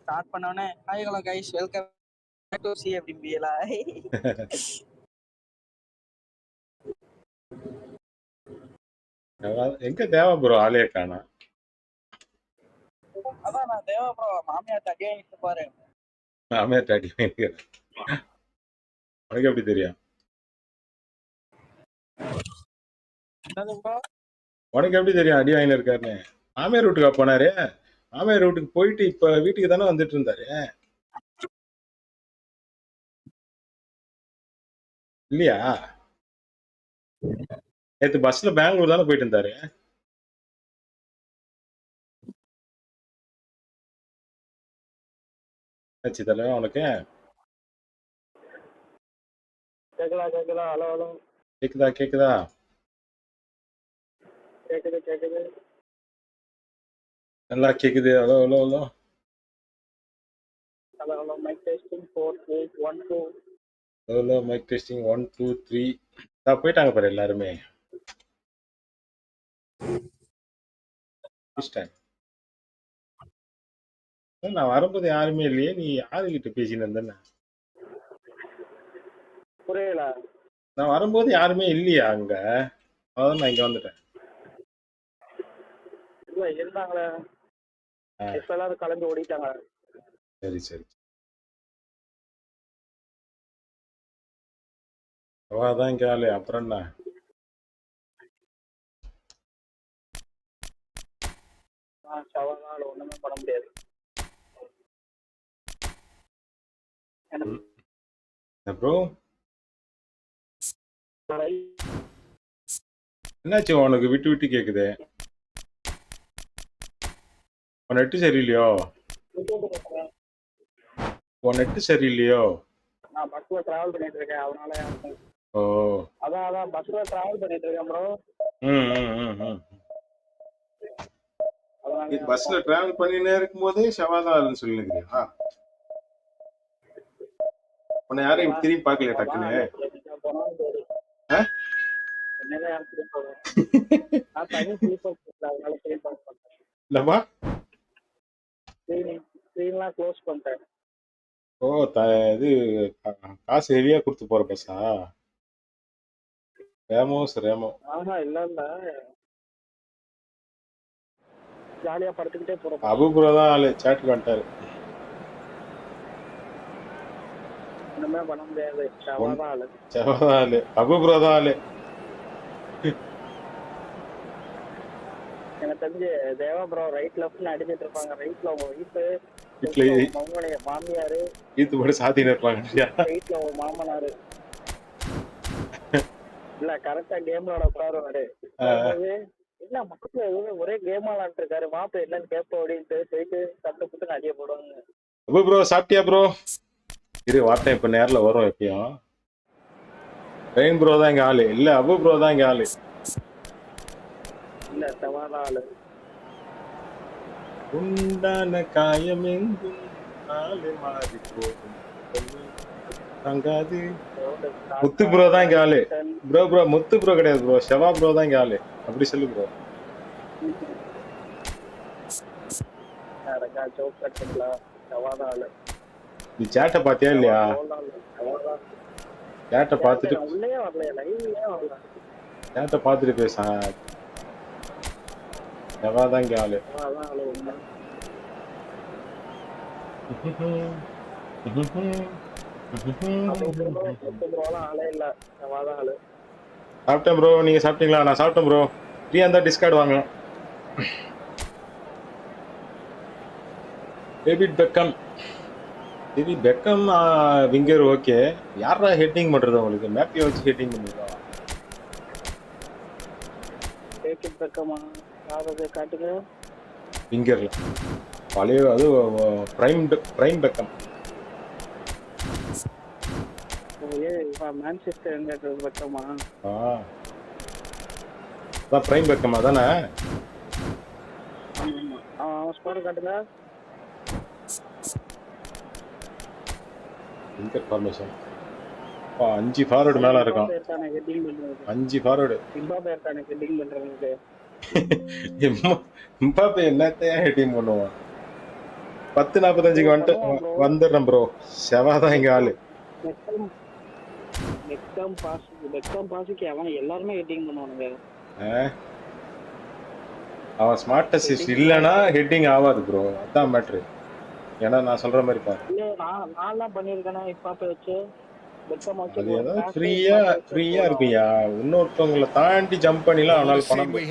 Start பண்ணோனே hi hello guys welcome to சி அப்படிம்பியலா. எங்க தேவா ப்ரோ ஆளே காணோம். அதான் நான் தேவா ப்ரோ மாமியார் அடி வாங்கிட்டு பாரு. மாமியார் அடி வாங்கிக்கிறேன். உனக்கு எப்படி தெரியும்? உனக்கு எப்படி தெரியும் அடி வாங்கின இருக்காருன்னு? மாமியார் வீட்டுக்கா போனாரு? மாமியார் வீட்டுக்கு போயிட்டு இப்ப வீட்டுக்கு தானே வந்துட்டு இருந்தாரு இல்லையா? நேத்து பஸ்ல பெங்களூர் தானே போயிட்டு இருந்தாரு. தலைவா உனக்கு கேக்குதா கேக்குதா? ஹலோ ஹலோ கேக்குதா கேக்குதா? கேக்குது கேக்குது நல்லா கேக்குது. Hello hello hello hello hello mike testing 4 8 1 2. Hello mike testing 1 2 3. போயிட்டாங்க பாரு எல்லாருமே. நான் வரும்போது யாருமே இல்லையே. நீ யாருகிட்ட பேசின்னு இருந்த? புரியல. நான் வரும்போது யாருமே இல்லையா அங்க? அதான் நான் இங்க வந்துட்டேன். இல்ல இருந்தாங்களே, இப்ப எல்லாரும் கலந்து ஓடிட்டாங்க. சரி சரி. அதான் இங்க ஆளு. அப்புறம் என்ன? ஒண்ணுமே பண்ண முடியாது. ப்ரோ என்னாச்சு உனக்கு விட்டு விட்டு கேக்குது? உன் நெட்டு சரியில்லையோ? உன் நெட்டு சரியில்லையோ? நான் பஸ்ல டிராவல் பண்ணிட்டு இருக்கேன், அதனால. ஓ அதான் பஸ்ல டிராவல் பண்ணிட்டு இருக்கேன் ப்ரோ. நீ பஸ்ல டிராவல் பண்ணினே இருக்கும் போதே ஷவாதான்னு சொல்லிருக்கியா? உன்னை யாரையும் திரும்பி பார்க்கல டக்குன்னு? ஓ இது காசு ஹெவியா கொடுத்து போற பஸ்ஸா? ரேமோ. இல்ல இல்ல, ஜாலியா படுத்துக்கிட்டே போறோம். அபுபுரோ தான் ஆளு. சாட்டுக்கு வந்துட்டாரு. ஒண்ணுமே பண்ண முடியாது. செவதான் ஆளு. அபுபுரோ தான் ஆளு. எனக்கு தெரிஞ்சு தேவா ப்ரோ ரைட் லெஃப்ட்ல அடிச்சிட்டு இருப்பாங்க. ரைட்ல உங்க வீட்டு உங்களுடைய மாமியாரு ஈத்து போட்டு சாத்தின்னு இருப்பாங்க. ரைட்ல உங்க மாமனாரு. இல்ல கரெக்டா கேம்ல உட்காருவாரு. என்ன பக்கத்துல ஒரே கேம் விளாண்டு இருக்காரு, மாப்பிள்ள என்னன்னு கேட்போம் அப்படின்ட்டு போயிட்டு சட்டை புட்டு அடிய போடுவாங்க. அபு ப்ரோ சாப்பிட்டியா ப்ரோ? இரு வார்த்தை இப்ப நேரில் வரும். எப்பயும் ரெயின் ப்ரோ தான் இங்க ஆளு. இல்ல அபு ப்ரோ தான் இங்க ஆளு. இல்ல சவாலா ஆளு. உண்டான காயம் எங்கும் நாளை மாறி போகும் தங்காது. முத்து ப்ரோ தான் இங்க ஆளு. ப்ரோ முத்து ப்ரோ கிடையாது ப்ரோ, ஷவா ப்ரோ தான் இங்க ஆளு. அப்படி சொல்லு ப்ரோ. நீ சேட்டை பாத்தியா இல்லையா? சேட்டை பார்த்துட்டு சேட்டை பார்த்துட்டு பேச. ஷவா தான் இங்க ஆளு. சாப்பிட்டேன் ப்ரோ. நீங்க சாப்பிட்டீங்களா? நான் சாப்பிட்டேன் ப்ரோ. ஃப்ரீயா இருந்தா டிஸ்கார்ட் வாங்க. David Beckham winger. ஓகே, யாரா ஹெட்டிங் பண்றது உங்களுக்கு? மேப்பியை வச்சு ஹெட்டிங் பண்ணுவீங்களா? விங்கர்ல பழைய அது பிரைம் பெக்கம். மான்செஸ்டர் யுனைட்டட் பெக்கமா? அதான் பிரைம் பெக்கமா தானே? ஸ்கோர் காட்டுங்க. விங்கர் ஃபார்மேஷன் 5 ஃபார்வர்ட் மேல இருக்கும். 5 ஃபார்வர்ட். ஹெட்டிங் பண்றதுக்கு எம்பாப்பே என்னத்தையா ஹெட்டிங் பண்ணுவான். 10:45க்கு வந்துடுறேன் ப்ரோ. செவாதான் எங்க ஆளு. பெக்ஹாம் பாஸுக்கு அவன் எல்லாருமே ஹெட்டிங் பண்ணுவானுங்க. அவன் ஸ்மார்ட் அசிஸ்ட் இல்லைன்னா ஹெட்டிங் ஆகாது ப்ரோ. அதான் மேட்ரு. ஏன்னா நான் சொல்ற மாதிரி பாரு. இல்ல நான் பண்ணிருக்கேனா எம்பாப்பே வச்சு அது ஏதாவது ஃப்ரீயா இருக்குயா. இன்னொருத்தவங்களை தாண்டி ஜம்ப் பண்ணிலாம் அவனால பண்ண முடியும்.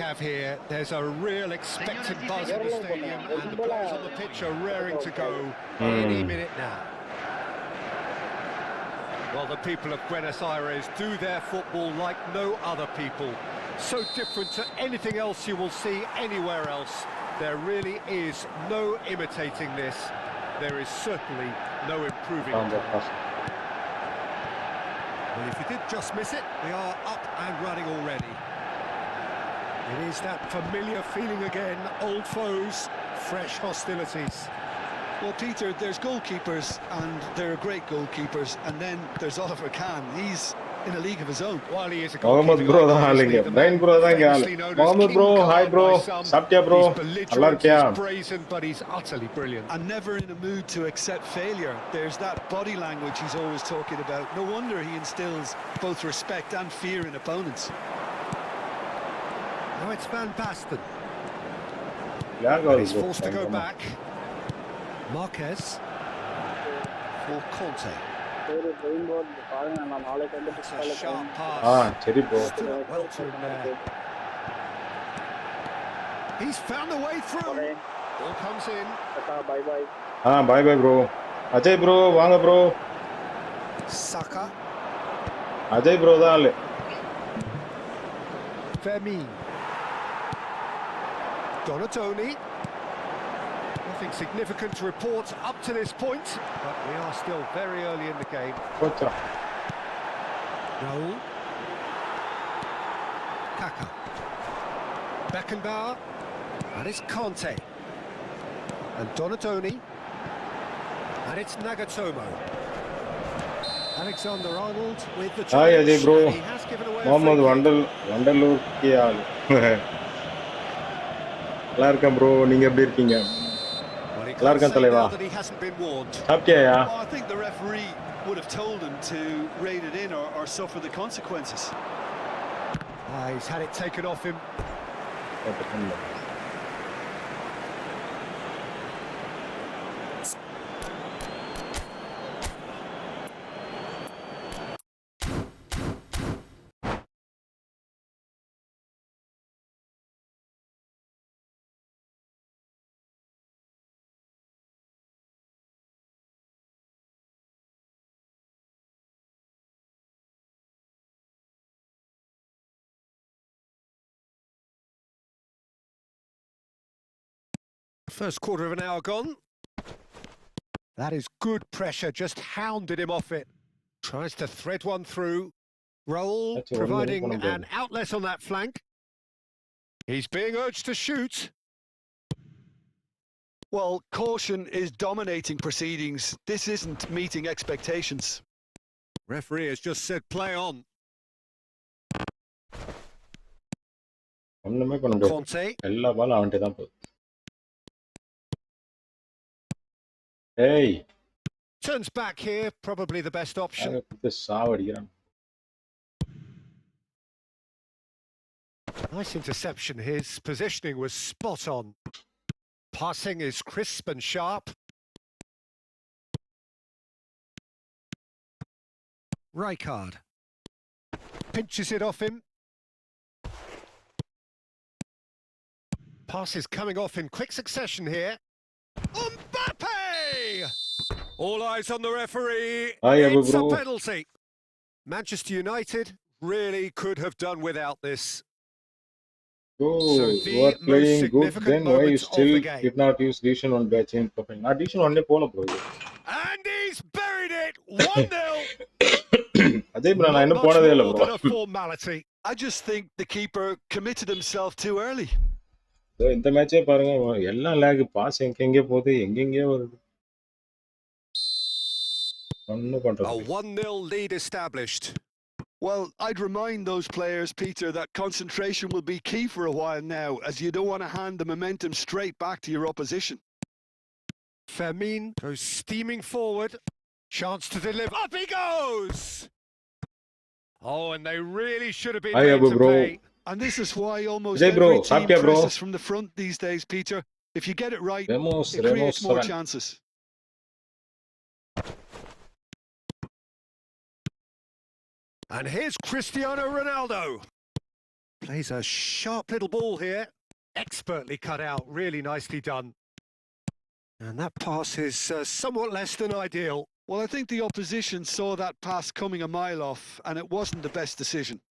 There's a real expected buzz in the stadium and the players on the pitch are raring to go any minute now. Well, the people of Buenos Aires do their football like no other people. So different to anything else you will see anywhere else. There really is no imitating this. There is certainly no improving it. Well, if you did just miss it, we are up and running already. It is that familiar feeling again, old foes, fresh hostilities. Well, Peter, there's goalkeepers, and there are great goalkeepers, and then there's Oliver Kahn. He's in a league of his own. While he is a Mohammed bro da halinga. Brain bro da gal. Mohammed bro, hi bro. Satya bro. Allah kya? He's brazen, but he's utterly brilliant. And never in a mood to accept failure. There's that body language he's always talking about. No wonder he instills both respect and fear in opponents. Now it's Van Basten. He's forced to go back. Marquez for Conte. It's a sharp pass. Cherry bro. Well to him there. He's found a way through. Ball comes in. Bye bye bro. Ajay bro, vaanga bro. Saka. Ajay bro da ale. Fermin. Donatoni. Nothing significant to report up to this point, but we are still very early in the game. Kocha. Raul. Kaka. Beckenbauer. And it's Conte. And Donatoni. And it's Nagatomo. Alexander-Arnold with the Hi Ajay bro. He has given away Mohammed Wanderloo ki aal. நல்லா இருக்கேன் bro. நீங்க எப்படி இருக்கீங்க? நல்லா இருக்கேன் தலைவா. சாப்பிட்டியா? I think the referee would have told him to rein it in or suffer the consequences. He's had it taken off him. First quarter of an hour gone. That is good pressure, just hounded him off it. Tries to thread one through. Raul providing an outlet on that flank. He's being urged to shoot. Well, caution is dominating proceedings. This isn't meeting expectations. Referee has just said play on. Conte. எல்லா பாலும் அவன்கிட்ட தான் போகுது. Hey. Turns back here, probably the best option. Nice interception. His positioning was spot on. Passing is crisp and sharp. Rijkaard pinches it off him. Pass is coming off in quick succession here. Mbappe! All eyes on the referee. It's a penalty. Manchester United really could have done without this. So you are playing good, then why you still did not use Division 1 batch in profile? Not Division 1 pola bro. And he's buried it. 1-0. Ajay bro, na enna ponadhe illa bro. Formality. I just think the keeper committed himself too early. So இந்த மேட்சே பாருங்க, எல்லாம் lock. Pass எங்கெங்கே போகுது, எங்கெங்கே வருது. A 1-0 lead established. Well, I'd remind those players, Peter, that concentration will be key for a while now, as you don't want to hand the momentum straight back to your opposition. Fermin goes steaming forward. Chance to deliver. Up he goes! Oh, and they really should have been Hi, made Abu, to bro. pay. And this is why almost Vijay, bro. every team Sapya, bro. presses from the front these days, Peter. If you get it right, Ramos, it creates more 7. chances. And here's Cristiano Ronaldo. Plays a sharp little ball here. Expertly cut out, really nicely done. And that pass is somewhat less than ideal. Well, I think the opposition saw that pass coming a mile off, and it wasn't the best decision.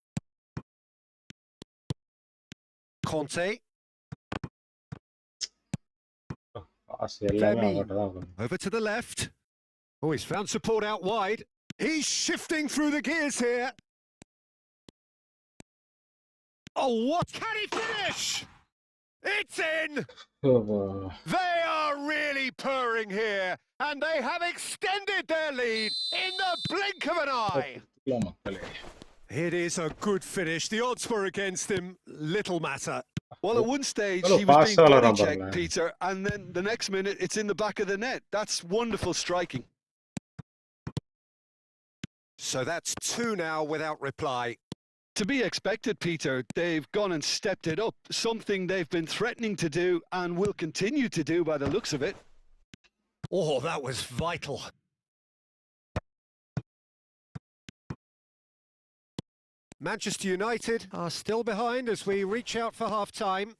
Conte. Fermin. Over to the left. Oh, he's found support out wide. He's shifting through the gears here. Oh, what? Can he finish? It's in! They are really purring here, and they have extended their lead in the blink of an eye. It is a good finish. The odds were against him. Little matter. Well, at one stage, Hello, he was being pass all body around, checked, man. Peter, and then the next minute, it's in the back of the net. That's wonderful striking. So that's 2 now without reply. To be expected, Peter. They've gone and stepped it up, something they've been threatening to do and will continue to do by the looks of it. Oh, that was vital. Manchester United are still behind as we reach out for half-time.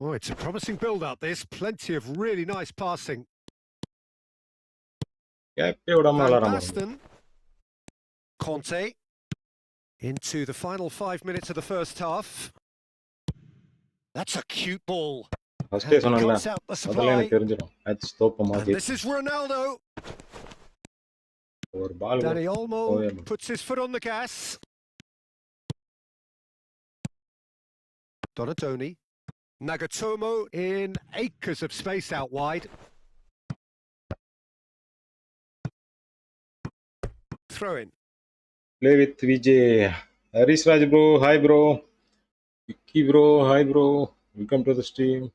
Oh, it's a promising build-up, this. Plenty of really nice passing. Van Basten. Conte. Into the final 5 minutes of the first half. That's a cute ball. And he cuts out the supply. And this is Ronaldo. Dani Olmo puts his foot on the gas. Donatoni. Nagatomo in acres of space out wide. Throw in. Play with Vijay. Harish Raj, bro. Hi, bro. Vicky, bro. Hi, bro. Welcome to the stream.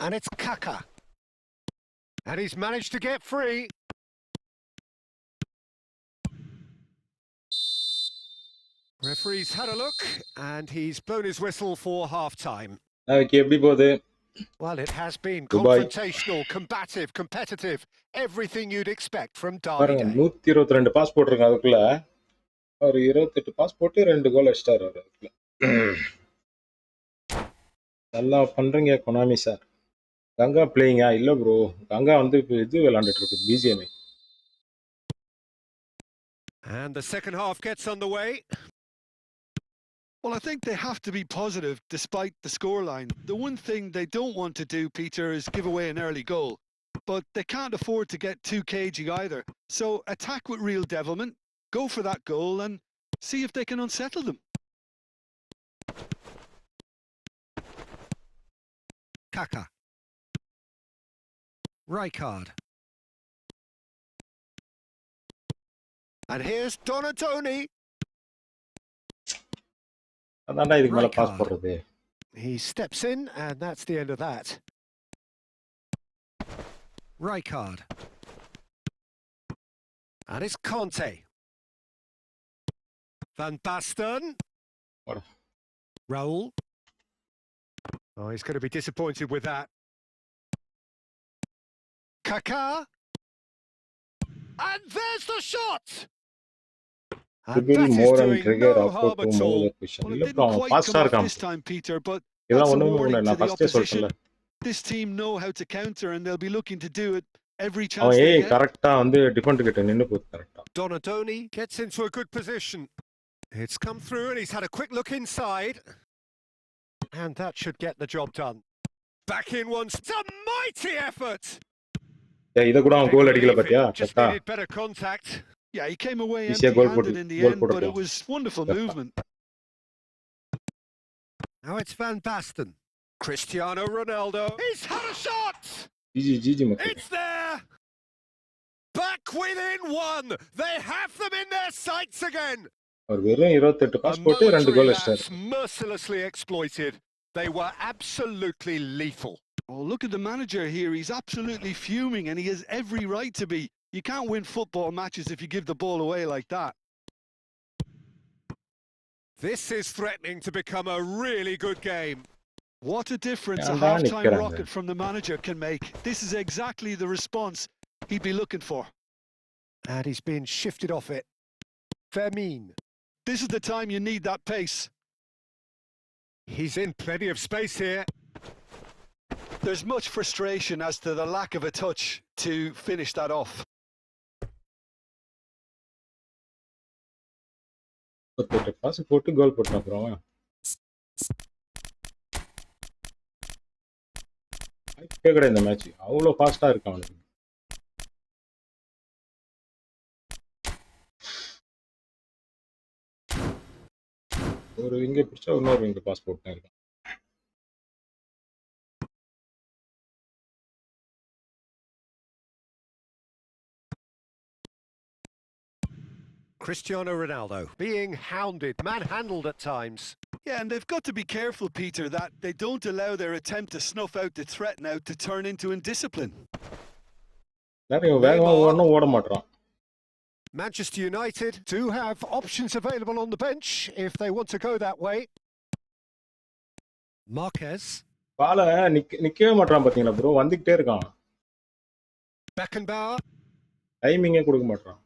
And it's Kaka. And he's managed to get free. Referee's had a look, and he's blown his whistle for half-time. Well, it has been confrontational, combative, competitive, everything you'd expect from Derby Day. 122 pass போட்டிருக்காங்க அதுக்குள்ள. ஒரு 28 pass போட்டு 2 கோல் அடிச்சிட்டாரு அவரு அதுக்குள்ள. நல்லா பண்றீங்க Konami sir. Ganga பிளேயிங்கா? இல்ல ப்ரோ. கங்கா வந்து இது விளையாண்டுட்டு இருக்கு BGMI. And the second half gets underway. Well, I think they have to be positive despite the scoreline. The one thing they don't want to do, Peter, is give away an early goal. But they can't afford to get too cagey either. So attack with real devilment, go for that goal and see if they can unsettle them. Kaka. Rijkaard. And here's Donatoni. அதான்டா இதுக்கு மேல pass போடுறது. He steps in, and that's the end of that. Rijkaard. And it's Conte. Van Basten. What? Raul. Oh, he's going to be disappointed with that. Kaka. And there's the shot! And that is doing no harm at all. Well, it didn't quite come off this time, Peter, but that's a warning to the opposition. This team know how to counter and they'll be looking to do it every chance they get. Donatoni gets into a good position. It's come through and he's had a quick look inside. And that should get the job done. Back in once. It's a mighty effort! இத கூட அவன் கோல் அடிக்கல பாத்தியா? Just needed better contact. Yeah, he came away Easier goal empty-handed in the end, but it was wonderful movement. Now it's Van Basten. Cristiano Ronaldo. He's had a shot! GG மக்களே. It's there! Back within one! They have them in their sights again! அவர் வெறும் 28 pass போட்டு 2 கோல் அடிச்சார். Mercilessly exploited. They were absolutely lethal. Oh, look at the manager here. He's absolutely fuming, and he has every right to be. You can't win football matches if you give the ball away like that. This is threatening to become a really good game. What a difference a half-time rocket from the manager can make. This is exactly the response he'd be looking for. And he's been shifted off it. Fermin. This is the time you need that pace. He's in plenty of space here. There's much frustration as to the lack of a touch to finish that off. Pass போட்டு goal போட்டான் அப்புறம் கிடையாது இந்த match அவ்வளோ ஃபாஸ்டா இருக்கு அவனுக்கு ஒரு விங்க பிடிச்சா இன்னொரு விங்க பாஸ் போட்டுனே இருக்கான் Cristiano Ronaldo being hounded, manhandled at times. Yeah, and they've got to be careful, Peter, that they don't allow their attempt to snuff out the threat now to turn into indiscipline. Manchester United do have options available on the bench if they want to go that way. Marquez. பால நிக்கவே மாட்டான் பாத்தீங்களா bro வந்துட்டே இருக்கான். Beckenbauer. டைமிங்கே கொடுக்க மாட்டான்.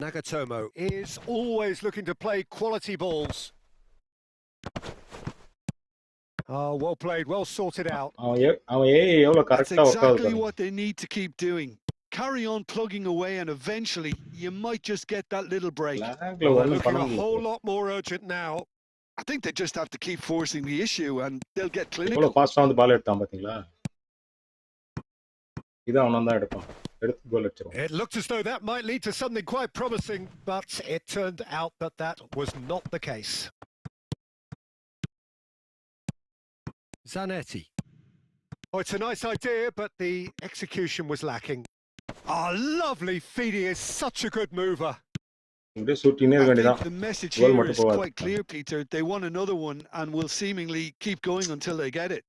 Nagatomo is always looking to play quality balls. Oh, well played, well sorted out. That's exactly what they need to keep doing. Carry on plugging away and eventually you might just get that little break. They're looking a whole lot more urgent now. I think they just have to keep forcing the issue and they'll get clinical. It looked as though that might lead to something quite promising, but it turned out that that was not the case. Zanetti. Oh, it's a nice idea, but the execution was lacking. Oh, lovely feed. He is such a good mover. I think the message here is quite clear, Peter. They want another one and will seemingly keep going until they get it.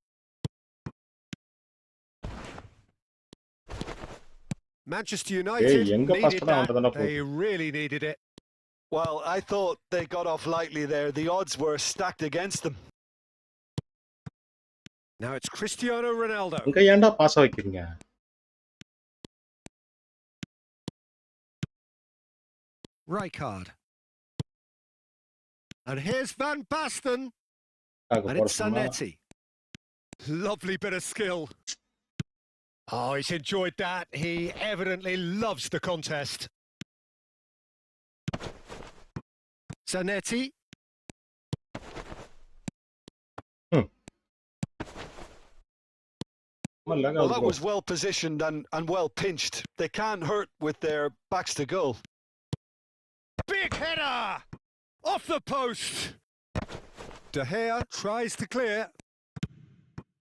Manchester United needed that. They really needed it. Well, I thought they got off lightly there. The odds were stacked against them. Now it's Cristiano Ronaldo. Rijkaard. And here's Van Basten. And it's Zanetti. Lovely bit of skill. Oh, he's enjoyed that. He evidently loves the contest. Zanetti. Well, that was well positioned and well pinched. They can't hurt with their backs to goal. Big header! Off the post! De Gea tries to clear.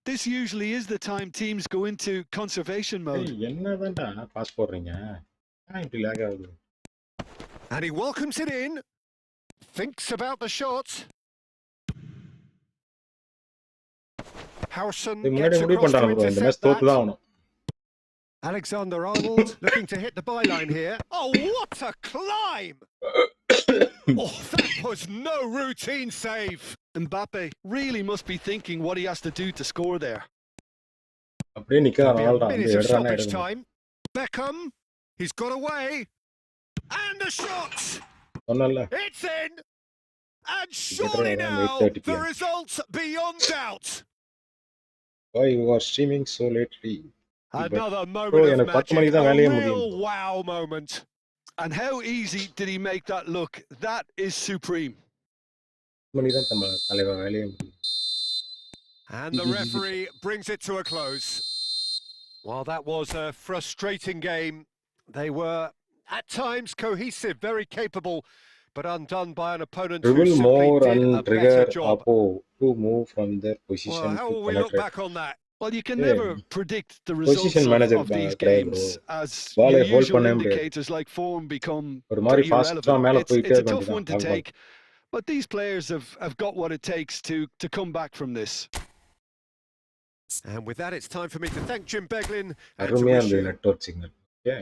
This usually is the time teams go into conservation mode. And he welcomes it in. Thinks about the shot. Howson gets across to intercept that. Alexander-Arnold looking to hit the byline here. Oh, what a climb! Oh, that was no routine save. Mbappe really must be thinking what he has to do to score there. Minute of stoppage time. Beckham, he's got away. And the shot! It's in! And surely now, the result's beyond doubt. Why you are streaming so lately? Another moment of magic, a real wow moment. And how easy did he make that look? That is supreme. And the referee brings it to a close. While that was a frustrating game, they were At times cohesive, very capable, but undone by an opponent who Dribble simply more did and a trigger better job. Apo to move from their Well, position how to will we look penetrate. back on that? Well, you can Yeah. never predict the Position results manager of these try, games, bro. as Ball your hold usual பண்ணவே முடியாது. indicators like form become ஒரு மாதிரி pretty ஃபாஸ்டா irrelevant. மேல போயிட்டே It's a இருக்க tough வேண்டியதான் one to black ball. take, but these players have got what it takes to come back from this. And with that, it's time for me to thank Jim Beglin and to அருமையா wish இருந்தது you network signal. Okay.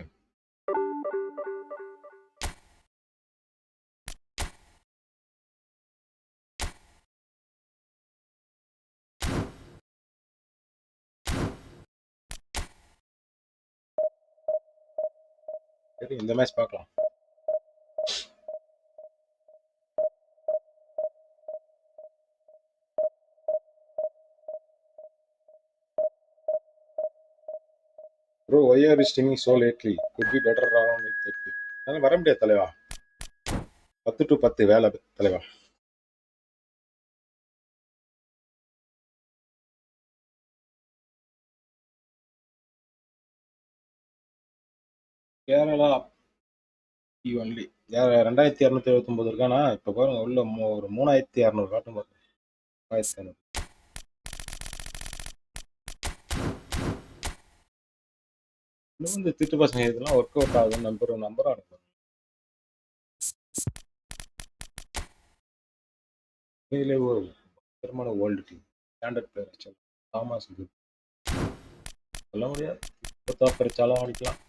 சரி இந்த match பார்க்கலாம். Bro, why are you streaming so lately? Could be better around 8:30. அதனால வர முடியாது தலைவா. 10 to 10 வேலை தலைவா. கேரளா ஒன்லி 2279 இருக்கானா? இப்போ பாருங்க உள்ள ஒரு 3600 காட்டும் பாருங்க. 3500. இன்னும் இந்த திட்டு பசங்க இதெல்லாம் ஒர்க் அவுட் ஆகுதுன்னு நம்பர் அனுப்புறேன். இதுல ஒரு பெருமான world team standard player Thomas சொல்ல முடியாது. பரிச்சாலும் அடிக்கலாம்.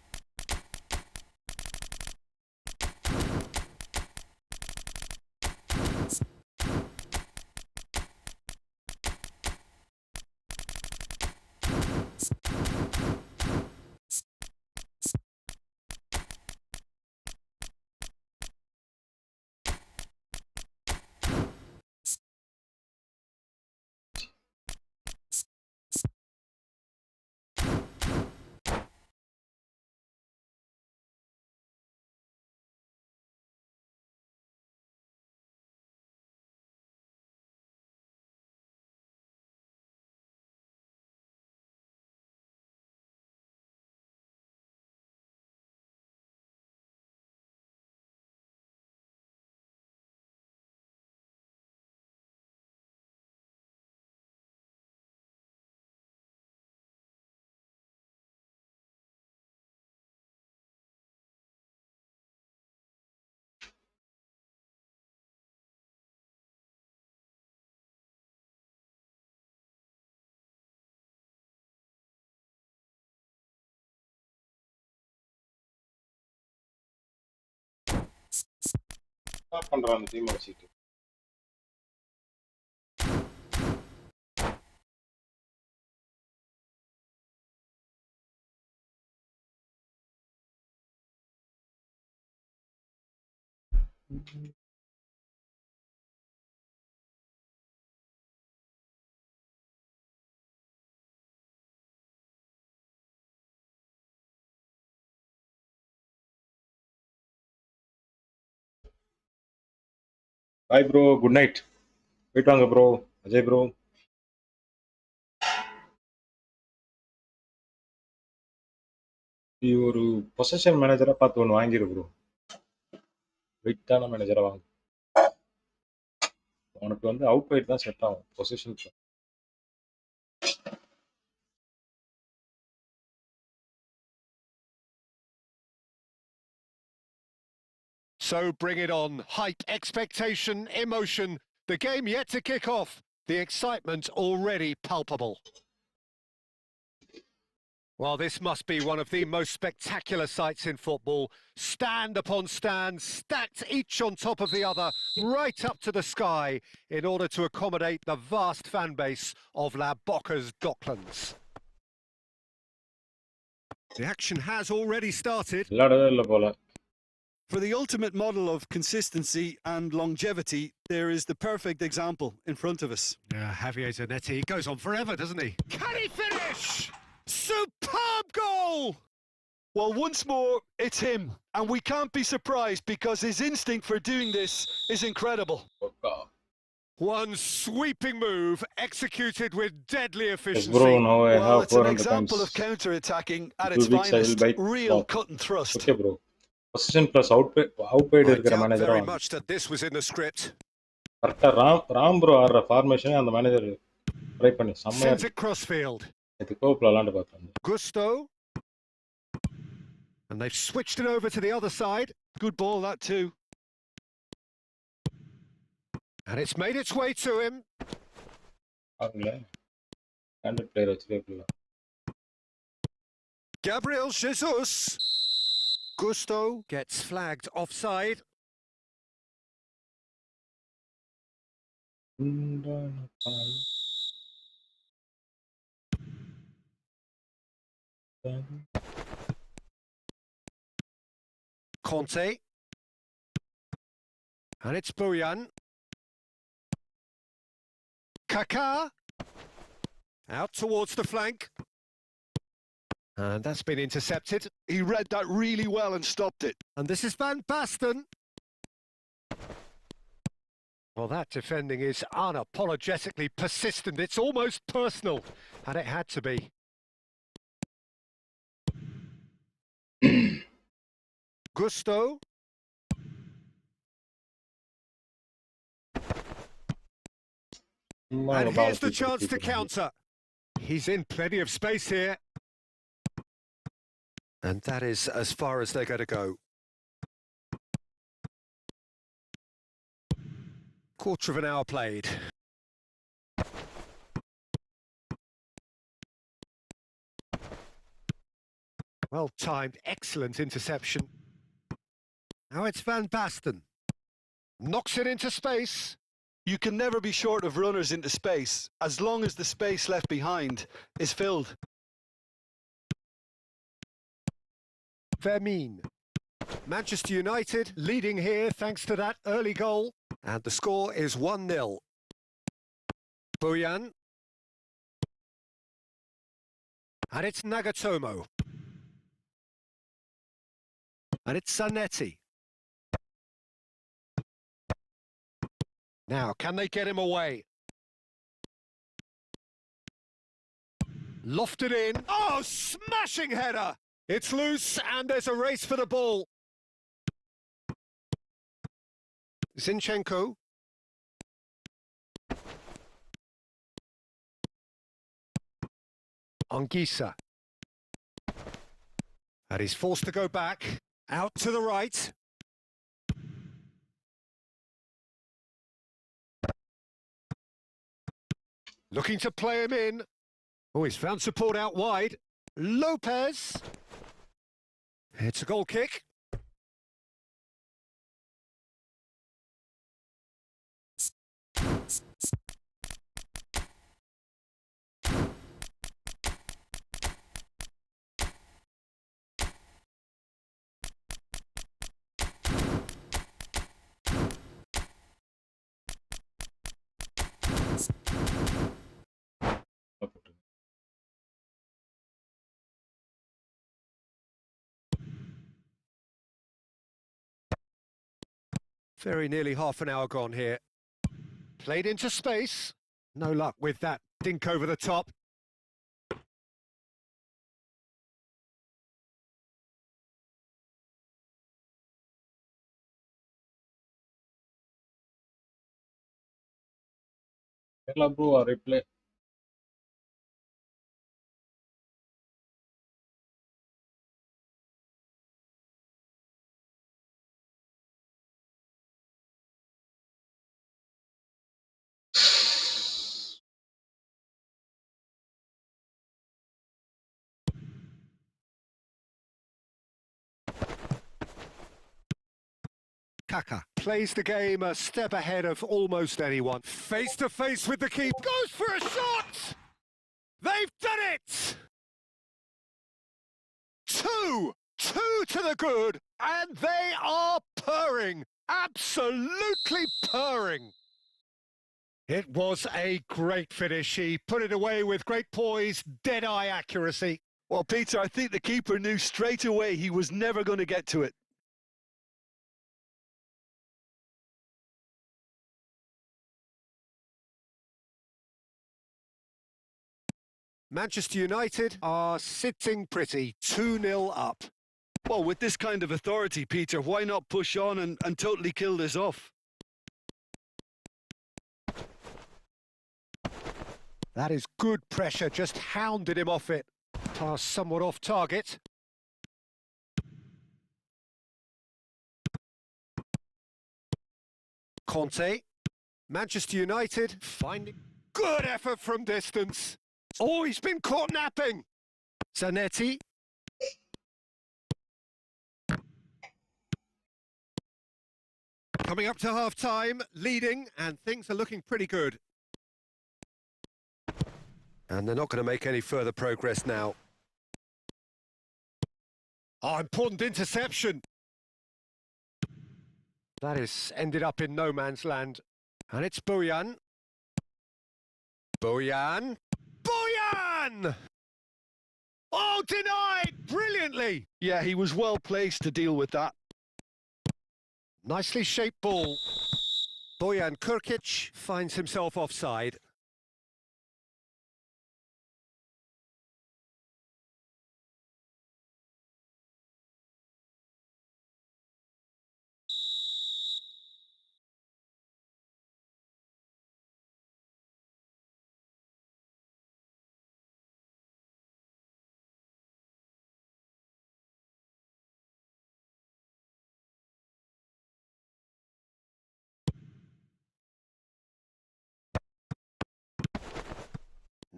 என்ன பண்றான் அந்த டீம் வச்சுட்டு? Bye bro, good night. போயிட்டு வாங்க ப்ரோ. அஜய் ப்ரோ. நீ ஒரு பொசிஷன் மேனேஜரா பார்த்து ஒன்று வாங்கிரு ப்ரோ. வெயிட்டான மேனேஜரா வாங்க. உனக்கு வந்து அவுட் வெயிட் தான் செட் ஆகும் position. So bring it on. Hype, expectation, emotion. The game yet to kick off. The excitement already palpable. Well, this must be one of the most spectacular sights in football. Stand upon stand, stacked each on top of the other, right up to the sky, in order to accommodate the vast fan base of La Boca's Docklands. The action has already started. For the ultimate model of consistency and longevity, there is the perfect example in front of us. Javier Zanetti goes on forever, doesn't he? Can he finish? Superb goal! Well, once more, it's him. And we can't be surprised because his instinct for doing this is incredible. One sweeping move executed with deadly efficiency. Yes, bro, now I have Well, it's an 400 example times. of counter-attacking at 2 its weeks I will finest. buy Real more. cut and thrust. Okay, bro. Position plus out wide I இருக்கிற doubt மேனேஜரா very வாங்க. much that this was in the script. கரெக்டா Ram bro ஆடுற formation அந்த manager try பண்ணி செம்மையா Sends it crossfield. இது கோப்ல விளாண்டு பார்த்தேன். Gusto. And they've switched it over to the other side. Good ball, that too. And it's made its way to him. அவங்களே standard player வச்சுருக்கல. Gabriel Jesus. Gusto gets flagged offside. Conte. And it's Bojan. Kaká. Out towards the flank. And that's been intercepted. He read that really well and stopped it. And this is Van Basten. Well, that defending is unapologetically persistent. It's almost personal. And it had to be. Gusto. And here's the chance to counter. He's in plenty of space here. And that is as far as they're going to go. Quarter of an hour played. Well timed, excellent interception. Now it's Van Basten. Knocks it into space. You can never be short of runners into space, as long as the space left behind is filled. Vermeer. Manchester United leading here thanks to that early goal. And the score is 1-0. Bojan. And it's Nagatomo. And it's Zanetti. Now, can they get him away? Lofted in. Oh, smashing header! It's loose and there's a race for the ball. Zinchenko. Anguissa. And he's forced to go back. Out to the right. Looking to play him in. Oh, he's found support out wide. Lopez. It's a goal kick. Very nearly half an hour gone here. Played into space. No luck with that dink over the top. Hello, bro, replay. Kaká plays the game a step ahead of almost anyone. Face to face with the keeper. Goes for a shot! They've done it! Two to the good, and they are purring. Absolutely purring. It was a great finish. He put it away with great poise, dead-eye accuracy. Well, Peter, I think the keeper knew straight away he was never going to get to it. Manchester United are sitting pretty, 2-0 up. Well, with this kind of authority, Peter, why not push on and totally kill this off? That is good pressure, just hounded him off it. Pass somewhat off target. Conte. Manchester United finding good effort from distance. Oh, he's been caught napping. Zanetti. Coming up to half-time, leading, and things are looking pretty good. And they're not going to make any further progress now. Oh, important interception. That is ended up in no man's land. And it's Bojan. Bojan. Bojan! Oh, denied! Brilliantly! Yeah, he was well placed to deal with that. Nicely shaped ball. Bojan Kurkic finds himself offside.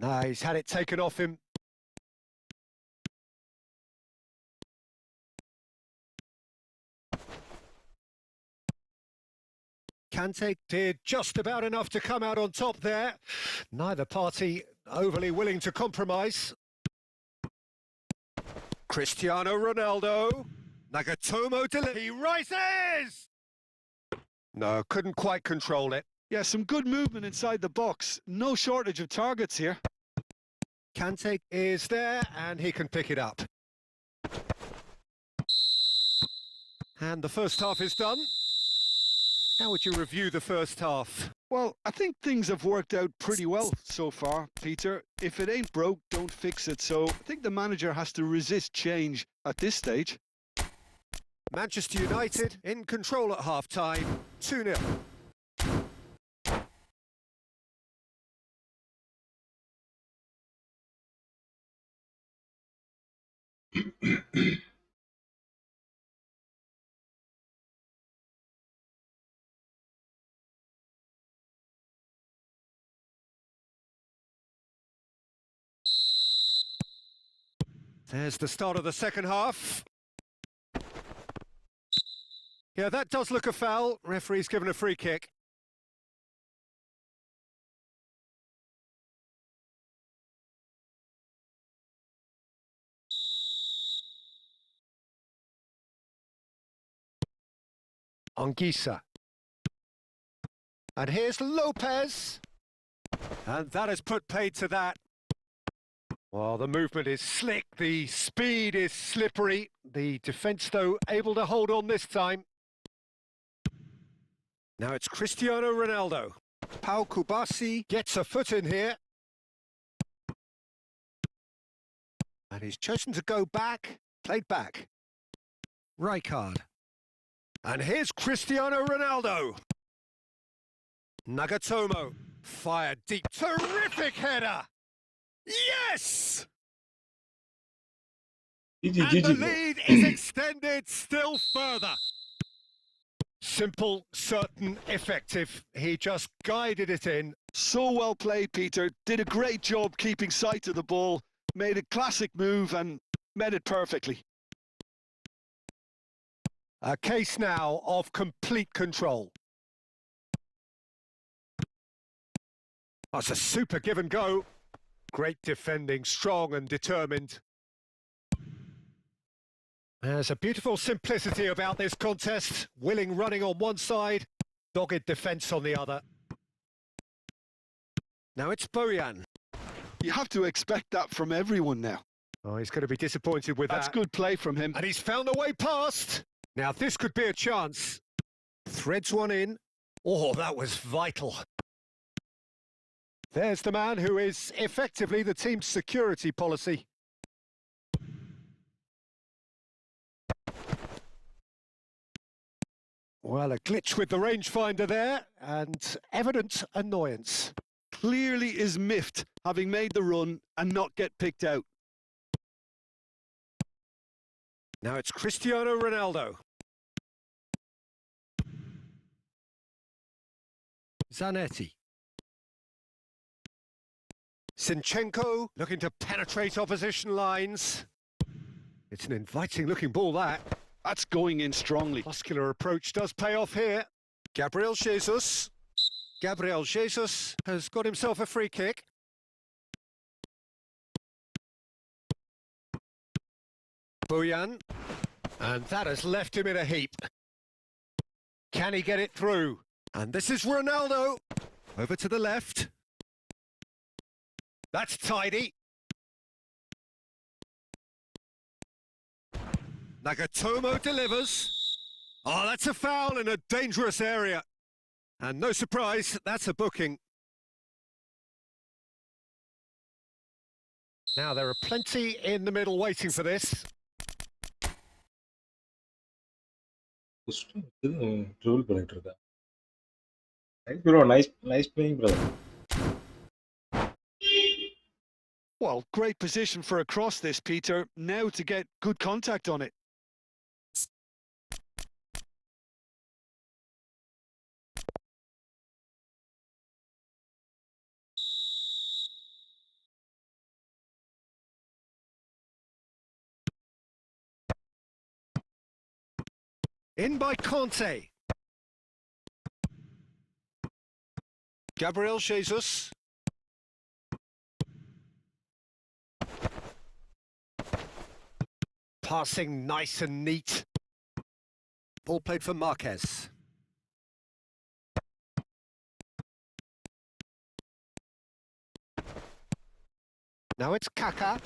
No, he's had it taken off him. Kante did just about enough to come out on top there. Neither party overly willing to compromise. Cristiano Ronaldo. Nagatomo he rises! No, couldn't quite control it. Yeah, some good movement inside the box. No shortage of targets here. Kante is there, and he can pick it up. And the first half is done. How would you review the first half? Well, I think things have worked out pretty well so far, Peter. If it ain't broke, don't fix it. So I think the manager has to resist change at this stage. Manchester United in control at half-time, 2-0. There's the start of the second half. Yeah, that does look a foul. Referee's given a free kick. Anguissa. And here's Lopez. And that has put paid to that. Well, the movement is slick, the speed is slippery. The defence, though, able to hold on this time. Now it's Cristiano Ronaldo. Pau Kubasi gets a foot in here. And he's chosen to go back, played back. Rijkaard. And here's Cristiano Ronaldo. Nagatomo. Fired deep. Terrific header! Yes! And the lead is extended still further. Simple, certain, effective. He just guided it in. So well played, Peter. Did a great job keeping sight of the ball. Made a classic move and met it perfectly. A case now of complete control. That's a super give and go. Great defending, strong and determined. There's a beautiful simplicity about this contest. Willing running on one side, dogged defence on the other. Now it's Bojan. You have to expect that from everyone now. Oh, he's going to be disappointed with that. That's good play from him. And he's found a way past. Now this could be a chance. Threads one in. Oh, that was vital. There's the man who is effectively the team's security policy. Well, a glitch with the rangefinder there, and evident annoyance. Clearly is miffed, having made the run and not get picked out. Now it's Cristiano Ronaldo. Zanetti. Sinchenko looking to penetrate opposition lines. It's an inviting-looking ball, that. That's going in strongly. Muscular approach does pay off here. Gabriel Jesus. Gabriel Jesus has got himself a free kick. Boyan. And that has left him in a heap. Can he get it through? And this is Ronaldo. Over to the left. That's tidy. Nagatomo delivers. Oh, that's a foul in a dangerous area. And no surprise, that's a booking. Now, there are plenty in the middle waiting for this. Dribble பண்ணிட்டு இருக்கா. Nice bro, nice playing brother. Well, great position for a cross this, Peter. Now to get good contact on it. In by Conte. Gabriel Jesus. Passing nice and neat. Ball played for Marquez. Now it's Kaka.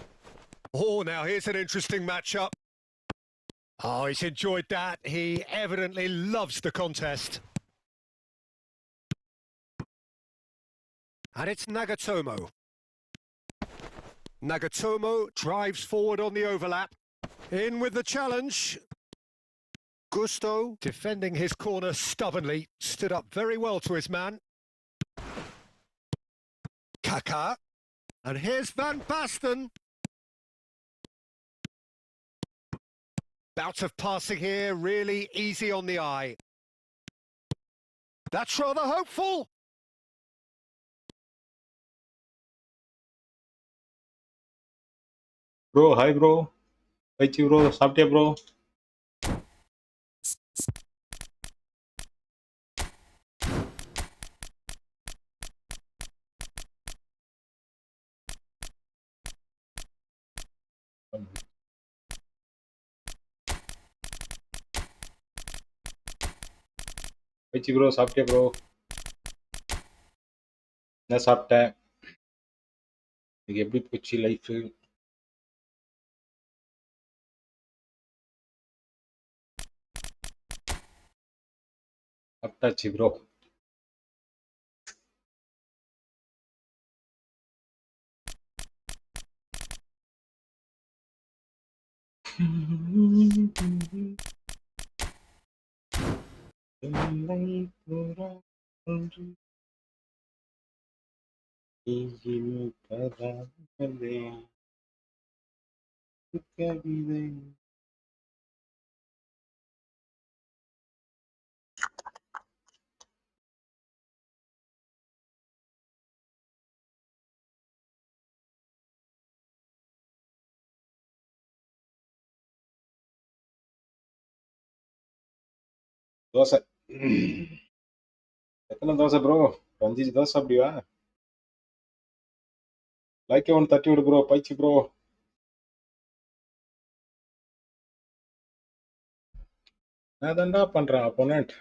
Oh, now here's an interesting matchup. Oh, he's enjoyed that. He evidently loves the contest. And it's Nagatomo. Nagatomo drives forward on the overlap. In with the challenge. Gusto, defending his corner stubbornly, stood up very well to his man. Kaka. And here's Van Basten. Bout of passing here, really easy on the eye. That's rather hopeful. Bro, hi bro. Paichi bro, சாப்பிட்டியா bro? Pyche bro சாப்பிட்டியா bro? என்ன சாப்பிட்டேன்? இன்னைக்கு எப்படி போச்சு life? சாப்பிட்டாச்சு bro. Dosa. எத்தனை dosa bro? 5 dosa அப்படியா? லைக் ஒன்று தட்டி விடு ப்ரோ. பைச்சி ப்ரோ. நான் தான்டா பண்றேன் அப்போனட்.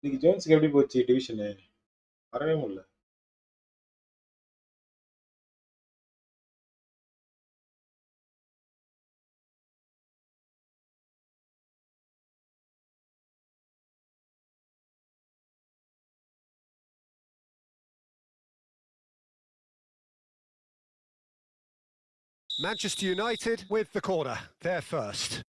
இன்னைக்கு ஜோன்ஸுக்கு எப்படி போச்சு டிவிஷனு? வரவே முடியல. Manchester United with the corner. They're first.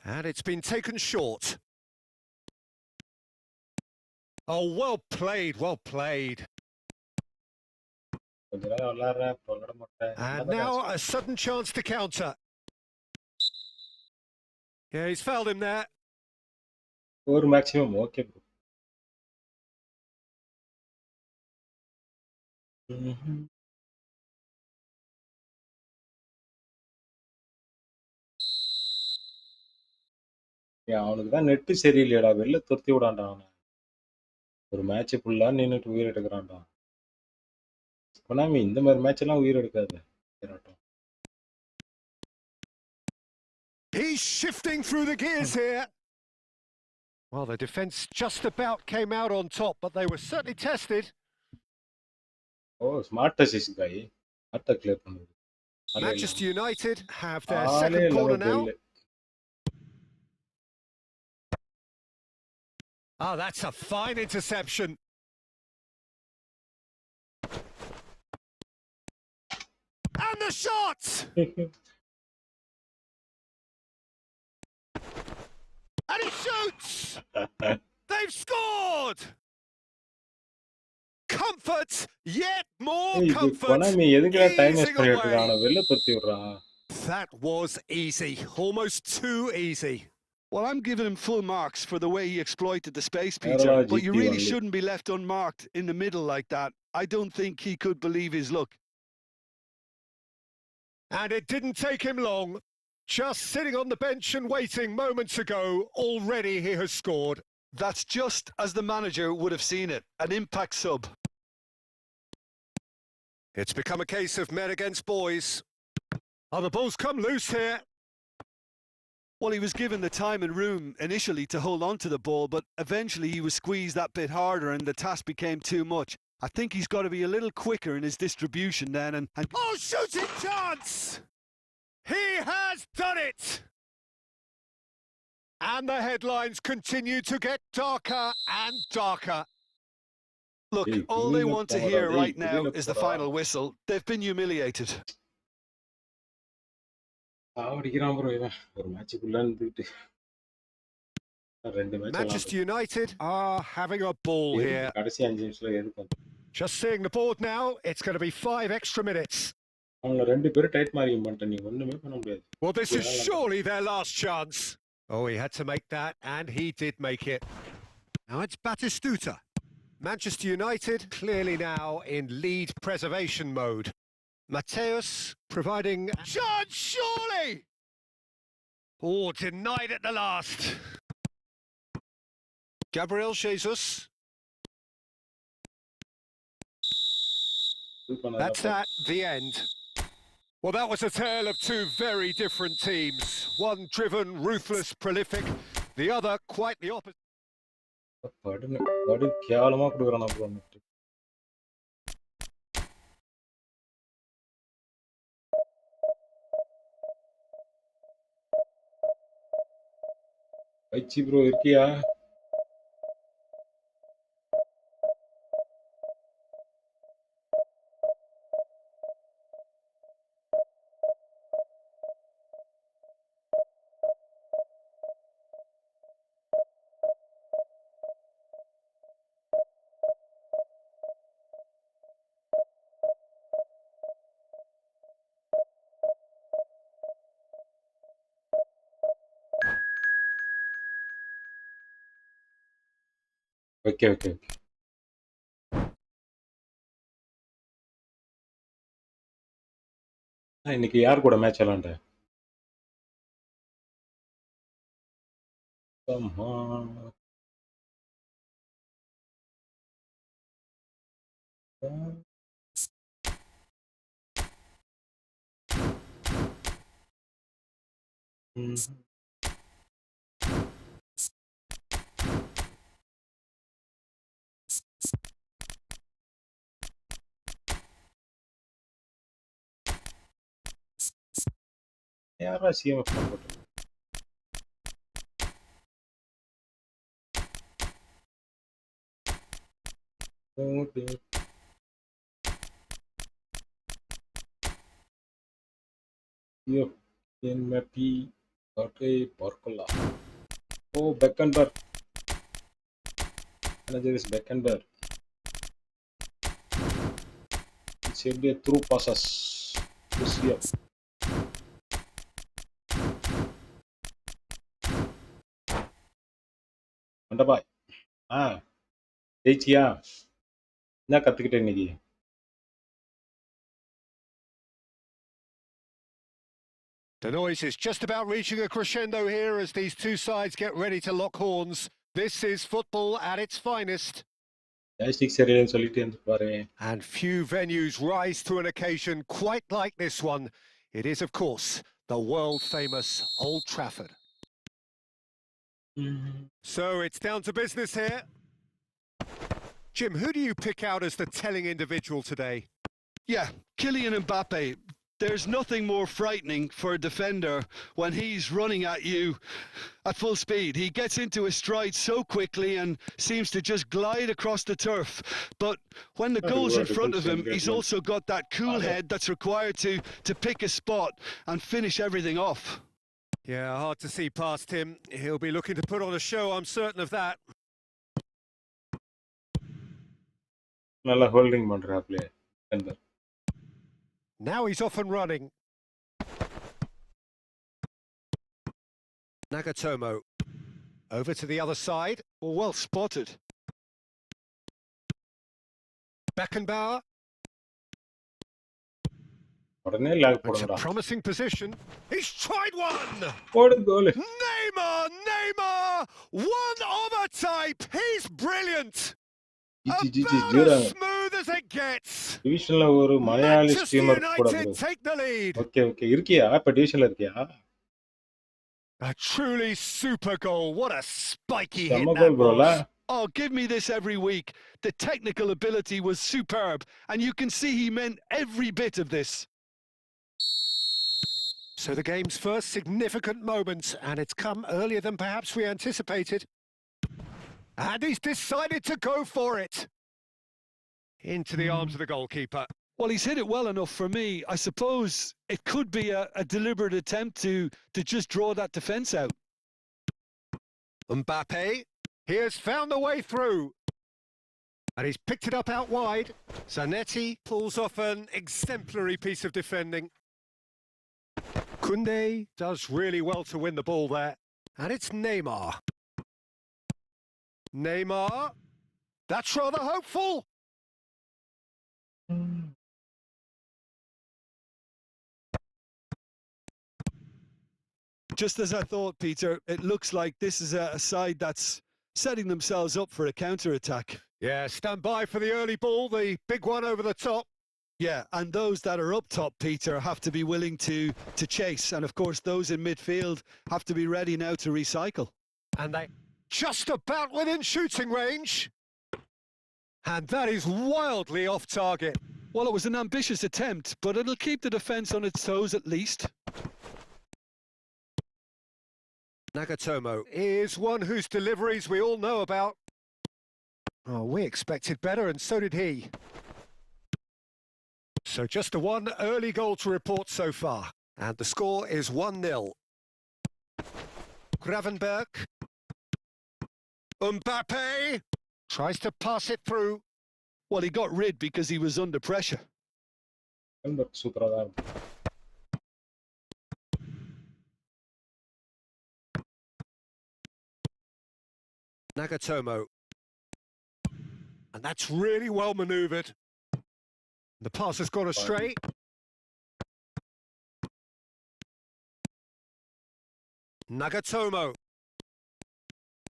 And it's been taken short. Oh, well played, well played. And now a sudden chance to counter. Yeah, he's fouled him there. Or maximum, okay, bro. அவனுக்கு தான் net சரியில்லையடா, வெளில துரத்தி விடான்டா அவனை. ஒரு match ஃபுல்லா நின்னுட்டு உயிர் எடுக்கிறான்டா. Konami இந்த மாதிரி மேட்ச் எல்லாம் உயிர் எடுக்காது. He's shifting through the gears here. Well, the defence just about came out on top, but they were certainly tested. Oh, smart decision guy. Smart clear பண்ணுது. Manchester United have their second corner now. Oh, that's a fine interception. And the shot! And he shoots! They've scored! Comfort, yet more comfort. That was easy, almost too easy. Well, I'm giving him full marks for the way he exploited the space, Peter. But you really shouldn't be left unmarked in the middle like that. I don't think he could believe his luck. And it didn't take him long. Just sitting on the bench and waiting moments ago, already he has scored. That's just as the manager would have seen it, an impact sub. It's become a case of men against boys. Oh, the ball's come loose here. Well, he was given the time and room initially to hold on to the ball, but eventually he was squeezed that bit harder and the task became too much. I think he's got to be a little quicker in his distribution then. And oh, shooting chance! He has done it! And the headlines continue to get darker and darker. Look, all they want to hear right now is the final whistle. They've been humiliated. Manchester United are having a ball here. Just seeing the board now, it's going to be 5 extra minutes. Well, this is surely their last chance. Oh, he had to make that, and he did make it. Now it's Batistuta. Manchester United clearly now in lead preservation mode. Mateus providing... Chance, surely! Oh, denied at the last. Gabriel Jesus. That's that, the end. Well, that was a tale of two very different teams. One driven, ruthless, prolific. The other quite the opposite. bro, இருக்கியா? Okay. இன்னைக்கு யார் கூட match விளையாண்ட? யாரா CMF போட்டு Yep, in Mappy, okay, Porcola. Oh, Beckenberg. Manager is Beckenberg. It should be a through passes. This year. Mandabai. ஜெயிச்சியா? என்ன கத்துக்கிட்ட இன்னைக்கு? The noise is just about reaching a crescendo here as these two sides get ready to lock horns. This is football at its finest. Joystick சரியில்லைன்னு சொல்லிட்டு இருந்து பாரு. And few venues rise to an occasion quite like this one. It is, of course, the world-famous Old Trafford. So it's down to business here. Jim, who do you pick out as the telling individual today? Yeah, Kylian Mbappe. There's nothing more frightening for a defender when he's running at you at full speed. He gets into his stride so quickly and seems to just glide across the turf. But when the goal's in front of him, he's also got that cool head that's required to pick a spot and finish everything off. Yeah, hard to see past him. He'll be looking to put on a show, I'm certain of that. நல்லா holding பண்றாப்ல. Now he's off and running. Nagatomo over to the other side. Well spotted. Beckenbauer. உடனே lock It's a போடுங்கடா. promising position. He's tried one. போடு கோல். Neymar, one of a type. He's brilliant. About as smooth as it gets. டிவிஷன்ல ஒரு Malayali streamer கூட bro. Take the lead. Okay இருக்கியா? இப்ப டிவிஷன்ல இருக்கியா? A truly super goal. What a spiky hit நம்ம that goal bro. was. Oh, give me this every week. The technical ability was superb, and you can see he meant every bit of this. So the game's first significant moment, and it's come earlier than perhaps we anticipated. And he's decided to go for it. Into the arms of the goalkeeper. Well, he's hit it well enough for me. I suppose it could be a deliberate attempt to just draw that defence out. Mbappe, he has found the way through. And he's picked it up out wide. Zanetti pulls off an exemplary piece of defending. Koundé does really well to win the ball there. And it's Neymar. Neymar, that's rather hopeful. Just as I thought, Peter, it looks like this is a side that's setting themselves up for a counter-attack. Yeah, stand by for the early ball, the big one over the top. Yeah, and those that are up top, Peter, have to be willing to chase. And of course, those in midfield have to be ready now to recycle. And they just about within shooting range. And that is wildly off target. Well, it was an ambitious attempt, but it'll keep the defence on its toes at least. Nagatomo is one whose deliveries we all know about. Oh, we expected better, and so did he. So just the one early goal to report so far. And the score is 1-0. Gravenberg. Mbappe tries to pass it through. Well, he got rid because he was under pressure. Nagatomo. And that's really well manoeuvred. The pass has gone astray. Nagatomo.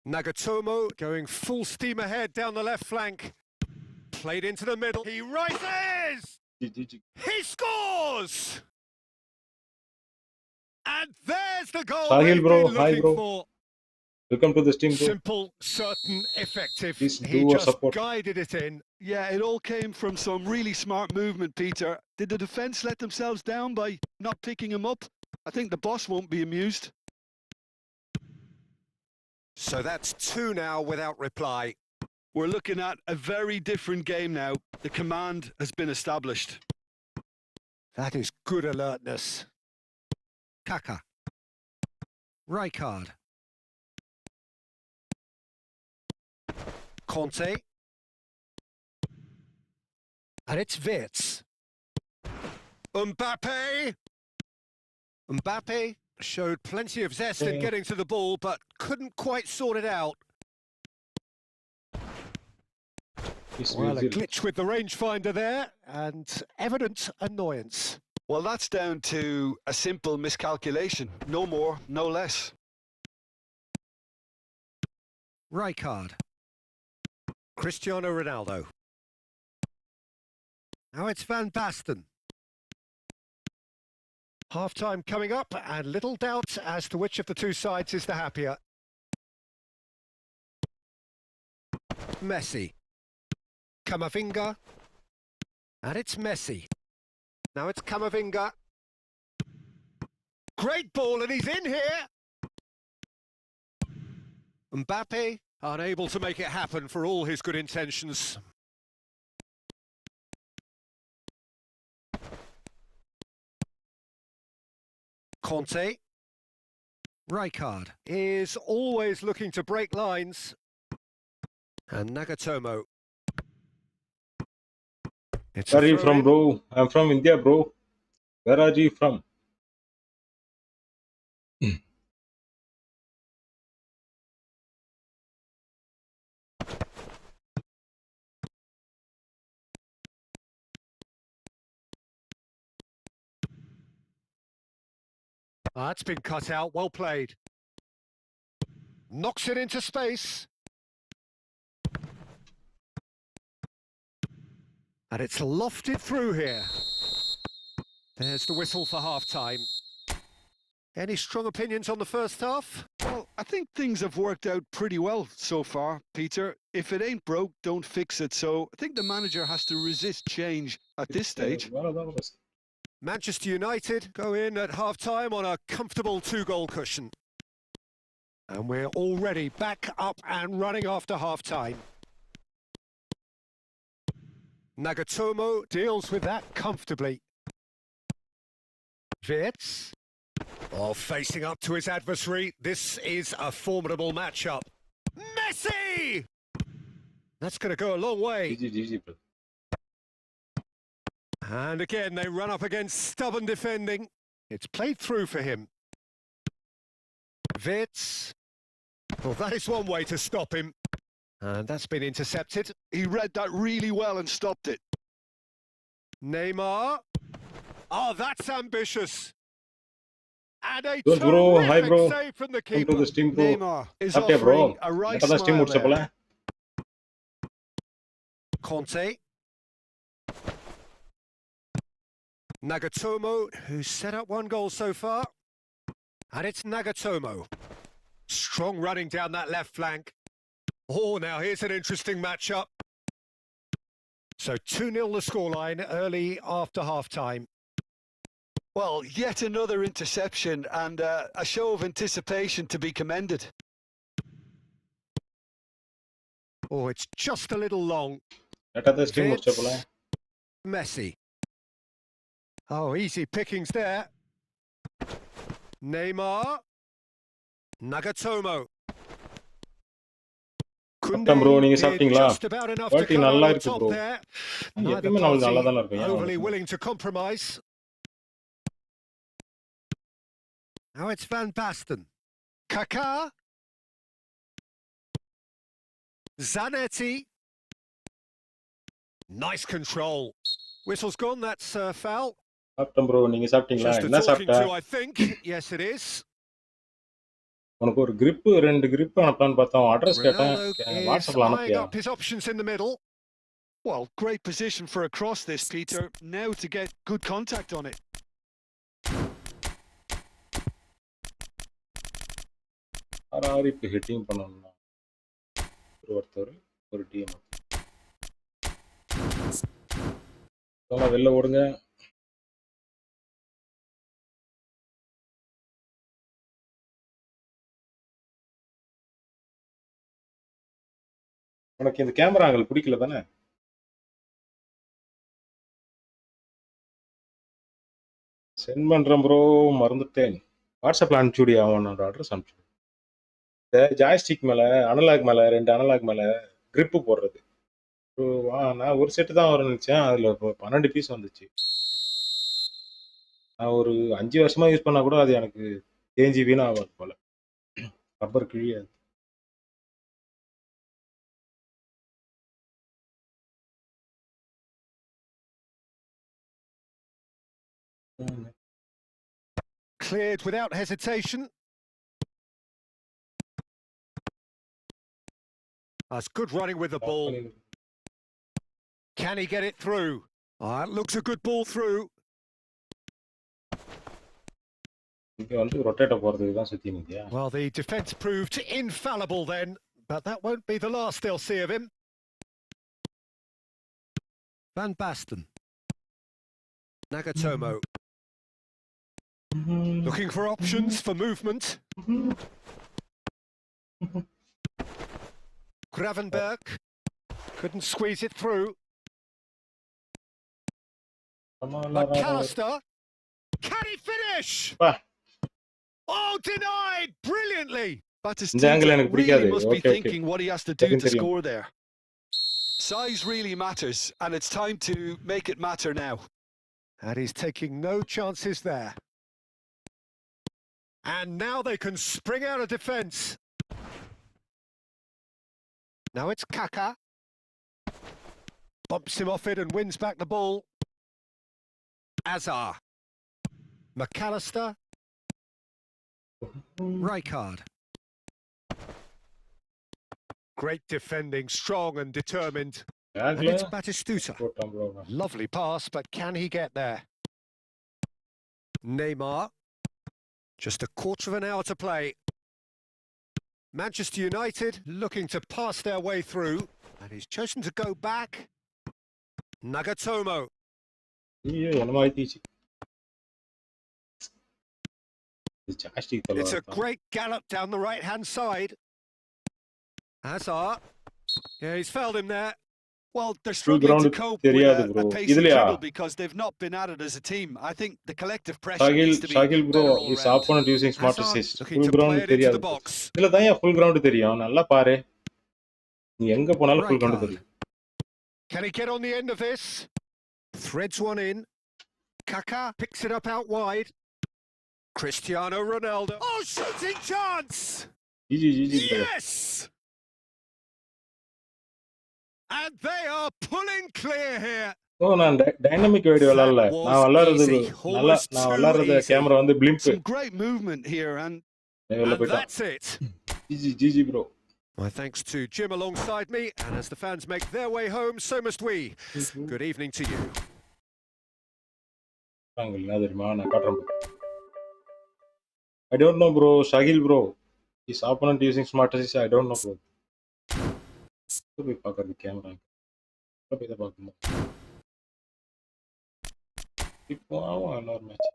Nagatomo going full steam ahead down the left flank. Played into the middle. He rises! He scores! And there's the goal Sahil bro, we've been hi looking bro. for. Welcome to the stream bro. Simple, certain, effective. Please He do just support. guided it in. Yeah, it all came from some really smart movement, Peter. Did the defence let themselves down by not picking him up? I think the boss won't be amused. So that's 2 now without reply. We're looking at a very different game now. The command has been established. That is good alertness. Kaka. Rijkaard. Conte. And it's Wirtz. Mbappe. Mbappe showed plenty of zest in getting to the ball, but couldn't quite sort it out. Well, a glitch with the rangefinder there, and evident annoyance. Well, that's down to a simple miscalculation. No more, no less. Rijkaard. Cristiano Ronaldo. Now it's Van Basten. Half-time coming up, and little doubt as to which of the two sides is the happier. Messi. Camavinga. And it's Messi. Now it's Camavinga. Great ball, and he's in here! Mbappe, unable to make it happen for all his good intentions. Conte. Rijkaard is always looking to break lines. And Nagatomo. Where are you from, bro? I'm from India, bro. Where are you from? That's been cut out, well played. Knocks it into space. And it's lofted through here. There's the whistle for half-time. Any strong opinions on the first half? Well, I think things have worked out pretty well so far, Peter. If it ain't broke, don't fix it. So I think the manager has to resist change at this stage. Manchester United go in at half-time on a comfortable 2-goal cushion. And we're already back up and running after half-time. Nagatomo deals with that comfortably. Wirtz. Oh, facing up to his adversary. This is a formidable matchup. Messi! That's going to go a long way. And again, they run up against stubborn defending. It's played through for him. Wirtz. Well, that is one way to stop him. And that's been intercepted. He read that really well and stopped it. Neymar. Oh, that's ambitious. And a Good, bro. Hi, terrific bro. save from the Come keeper. to the stream, bro. Neymar is Okay, offering bro. a right Let us smile stream there. Conte. Nagatomo, who's set up 1 goal so far. And it's Nagatomo. Strong running down that left flank. Oh, now here's an interesting matchup. So 2-0 the scoreline early after half-time. Well, yet another interception and a show of anticipation to be commended. Oh, it's just a little long. Let us stream. Wirtz. Messi. Oh, easy pickings there. Neymar. Nagatomo. Bro, நீங்க சாப்பிட்டீங்களா? Just about enough to quality come நல்லா out on இருக்கு top bro. there. Neither எப்பவுமே நம்மளுக்கு நல்லா தான party இருக்கும். overly willing to compromise. Now it's Van Basten. Kaka. Zanetti. Nice control. Whistle's gone, that's foul. சாப்பிட்டேன் bro. நீங்க சாப்பிட்டீங்களா? Just a என்ன talking சாப்பிட்ட? to, I think. Yes, it is. உனக்கு ஒரு grip 2 grip அனுப்பலாம்னு பார்த்தோம். அட்ரஸ் கேட்டேன். Ronaldo is வாட்ஸ்அப்ல eyeing அனுப்பியா? up his options in the middle. Well, great position for a cross this, Peter. Now to get good contact on it. ஆறு இப்போ hitting பண்ணணும்னா ஒருத்தர் ஒரு டீம் வெளில ஓடுங்க. உனக்கு இந்த கேமரா ஆங்கிள் பிடிக்கல தானே? சென்ட் பண்றேன் ப்ரோ, மறந்துட்டேன். வாட்ஸ்அப்ல அனுப்பிச்சுடி, அவனோட அட்ரஸ் அனுப்பிச்சு. இந்த ஜாய்ஸ்டிக் மேல அனலாக் மேல 2 அனலாக் மேல grip போடுறது. நான் ஒரு செட்டு தான் வரும்னு நினைச்சேன். அதுல 12 பீஸ் வந்துச்சு. நான் ஒரு 5 வருஷமா யூஸ் பண்ணா கூட அது எனக்கு தேஞ்சி வீணா ஆகாது போல. Rubber கிழியாது. Cleared without hesitation. That's good running with the ball. Can he get it through? That looks a good ball through. இங்க வந்து ரொட்டேட்ட போறதுக்கு தான் சுத்தி நிக்கியா? Well, the defence proved infallible then, but that won't be the last they'll see of him. Van Basten. Nagatomo. Looking for options for movement. Gravenberg. Couldn't squeeze it through. McAllister. Can he finish? Oh, denied brilliantly. But his இந்த angle team எனக்கு really பிடிக்காது. must be okay okay. thinking what he has to do to தெரியும். score there. Size really matters, and it's time to make it matter now. And he's taking no chances there. And now they can spring out of defence. Now it's Kaka. Bumps him off it and wins back the ball. Azar. McAllister. Rijkaard. Great defending, strong and determined. And it's Batistuta. Lovely pass, but can he get there? Neymar. Just a quarter of an hour to play. Manchester United looking to pass their way through. And he's chosen to go back. Nagatomo. It's a great gallop down the right-hand side. Hazard. Yeah, he's fouled him there. Well, they're struggling to cope with a pacey dribble because they've not been at it as a team. I think the collective pressure needs to be Shagil bro better all is round. opponent using smart assist. Looking Full to ground play it into the box. இதுல தான் full ground தெரியும். நல்லா பாரு. நீ எங்க போனாலும் full ground தெரியும். Can he get on the end of this? Threads one in. Kaka picks it up out wide. Cristiano Ronaldo. Oh, shooting chance! Yes! And they are pulling clear here. Oh, நான் dynamic video விளையாடல. நான் விளையாடுறது camera வந்து blimp. Some great movement here and that's it. GG bro. My thanks to Jim alongside me, and as the fans make their way home, so must we. Good evening to you. I don't know bro, Shagil bro. His opponent using smart assist, I don't know bro. போய் பார்க்கறது camera போய் தான் பார்க்கணும். இப்போ ஆகும் இன்னொரு match.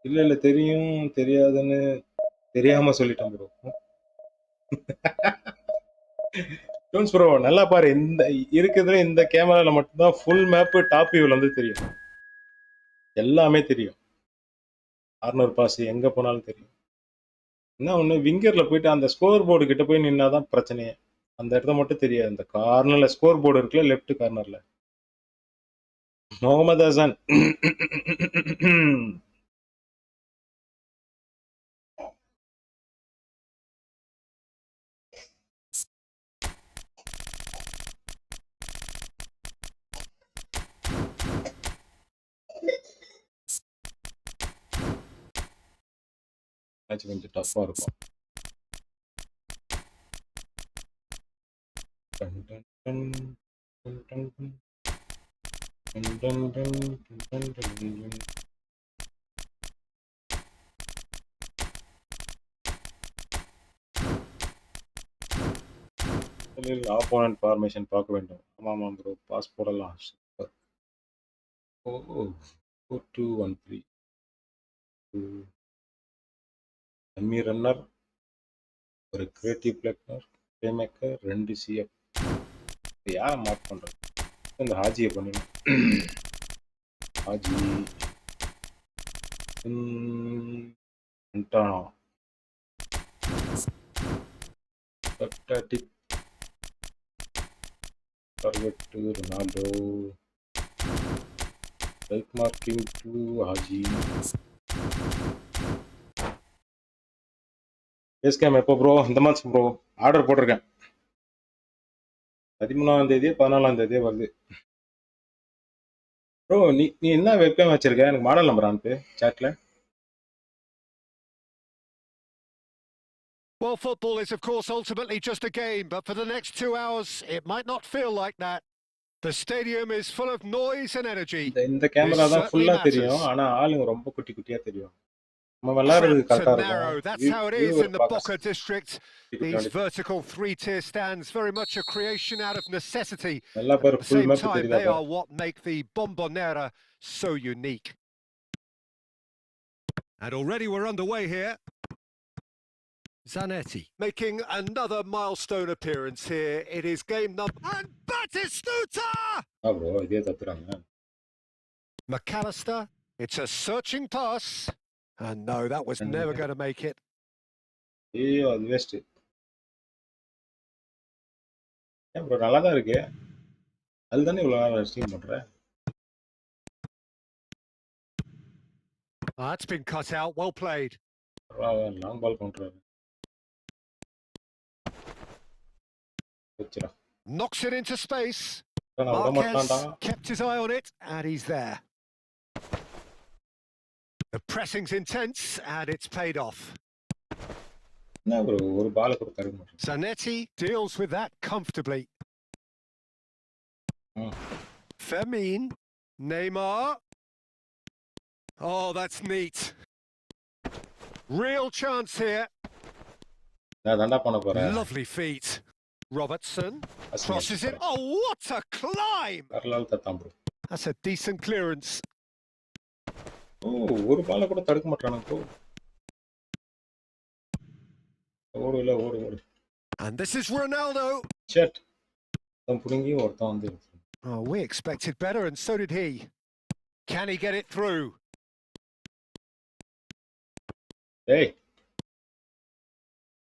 இல்ல தெரியும் தெரியாதுன்னு தெரியாம சொல்லிட்டேன் ப்ரோ. டோன்ஸ் ப்ரோ நல்லா பாரு, இந்த இருக்குதுல இந்த கேமரால மட்டும்தான் ஃபுல் மேப் டாப் வியூல வந்து தெரியும். எல்லாமே தெரியும். கார்னர் பாஸ் எங்க போனாலும் தெரியும். என்ன ஒண்ணு, விங்கர்ல போயிட்டு அந்த ஸ்கோர் போர்டு கிட்ட போய் நின்னாதான் பிரச்சனையே. அந்த இடத்த மட்டும் தெரியாது. இந்த கார்னர்ல ஸ்கோர் போர்டு இருக்குல்ல, லெஃப்ட் கார்னர்ல. முகமது ஹசன். கொஞ்சம் டஃப்பா இருக்கும். முதலில் ஆப்போனன்ட் ஃபார்மேஷன் பார்க்க வேண்டும். ஆமாம் ப்ரோ, பாஸ் போடலாம். சூப்பர். ஓ 4-2-1-3 டம்மி ரன்னர், ஒரு creative player, play maker, 2 CF. யாரை மார்க் பண்றது? இந்த ஹாஜியை பண்ணிடணும். Haji அண்டானோ Pathetic target to Ronaldo. Right marking to Haji. பேஸ்கேம் எப்போ ப்ரோ? இந்த மாதம் ப்ரோ ஆர்டர் போட்டிருக்கேன். 13ஆம் தேதி 14ஆம் தேதி வருது ப்ரோ. நீ என்ன வெப்கேம் வச்சிருக்க? எனக்கு மாடல் நம்பர் அனுப்பு சாட்ல. Well, football is, of course, ultimately just a game, but for the next 2 hours, it might not feel like that. The stadium is full of noise and energy. இந்த camera தான் ஃபுல்லா தெரியும், ஆனா ஆளுங்க ரொம்ப குட்டி குட்டியா தெரியும். நம்ம விளையாடுறது கரெக்டா இருக்கும். That's how it is in the Boca district. These vertical 3-tier stands, very much a creation out of necessity. At the same time, they are what make the Bombonera so unique. And already we're underway here. Zanetti making another milestone appearance here. It is game number... And Batistuta! Oh, bro, McAllister, it's a searching pass. And no, that was never going to make it. Yeah, waste it. Yeah, bro, நல்லா தான் இருக்கு. அதுதானே இவ்வளவு நேரம் stream பண்றேன். That's been cut out. Well played. Long ball counter. Knocks it into space. Marquez kept his eye on it, and he's there. The pressing's intense, and it's paid off. Zanetti deals with that comfortably. Fermin, Neymar. Oh, that's neat. Real chance here. Lovely feet. Robertson crosses it. Oh, what a climb! That's a decent clearance. Oh, ஒரு பால கூட தடுக்க மாட்டானே bro. ஓடு. And this is Ronaldo. Shit. புடிங்கி ஒருத்தன் வந்து. Oh, we expected better, and so did he. Can he get it through? Hey.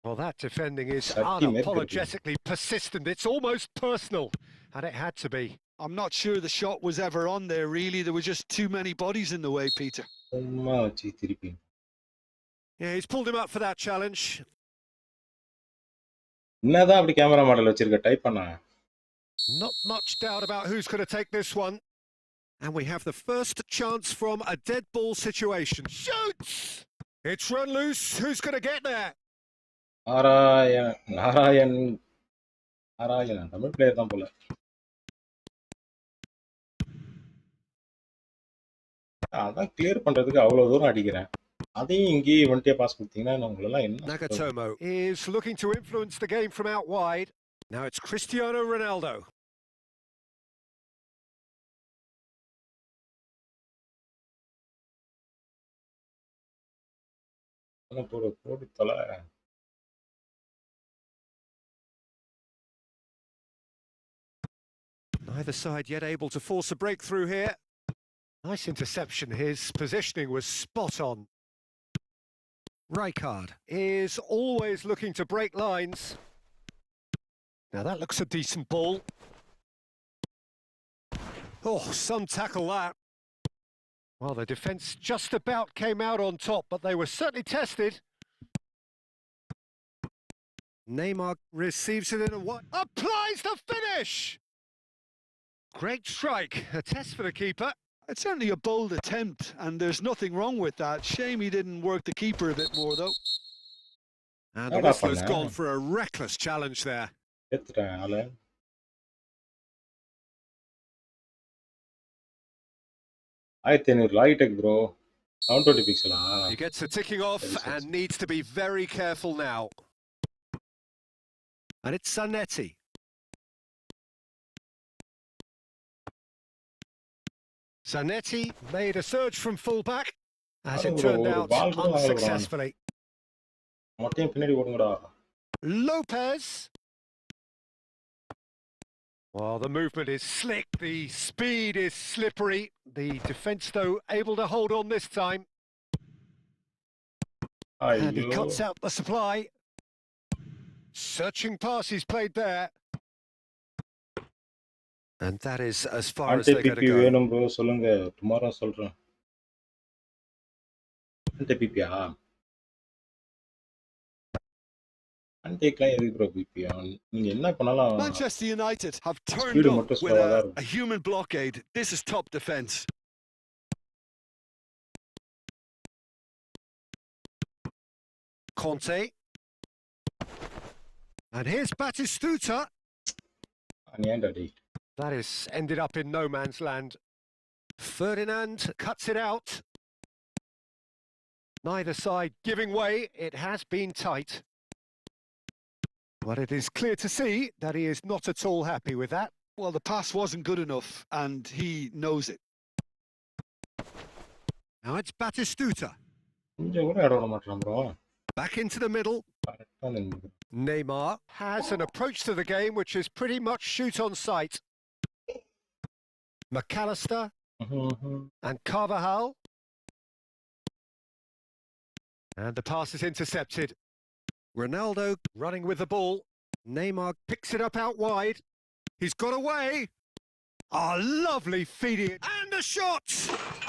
Well, that defending is unapologetically persistent. It's almost personal, and it had to be. I'm not sure the shot was ever on there, really. There were just too many bodies in the way, Peter. Yeah, he's pulled him up for that challenge. என்னதான் அப்படி camera model வச்சிருக்க? Type பண்ணா. Not much doubt about who's going to take this one. And we have the first chance from a dead ball situation. Shoots! It's run loose. Who's going to get there? Narayan Tamil player தான் போல. அதான் clear பண்றதுக்கு அவ்வளவு தூரம் அடிக்கிறேன். அதையும் இங்கேயே one day pass கொடுத்தீங்கன்னா உங்களெல்லாம் என்ன? Nagatomo is looking to influence the game from out wide. Now it's Cristiano Ronaldo. போடு தலை. Neither side yet able to force a breakthrough here. Nice interception. His positioning was spot on. Rijkaard is always looking to break lines. Now that looks a decent ball. Oh, some tackle that. Well, the defence just about came out on top, but they were certainly tested. Neymar receives it in a what? Applies the finish! Great strike, a test for the keeper. It's certainly a bold attempt, and there's nothing wrong with that. Shame he didn't work the keeper a bit more, though. And the whistler's gone for a reckless challenge there. bro. 120 pixel. He gets the ticking off and needs to be very careful now. And it's Zanetti. Zanetti made a surge from fullback, as it bro, turned ஒரு out ball கூட ஆகல bro. unsuccessfully. மொட்டையும் பின்னாடி ஓடுங்கடா. Lopez. Well, the movement is slick, the speed is slippery. The defence, though, able to hold on this time. And he cuts out the supply. Searching pass is played there. And that is as far as they're going to go. வேணும் bro, சொல்லுங்க. tomorrow சொல்றேன். பிபியா Manchester United have turned up with a human blockade. This is top defence. Conte. And here's Batistuta. That is ended up in no man's land. Ferdinand cuts it out. Neither side giving way. It has been tight. But it is clear to see that he is not at all happy with that. Well, the pass wasn't good enough, and he knows it. Now it's Batistuta. Back into the middle. Neymar has an approach to the game which is pretty much shoot on sight. McAllister and Carvajal. And the pass is intercepted. Ronaldo running with the ball. Neymar picks it up out wide. He's got away. Lovely feeding. And the shot!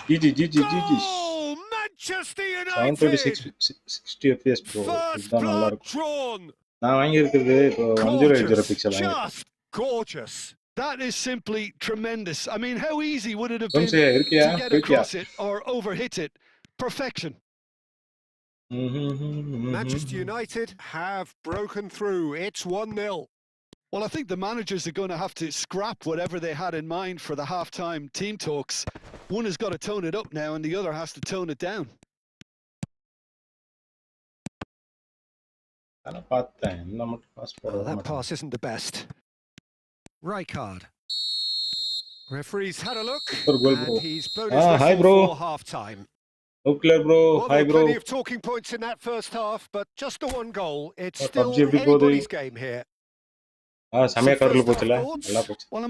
Goal! Manchester United! 60 FPS bro. First blood drawn. Just gorgeous. That is simply tremendous. I mean, how easy would it have been to get across it or overhit it? Perfection. Manchester United have broken through. It's 1-0. Well, I think the managers are going to have to scrap whatever they had in mind for the half-time team talks. One has got to tone it up now and the other has to tone it down. That pass isn't the best. Rijkaard. Referee's had a look and he's bonus whistle for half-time. bro. Hi bro. Plenty of talking points in that first half, but just the one goal. It's still anybody's game here. Well, I'm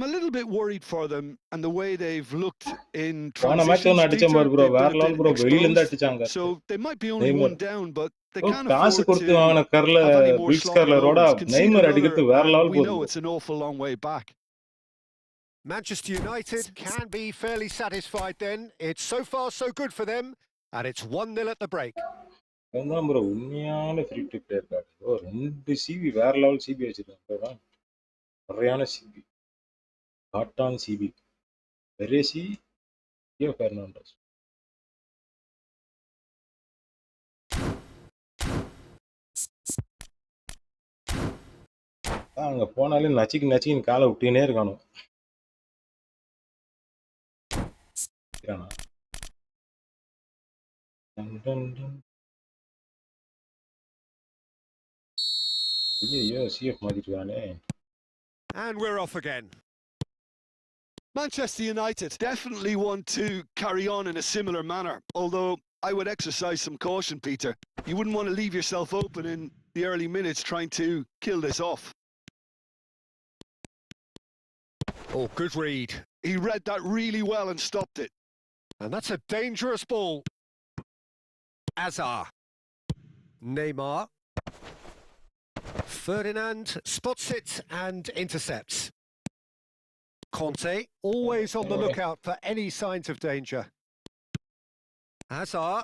a little bit worried for them and the way they've looked in transitions. So they might be only one down, but they can't afford to have any more sloppy moments. Concede another, and we know it's an awful long way back. Manchester United can be fairly satisfied then. It's so far so good for them, and it's 1-0 at the break. bro, உண்மையான free to player card. ரெண்டு CP வேற level CP வச்சிருக்காங்க. சரியான CP. காட்டான் CP. பெரேசி Fernandez. அங்க போனாலே நச்சிக்கு காலை விட்டுனே இருக்கானோ. And we're off again. Manchester United definitely want to carry on in a similar manner, although I would exercise some caution, Peter. You wouldn't want to leave yourself open in the early minutes trying to kill this off. Oh, good read. He read that really well and stopped it. And that's a dangerous ball. Azar. Neymar. Ferdinand spots it and intercepts. Conte, always on the lookout for any signs of danger. Hazard.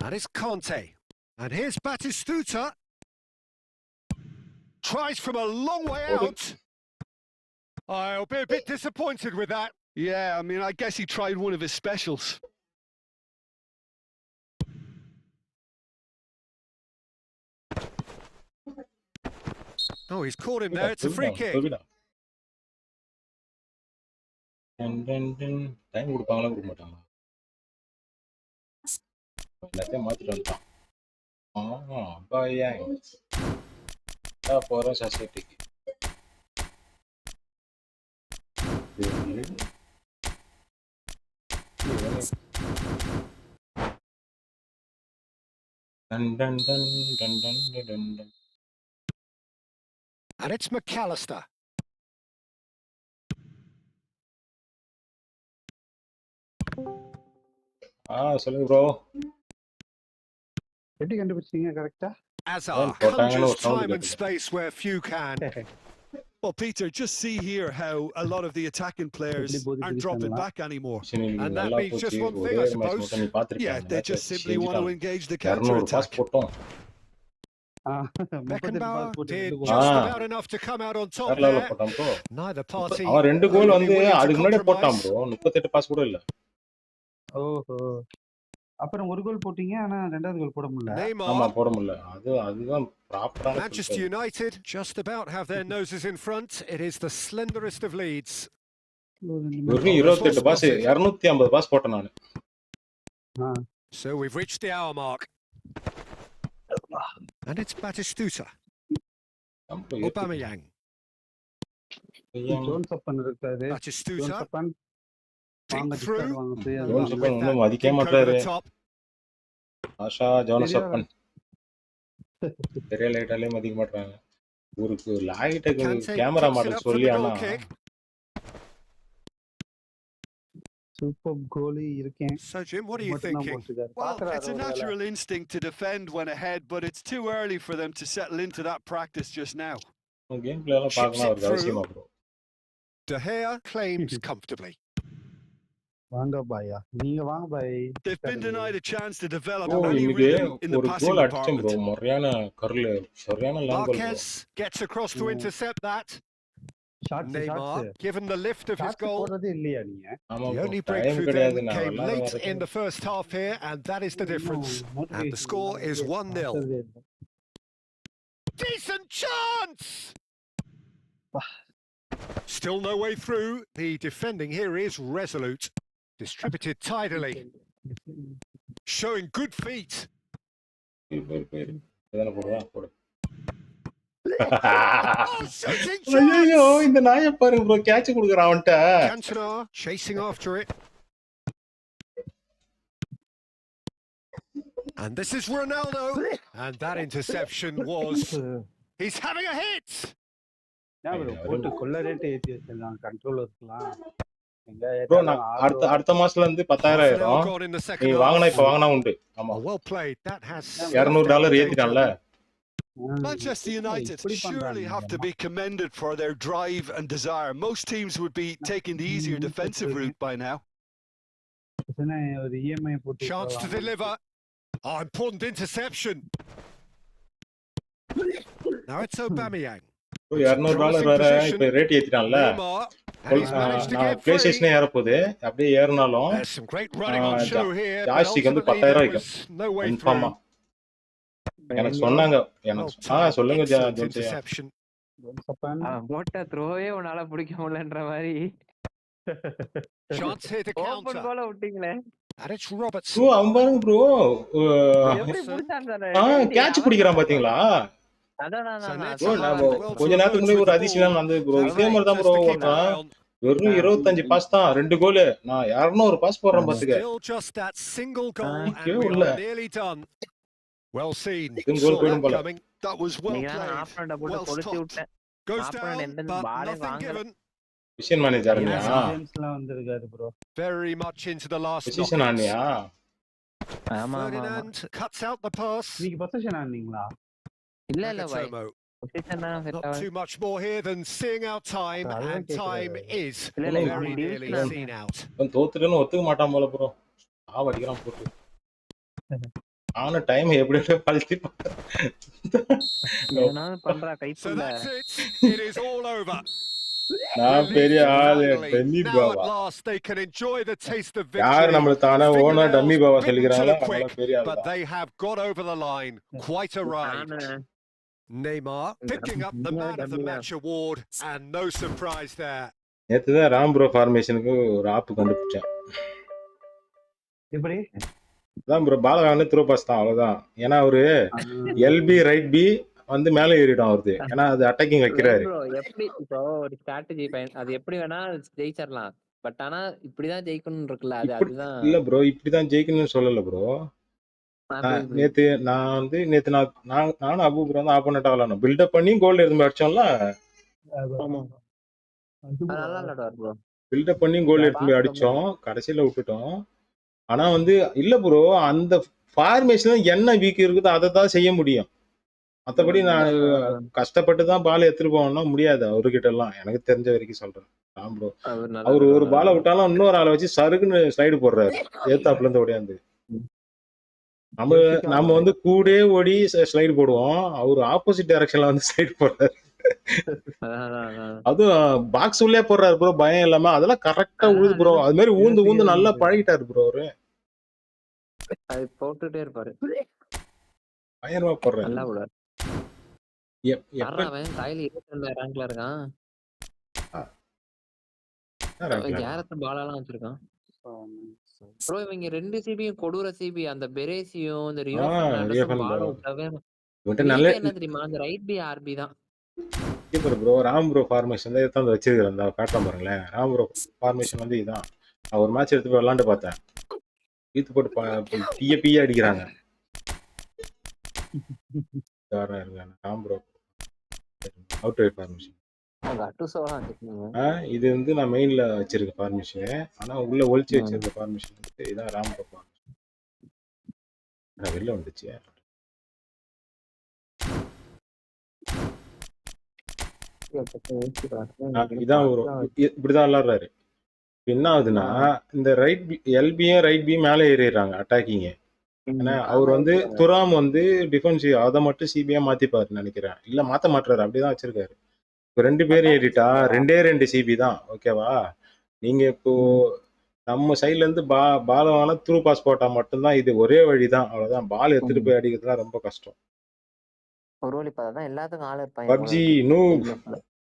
And it's Conte. And here's Batistuta. Tries from a long way out. I'll be a bit disappointed with that. Yeah, I mean, I guess he tried one of his specials. Oh, he's caught him there. It's a free kick. Time கொடுப்பாங்களா கொடுக்க மாட்டாங்களா? எல்லாத்தையும் மாத்திட்டு வந்துட்டான். போறோம் சொசைட்டிக்கு. Done done done done done done done. And it's McAllister. சொல்லுங்க bro. எப்படி கண்டுபிடிச்சீங்க கரெக்ட்டா? Azar conjures time and space where few can. Well, Peter, just see here how a lot of the attacking players aren't dropping back anymore. And that means just one thing, I suppose. Yeah, they just simply want to engage the counter-attack. Beckenbauer did just about enough to come out on top there. Neither party. அவன் 2 கோல் வந்து அதுக்கு முன்னாடி போட்டான் bro. 38 pass கூட இல்ல. ஓஹோ. அப்புறம் ஒரு கோல் போட்டீங்க ஆனா இரண்டாவது கோல் போட முடியல. ஆமா போட முடியல. அதுதான் ப்ராப்பரா. Manchester United just about have their noses in front. It is the slenderest of leads. ஒரு 28 பாஸ் 250 பாஸ் போட்டேன் நான். So we've reached the hour mark. And it's Batistuta. Aubameyang. Jones அப்பன் இருக்காரு. Batistuta. வாங்க through. ஜோன்ஸ் அப்பன் ஒண்ணும் மதிக்க மாட்டாரு. ஆஷா ஜோன்ஸ் அப்பன். பெரிய லைட்டாலே மதிக்க மாட்டாங்க. ஒரு லைட்டுக்கு கேமரா மாடல் சொல்லி ஆனா சூப்பர் கோலி இருக்கேன். So Jim, what are you thinking? Well, it's a natural instinct to defend when ahead, but it's too early for them to settle into that practice just now. Game play எல்லாம் பார்க்கணும் ஒரு அவசியமா bro. De Gea claims comfortably. வாங்க பாயா. நீங்க வாங்க பாய். They've been denied a chance to develop Oh, any இன்னைக்கு rhythm in the ஒரு passing கோல் அடிச்சேன் ப்ரோ. department. மொரியான கர்ல சரியான long goal. Marquez gets across to intercept that. Shots Neymar, given the lift of his goal. போறதே இல்லையா நீங்க? ஆமா The bro. only time breakthrough கிடையாது then நான் came late விளையாட in the first half here, and that is the difference. And the score is 1-0. Decent chance! Still no way through. The defending here is resolute. Distributed tidily. Showing good feet. பேர் எதனா போடுவா போடு. Oh, shooting ஐயோ chance! இந்த நாயை பாருங்க bro catch குடுக்குறான் அவன்ட்ட. Cantona chasing after it. And this is Ronaldo. And that interception was... He's having a hit! போட்டு கொள்ள ரேட் ஏத்தி வச்சிருக்காங்க கண்ட்ரோலர்ஸ்லாம். ப்ரோ நான் அடுத்த மாசத்துல இருந்து 10,000 ஆயிரும். நீ வாங்குனா இப்ப வாங்குனா உண்டு. ஆமா. Well played. That has $200 ஏத்திட்டான்ல. Manchester United surely have to be commended for their drive and desire. Most teams would be taking the easier defensive route by now. ஒரு EMI போட்டு chance to deliver. Oh, important interception. Now it's Aubameyang. $200 வேற இப்ப rate ஏத்திட்டான்ல. நான் play ஸ்டேஷனே ஏற போகுது. அப்படியே ஏறினாலும் joystick வந்து 10,000 வைக்கும். கன்ஃபார்மா. எனக்கு சொன்னாங்க. எனக்கு சொல்லுங்க ஜோன்ஸ். போட்ட த்ரோவே உன்னால பிடிக்க முடியலன்ற மாதிரி. Chance here to counter. Open கோல விட்டீங்களே. And it's Roberts. ப்ரோ அவன் ப்ரோ எப்படி புடிச்சான்டா? கேட்ச் பிடிக்கிறான் பாத்தீங்களா? ப்ரோ நான் கொஞ்ச நேரத்துக்கு முன்னாடி ஒரு அதிசயம் நடந்தது ப்ரோ. இதே மாதிரி தான் ப்ரோ ஓட்டான். வெறும் 25 பாஸ் தான் 2 கோல். நான் 200 பாஸ் போடுறேன் பாத்துக்க. Still just that single goal and we are nearly done. Well seen. That was well played. Well stopped. Goes down, but nothing given. Position manager niya. கேம்ஸ்லாம் வந்திருக்காரு bro. Very much into the last Position ஆனியா? Ferdinand cuts out the pass. நீங்க position ஆனீங்களா? இல்ல பாய். Not too much more here than seeing out time, and time is very nearly seen out. தோத்துட்டேன்னு ஒத்துக்க மாட்டான் போல bro. அடிக்கிறான் போட்டு. ஆனா டைம் எப்படியே பல்டி பண்றா கைப்புல. So that's it. It is all over. நான் பெரிய ஆளு டம்மி பாவா. They can enjoy the taste of victory. யார் நம்மள தானா ஓனா டம்மி பாவா சொல்லிக்கறாங்களா? அவங்கள பெரிய ஆளு. But they have got over the line. Quite a ride. Neymar picking up the man of the match award, and no surprise there. நேத்து தான் Ram bro ஃபார்மேஷனுக்கு ஒரு ஆப் கண்டுபிடிச்சேன். எப்படி? அதான் ப்ரோ பால் வாங்கின த்ரோ பாஸ் தான் அவ்வளவுதான். ஏன்னா அவரு எல்பி ரைட் பி வந்து மேலே ஏறிடும் வருது. ஏன்னா அது அட்டாக்கிங் வைக்கிறாரு. எப்படி இப்போ ஒரு ஸ்ட்ராட்டஜி அது எப்படி வேணா ஜெயிச்சிடலாம். பட் ஆனா இப்படிதான் ஜெயிக்கணும்னு இருக்குல்ல, அது இப்படி அதுதான். இல்ல ப்ரோ, இப்படிதான் ஜெயிக்கணும்னு சொல்லல ப்ரோ. நேத்து நானும் அபு ப்ரோ தான் ஆப்போனண்டா விளாடணும். பில்டப் பண்ணி கோல் எடுத்து அடிச்சோம்ல. நல்லா விளையாடுவார் ப்ரோ. பில்டப் பண்ணி கோல் எடுத்து அடிச்சோம், கடைசியில விட்டுட்டோம். ஆனா வந்து இல்ல ப்ரோ, அந்த ஃபார்மேஷன் என்ன வீக் இருக்குதோ அதை தான் செய்ய முடியும். மற்றபடி நான் கஷ்டப்பட்டு தான் பால் எடுத்துட்டு போகணும்னா முடியாது அவர்கிட்ட எல்லாம். எனக்கு தெரிஞ்ச வரைக்கும் சொல்றேன். ப்ரோ அவர் ஒரு பாலை விட்டாலும் இன்னொரு ஆளை வச்சு சருக்குன்னு ஸ்லைடு போடுறாரு ஏத்தாப்புல இருந்து ஓடியாந்து. நம்ம வந்து கூட ஓடி ஸ்லைடு போடுவோம், அவரு ஆப்போசிட் டைரக்ஷன்ல வந்து ஸ்லைடு போடுறாரு. அதுவும் பாக்ஸ் உள்ளே போடுறாரு ப்ரோ, பயம் இல்லாம. அதெல்லாம் கரெக்டா ஊது ப்ரோ. அது மாதிரி ஊந்து நல்லா பழகிட்டாரு ப்ரோ அவரு. அது போட்டுட்டே இருப்பாரு, பயங்கரமா போடுறாரு. நல்லா விடுவார். அவன் கையில 22 ரேங்க்ல இருக்கான். கேரட் பாலெல்லாம் வச்சிருக்கான் ப்ரோ. இவங்க 2 சிபியும் கொடூர சிபி, அந்த பெரேசியும் இந்த ரியோ ஃபெர்னாண்டஸும் பால் விட்டவே என்ன தெரியுமா, அந்த ரைட் பி ஆர்பி தான் ப்ரோ. ராம் ப்ரோ ஃபார்மேஷன் தான் எடுத்து வச்சிருக்கிறேன். அந்த காட்டம் பாருங்களேன், ராம் ப்ரோ ஃபார்மேஷன் வந்து இதான். நான் ஒரு மேட்ச் எடுத்து போய் விளாண்டு பார்த்தேன், ஈத்து போட்டு பிய அடிக்கிறாங்க. Ram bro out right formation. இது வந்து நான் மெயின்ல வச்சிருக்க ஃபார்மேஷன், ஆனா உள்ள ஒளிச்சு வச்சிருக்க ஃபார்மேஷன் வந்து இதான் ராம் ப்ரோ ஃபார்மேஷன். வெளில வந்துச்சு. இதான் வரும், இப்படிதான் விளாடுறாரு. என்ன ஆகுதுன்னா, இந்த எல்பியும் ரைட் பி மேலே ஏறிடுறாங்க அட்டாக்கிங்க. அவர் வந்து துராம் வந்து டிஃபென்சிவ், அதை மட்டும் சிபியா மாத்திப்பாரு நினைக்கிறேன். இல்ல மாத்த மாட்டாரு, அப்படிதான் வச்சிருக்காரு. இப்போ 2 பேரும் ஏறிட்டா 2 சிபி தான். ஓகேவா? நீங்க இப்போ நம்ம சைட்ல இருந்து பால் வாங்கினா த்ரூ பாஸ் போட்டா மட்டும்தான் இது ஒரே வழிதான். அவ்வளவுதான். பால் எடுத்துட்டு போய் அடிக்கிறதுலாம் ரொம்ப கஷ்டம். PUBG noob.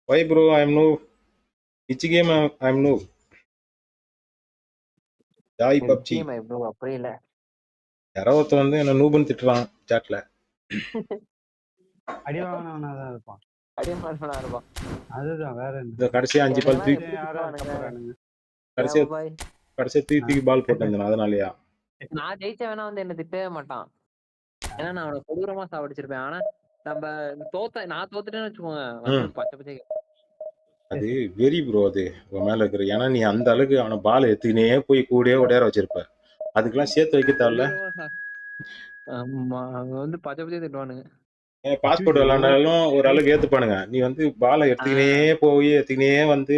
Why bro I am noob? Which game I am noob? Joy PUBG. அப்படி இல்ல, யாரோ ஒருத்தர் வந்து என்ன நூபுன்னு திட்டுறான் சாட்ல. அடி வாங்கினவனாதான் இருப்பான். அதுதான் வேற இந்த கடைசியா 5 பால் தூக்கி கடைசியா தூக்கி பால் போட்டேன், அதனாலயா? நான் ஜெயிச்ச வேணா வந்து என்ன திட்டவே மாட்டான், ஏன்னா நான் அவனை கொடூரமா சாவடிச்சிருப்பேன். ஆனா நம்ம நான் தோத்துட்டேன்னு வச்சுக்கோங்க, பச்சை பச்சை அது வெரி ப்ரோ. அது உன் மேல இருக்கிற, ஏன்னா நீ அந்த அளவுக்கு அவனை பால் எடுத்துக்கினே போய் கூடயே உடையார வச்சிருப்ப. அதுக்கெல்லாம் சேர்த்து வைக்க தேவையில்ல. ஆமா, அவங்க வந்து பச்சை பச்சை திட்டுவானுங்க. பாஸ்போர்ட் விளாண்டாலும் ஒரு அளவுக்கு ஏத்துப்பானுங்க. நீ வந்து பாலை எடுத்துக்கினே வந்து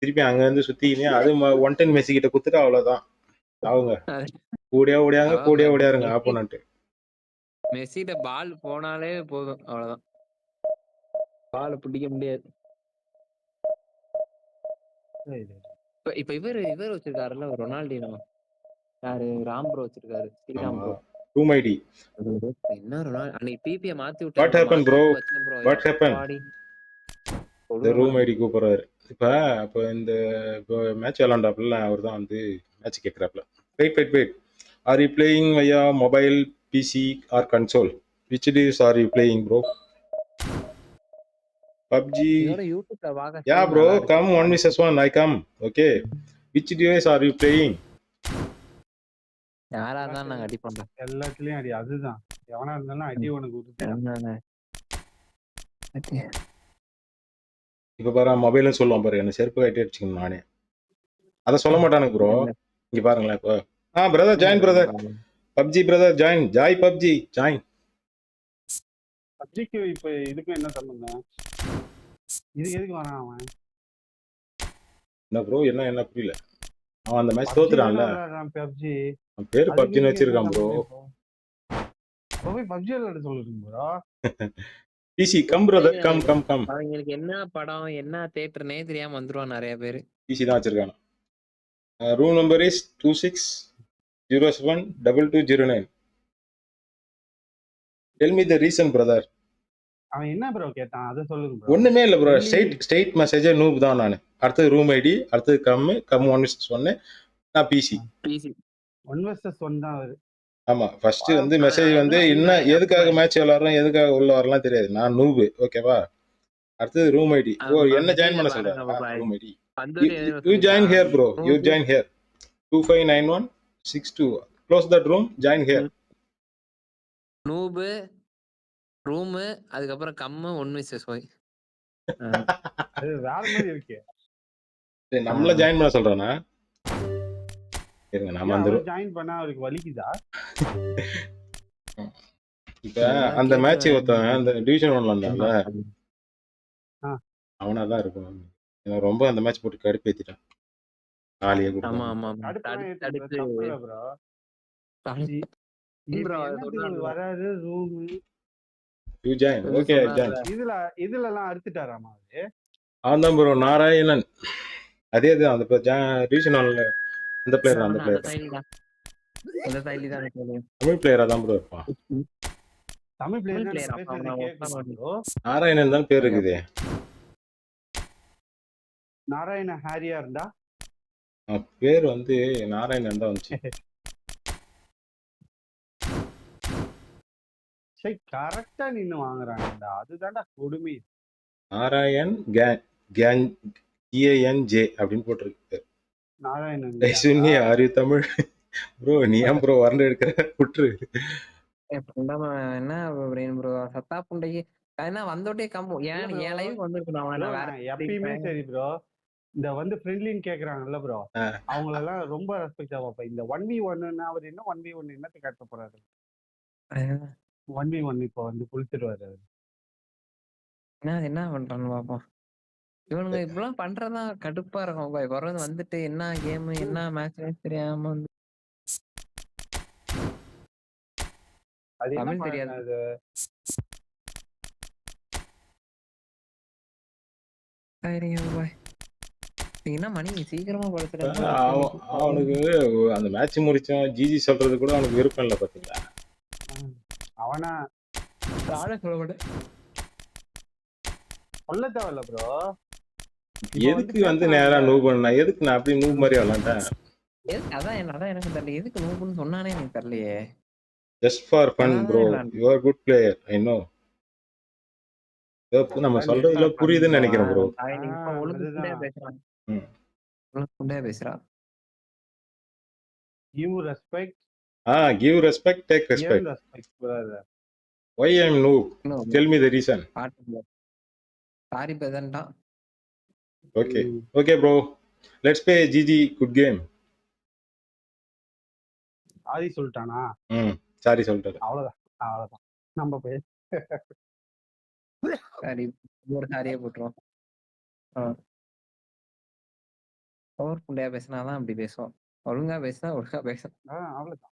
திருப்பி அங்க இருந்து சுத்திக்கினே, அது 110 மெஸ்ஸி கிட்ட குத்துட்டு அவ்வளவுதான். அவங்க கூடயே ஓடியாருங்க ஆப்போனன்ட். மெஸ்ஸிட்ட பால் போனாலே போதும், அவ்வளவுதான். பால் பிடிக்க முடியாது. இப்ப இவர் வச்சிருக்காருல்ல ரொனால்டினோ, யாரு? ராம் ப்ரோ வச்சிருக்காரு, ஸ்ரீராம் ப்ரோ. ரூம் ஐடி என்ன ரொனால்டோ அன்னைக்கு பிபியை மாத்தி What happened bro? What happened? இந்த ரூம் ஐடி கூப்பிடுறாரு. இப்போ இந்த மேட்ச் விளாண்டாப்புல அவர் தான் வந்து மேட்ச் கேட்குறாப்புல. Wait are you playing via mobile, PC or console? which days are you playing bro? PUBG. Yeah bro, come 1v1, I come. Okay, which days are you playing? யாரா இருந்தாலும் நாங்க அடி பண்றோம், எல்லாத்துலயும் அடி. அதுதான், எவனா இருந்தாலும் அடி உனக்கு ஊத்துறேன். இப்ப பாரு மொபைல்னு சொல்லுவான் பாரு, என்ன செருப்பு கட்டி அடிச்சுக்கணும் நானே. அதை சொல்ல மாட்டானுங்க ப்ரோ. இங்க பாருங்களேன் இப்போ. Brother join, brother PUBG, brother join, join PUBG join. பப்ஜிக்கு இப்ப இதுக்கும் என்ன சம்பந்தம்? இதுக்கு எதுக்கு வரான் அவன்? என்ன ப்ரோ, என்ன புரியல? அவன் அந்த மேட்ச் தோத்துறான்ல, பப்ஜி அவன் பேரு பப்ஜின்னு வச்சிருக்கான் ப்ரோ. போய் பப்ஜி விளையாட சொல்லுங்க bro. PC come brother, come. அவங்களுக்கு என்ன படம் என்ன தியேட்டர்னே தெரியாம வந்துருவான் நிறைய பேரு. பிசி தான் வச்சிருக்கான். Room number is 26072209. Tell me the reason brother. அவன் என்ன ப்ரோ கேட்டான், அத சொல்லுங்க ப்ரோ. ஒண்ணுமே இல்ல ப்ரோ, ஸ்ட்ரைட் மெசேஜ் நூப் தான் நானு. அடுத்து ரூம் ஐடி, அடுத்து கம் 1v1, நான் பிசி 1v1 தான் வருது. ஆமா, ஃபர்ஸ்ட் வந்து மெசேஜ் வந்து என்ன எதுக்காக மேட்ச் விளையாடுறோம், எதுக்காக உள்ள வரலாம் தெரியாது, நான் நூப். ஓகேவா? அடுத்து ரூம் ஐடி. என்ன ஜாயின் பண்ண சொல்றேன், room ID You join here, bro. You join here. 259162. Close that room. Join here. Noob room அதுக்கப்புறம் கம்மு 1 மிஸ்ஸஸ் போய் அது வேற மாதிரி இருக்கு. நம்மள ஜாயின் பண்ண சொல்றானா? இருங்க நாம அந்த ஜாயின் பண்ணா அவருக்கு வலிக்குதா? இப்ப அந்த மேட்ச் ஒருத்தன் அந்த டிவிஷன் 1ல இருந்தான்ல அவனா தான் இருக்கும். எனக்கு ரொம்ப அந்த மேட்ச் போட்டு கடுப்பேத்திட்டான். காலியா கொடுத்தான். ஆமா ஆமா தடுத்து ப்ரோ. வராது room. You join. Okay, join. இதுலலாம் அறுத்துட்டாராமா அது? அவன் தான் ப்ரோ நாராயணன். அதே அந்த டிவிஷன் 1ல அந்த பிளேயர் அந்த பிளேயர். அந்த சைடுல தான் தமிழ் பிளேயரா தான் ப்ரோ இருப்பான். Tamil player bro. நாராயணன் தான் பேர் இருக்குது. நாராயண ஹாரியா இருந்தா பேர் வந்து நாராயணன் தான் வந்துச்சு. சரி கரெக்டா நின்னு வாங்குறாங்கடா. அதுதான்டா கொடுமை. நாராயண் GANJ அப்படின்னு போட்டிருக்கு. நாராயணன் ஐசுனி ஆர் யூ தமிழ் ப்ரோ? நீ ஏன் ப்ரோ வரண்டு எடுக்கிற? விட்டுரு. என்ன ப்ரோ சத்தா புண்டைக்கு என்ன வந்தோட்டே கம்பு ஏன் லைவ் வந்திருக்கணும். எப்பயுமே சரி ப்ரோ. இந்த வந்து ஃப்ரெண்ட்லின்னு கேக்குறாங்கல்ல ப்ரோ, அவங்கள எல்லாம் ரொம்ப ரெஸ்பெக்டா பார்ப்பேன். இந்த 1v1 அவர் என்ன 1v1 என்னத்தை காட்ட போறாரு? 1v1 இப்போ வந்து குளிச்சிருவாரு. என்ன பண்றான்னு பாப்போம். இவனுங்க இப்பெல்லாம் பண்றதா கடுப்பா இருக்கும். குறைந்து வந்துட்டு என்ன கேம் என்ன மேட்ச் தெரியாம வந்து தமிழ் தெரியாது. என்ன மணி சீக்கிரமா படுத்துறாங்க. அவனுக்கு அந்த மேட்ச் முடிச்சான் ஜிஜி சொல்றது கூட அவனுக்கு விருப்பம் இல்லை பாத்தீங்களா? அவனா சொல்ல தேவையில்ல ப்ரோ. எதுக்கு வந்து நேரா நூப் பண்ணா? எதுக்கு நான் அப்படி நூப் மாதிரி விளாண்டேன்? அதான் எனக்கு தெரியல எதுக்கு நூப்னு சொன்னானே எனக்கு தெரியலையே. Just for fun bro. You are good player I know. நம்ம சொல்றதுல புரியுதுன்னு நினைக்கிறேன் ப்ரோ. பேசுறான். Give respect. Give respect, take respect. Why I am noob? Tell me the reason. Sorry pedanta. Okay bro. Let's play GG. Good game. Aadhi சொல்லிட்டானா? Sorry சொல்லிட்டாரு. அவ்வளவுதான் நம்ம போய் சரி ஒரு சாரியே போட்டுருவோம். ஓவர் புண்டையா பேசினாதான் அப்படி பேசுவோம். ஒழுங்கா பேசினா ஒழுங்கா பேசும். அவ்வளவுதான்.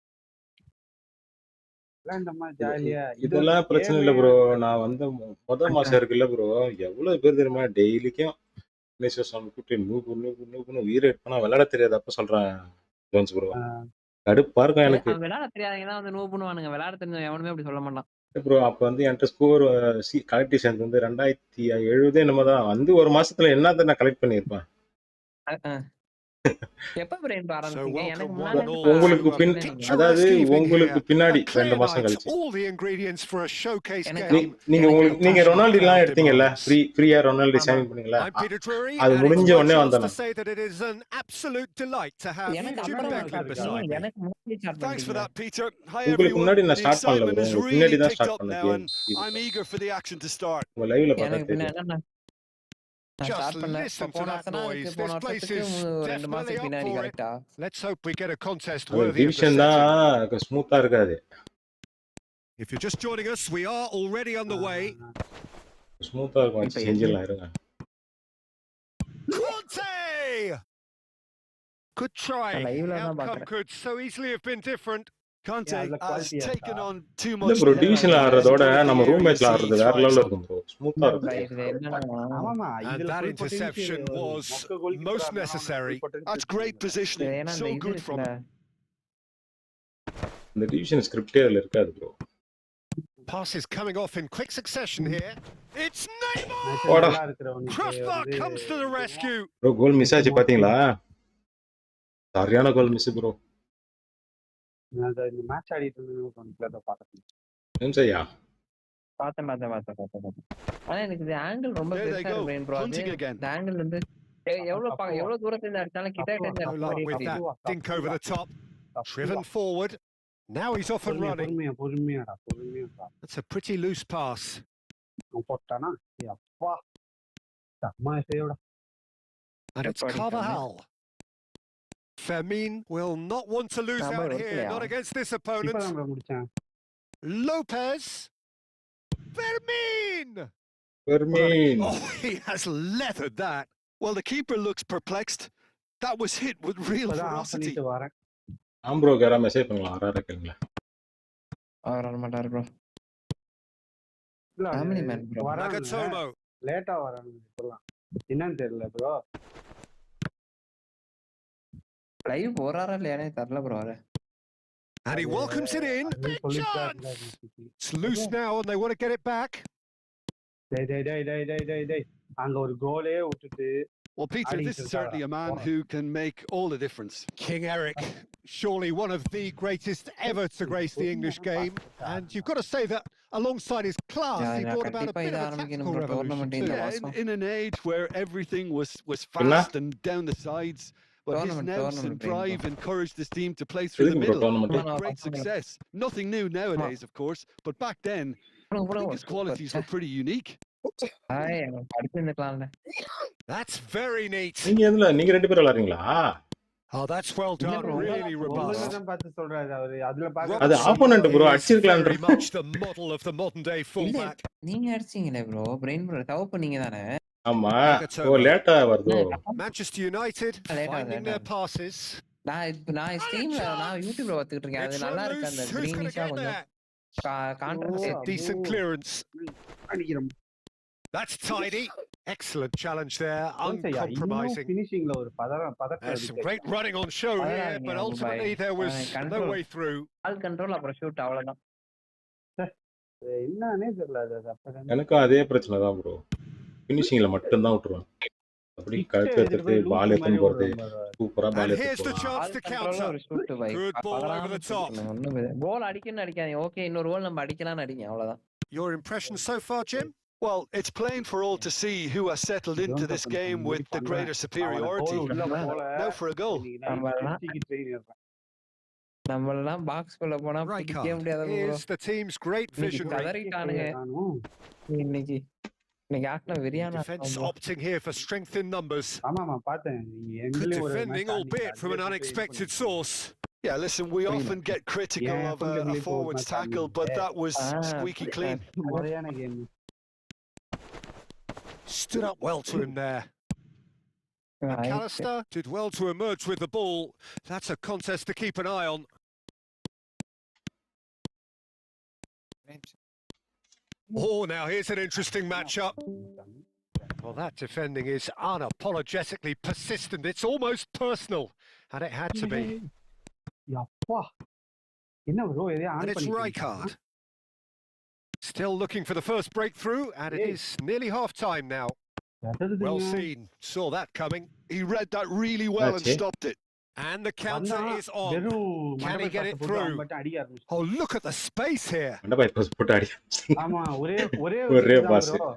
ஜாலியா இதெல்லாம் பிரச்சனை இல்ல ப்ரோ. நான் வந்து முதல் மாசம் இருக்குல்ல ப்ரோ, எவ்வளவு பேர் தெரியுமா டெய்லிக்கும் உயிரை எடுப்பா விளையாட தெரியாது. அப்ப சொல்றேன் ஜோன்ஸ் ப்ரோ, கடுப்பா இருக்கும் எனக்கு. விளையாட தெரியாதீங்கன்னா வந்து நூ பண்ணுவானுங்க. விளையாட தெரிஞ்ச எவனுமே அப்படி சொல்ல மாட்டான் ப்ரோ. அப்ப வந்து என்கிட்ட ஸ்கோர் கலெக்டிவ் ஸ்ட்ரென்த் வந்து 2070 என்னமோ தான். வந்து ஒரு மாசத்துல என்னத்த நான் கலெக்ட் பண்ணிருப்பேன். உங்களுக்கு பின்னாடி 2 மாசம் கழிச்சு நீங்க ரொனால்டோ எல்லாம் எடுத்தீங்கல்ல, ஃப்ரீயா ரொனால்டோ சைன் பண்ணீங்களா? அது முடிஞ்ச உடனே வந்தேன். உங்களுக்கு முன்னாடி நான் ஸ்டார்ட் பண்ணல ப்ரோ. உங்களுக்கு பின்னாடி தான் ஸ்டார்ட் பண்ணேன். உங்க லைவ்ல பார்த்தா தெரியும். Just listen to that noise. This place is definitely up for it. Let's hope we get a contest worthy of the setting. ஸ்மூத்தா இருக்காது. If you're just joining us, we are already on the way. ஸ்மூத்தா இருக்கும். செஞ்சிடலாம் இருங்க. Good try. Outcome could so easily have been different. Conte has taken on too இல்ல much. Bro, டிவிஷன்ல ஆடுறதோட நம்ம room மேட்ச்ல ஆடுறது வேற லெவல்ல இருக்கும் ப்ரோ. ஸ்மூத்தா இருக்கும். ஆமாமா, And that interception was most necessary. That's great positioning. So good from him. இந்த டிவிஷன் ஸ்கிரிப்டே அதுல இருக்காது bro. Pass is coming off in quick succession here. It's Neymar. Crossbar comes to the rescue. Bro goal miss ஆச்சு பாத்தீங்களா? சரியான கோல் miss bro. நான் இந்த match ஆடிட்டு இருந்தேன் பார்த்தேன். என்னையா? பார்த்தேன். ஆனா எனக்கு இந்த ஆங்கிள் ரொம்ப பெருசா இருக்கு ப்ரோ. அது இந்த ஆங்கிள் வந்து எவ்வளவு தூரத்துல இருந்து அடிச்சாலும் கிட்ட இருந்து No luck with that dink over the top. Driven forward. Now he's off and running. பொறுமையாடா. That's a pretty loose pass. போட்டானா அப்பா அம்மா சேவடா. And it's Carvajal. Fermin will not want to lose out here, not against this opponent. Lopez. Fermin! Oh, he has leathered that. Well, the keeper looks perplexed. That was hit with real ferocity. bro gara message பண்ணலாம் வராத கேளுங்க. வர மாட்டாரு bro. Family man bro. Nagatomo. லேட்டா வரானு சொல்லலாம். என்னன்னு தெரியல bro. Live போறாரா இல்லையானே தெரியல bro அவரு. And he welcomes it in. Big chance. It's loose now and they want to get it back. டேய் அங்க ஒரு கோலே விட்டுட்டு. Well, Peter, this is certainly a man who can make all the difference. King Eric, surely one of the greatest ever to grace the English game. And you've got to say that alongside his class, he brought about a bit of a tactical revolution too. Yeah, in an age where everything was fast and down the sides, but his nous and drive encouraged this team to play through the middle with great success. Nothing new nowadays, of course, but back then, I think his qualities were pretty unique. That's very neat. நீங்க ரெண்டு பேரும் விளையாடுறீங்களா? Oh, that's well done. Really robust. அது opponent bro அடிச்சிருக்கலாம்ன்ற. Very much the model of the modern day fullback. நீங்க அடிச்சீங்களே bro, brain bro தவ பண்ணீங்க தானே? ஆமா. ஓ லேட்டா வருதோ. Manchester United finding their passes. நான் ஸ்ட்ரீம்ல நான் யூடியூப்ல பார்த்துக்கிட்டு இருக்கேன். அது நல்லா இருக்கு அந்த கிரீனிஷா கொஞ்சம் contrast. Decent clearance. That's tidy. Excellent challenge there, uncompromising. There's some great running on show here, but ultimately there was no way through. Ball control அப்புறம் ஷூட் அவ்வளவுதான். என்னன்னே தெரியல அது. எனக்கு அதே பிரச்சனை தான் bro. ஃபினிஷிங்ல மட்டும் தான் விட்டுருவேன். அப்படி கழுத்து எடுத்து பால் எடுத்து போறது சூப்பரா பால் எடுத்து. Here's the chance to counter. Good ball over the top. கோல் அடிக்கணும் அடிக்காதீங்க. ஓகே இன்னொரு கோல் நம்ம அடிக்கலாம்னு அடிங்க அவ்வளவுதான். Your impression so far, Jim? Well, it's plain for all to see who has settled into this game with the greater superiority. Now for a goal. நம்மளெல்லாம் box குள்ள போனா பிடிக்க முடியாத bro. Here's the team's great vision. இன்னைக்கு ஆக்னா வெரியானா. Defense opting here for strength in numbers. ஆமாமா பார்த்தேன். Good defending, albeit from an unexpected source. Yeah, listen, we often get critical of a forward's tackle, but that was squeaky clean. Stood up well to him there. McAllister did well to emerge with the ball. That's a contest to keep an eye on. Oh, now here's an interesting matchup. Well, that defending is unapologetically persistent. It's almost personal, and it had to be. And it's Rijkaard. Still looking for the first breakthrough, and it is nearly half-time now. Well seen. Saw that coming. He read that really well and stopped it. And the counter is on. Can he get it through? Oh, look at the space here.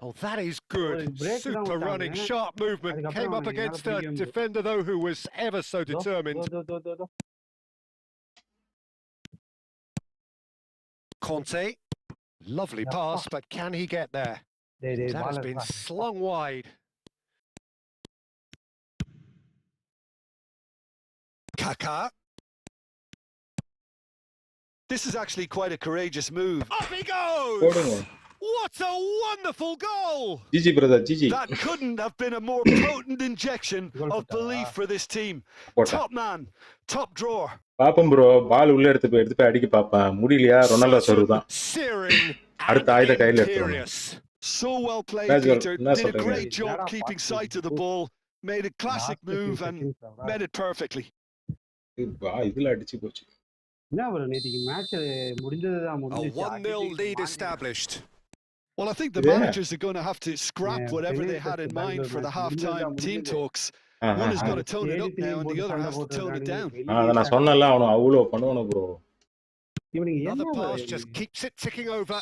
Oh, that is good. Super running, sharp movement. Came up against a defender, though, who was ever so determined. Conte. Lovely pass, but can he get there? That has been slung wide. Kaka. This is actually quite a courageous move. Up he goes! What a wonderful goal! GG brother, GG. That couldn't have been a more potent injection of belief for this team. Top man, top drawer. பாப்பம் bro, பால் உள்ள எடுத்து போய் அடிக்க பாப்பேன். முடியலையா Ronaldo serve தான். அடுத்த ஆயுத கையில எடுத்துறோம். So well played, Peter. Did a great job keeping sight of the ball. Made a classic move and made it perfectly. இதுல அடிச்சு போச்சு. என்ன bro நேத்திக்கு மேட்ச் முடிஞ்சதுதான் முடிஞ்சு. A 1-0 lead established. Well, I think the managers are going to have to scrap whatever they had in mind for the half-time team talks. One has got to tone it up now and the other has to tone it down. நான் சொன்னல அவன் அவ்ளோ பண்ணுவானே bro. Another pass just keeps it ticking over.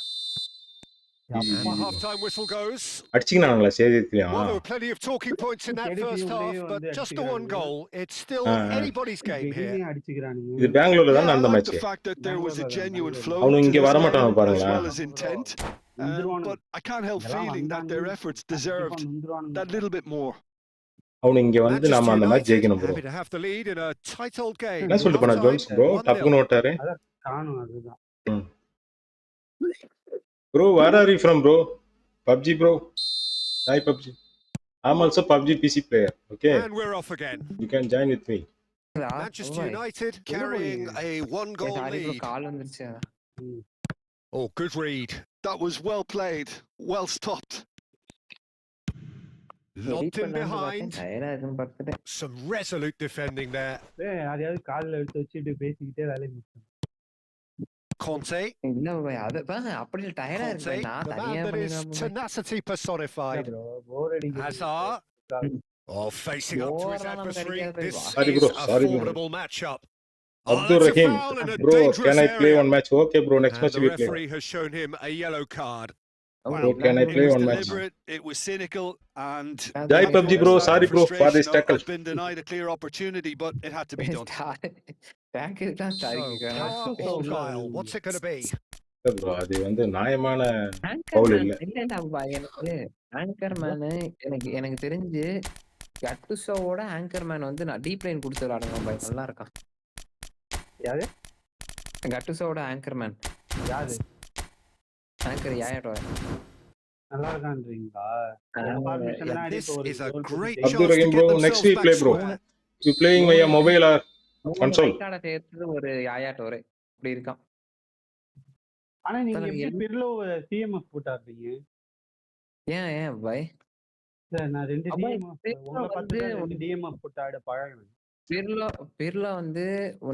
And the half-time whistle goes. அடிச்சிங்கனாங்களா ஸ்டேடியத்துலயா? Well, there were plenty of talking points in that first half, but just the one goal. It's still anybody's game here. இது பெங்களூர்ல தான் அந்த I like match. the fact that there was a genuine flow அவனு to இங்க this வர game, மாட்டாங்க as பாருங்களா. well as intent. But I can't help feeling that their efforts deserved that little bit more. அவனு இங்க வந்து நாம அந்த மேட்ச் ஜெயிக்கணும் bro. Happy to have the lead in a tight old game. என்ன சொல்லிட்டு போனா ஜோன்ஸ் ப்ரோ டப்புன்னு ஓட்டாரு. காணும் அதுதான். Bro, where are you from, bro? PUBG, bro. Hi, PUBG. I'm also PUBG PC player. Okay. And we're off again. You can join with me. Manchester United carrying a one-goal lead. Oh, good read. That was well played, well stopped. Lobbed in behind. Some resolute defending there. அதையாவது கால்ல எடுத்து வச்சுட்டு பேசிக்கிட்டே வேலையை முடிச்சோம். Conte. இல்ல பாய் அது அப்படி டயர்டா இருக்கு நான் தனியா பண்ணிடுவேன். Tenacity personified. Hazard. Oh, facing up to his adversary. This is a formidable matchup. Abdul Rahim, bro, can I play one match? Okay, bro, next match we play. The referee has shown him a yellow card. Bro, can I play one match? It was cynical and Jai PUBG, bro, sorry bro for this tackle. Been denied a clear opportunity, but it had to be done. What's it going to be? Bro, அது வந்து நியாயமான பவுல் இல்ல. இல்லடா பாய் எனக்கு ஆங்கர்மேன் எனக்கு தெரிஞ்சு கட்டுசோவோட ஆங்கர்மேன் வந்து நான் டீப் லைன் கொடுத்து விளையாடுங்க பாய் நல்லா இருக்கான். யாரு? கட்டுசோவோட ஆங்கர்மேன். யாரு? This is a great chance Abdul Rahim, bro, next week play, bro. You playing via mobile or console? ஒரு யாயாட் ஒரே இப்படி இருக்கான். ஆனா நீங்க எப்படி பிர்லோ சிஎம்எஃப் போட்டாருப்பீங்க? ஏன் பாய்? நான் ரெண்டு டிஎம்எஃப் உங்களை பார்த்து ரெண்டு டிஎம்எஃப் போட்டாட பழகுனேன். பிர்லோ வந்து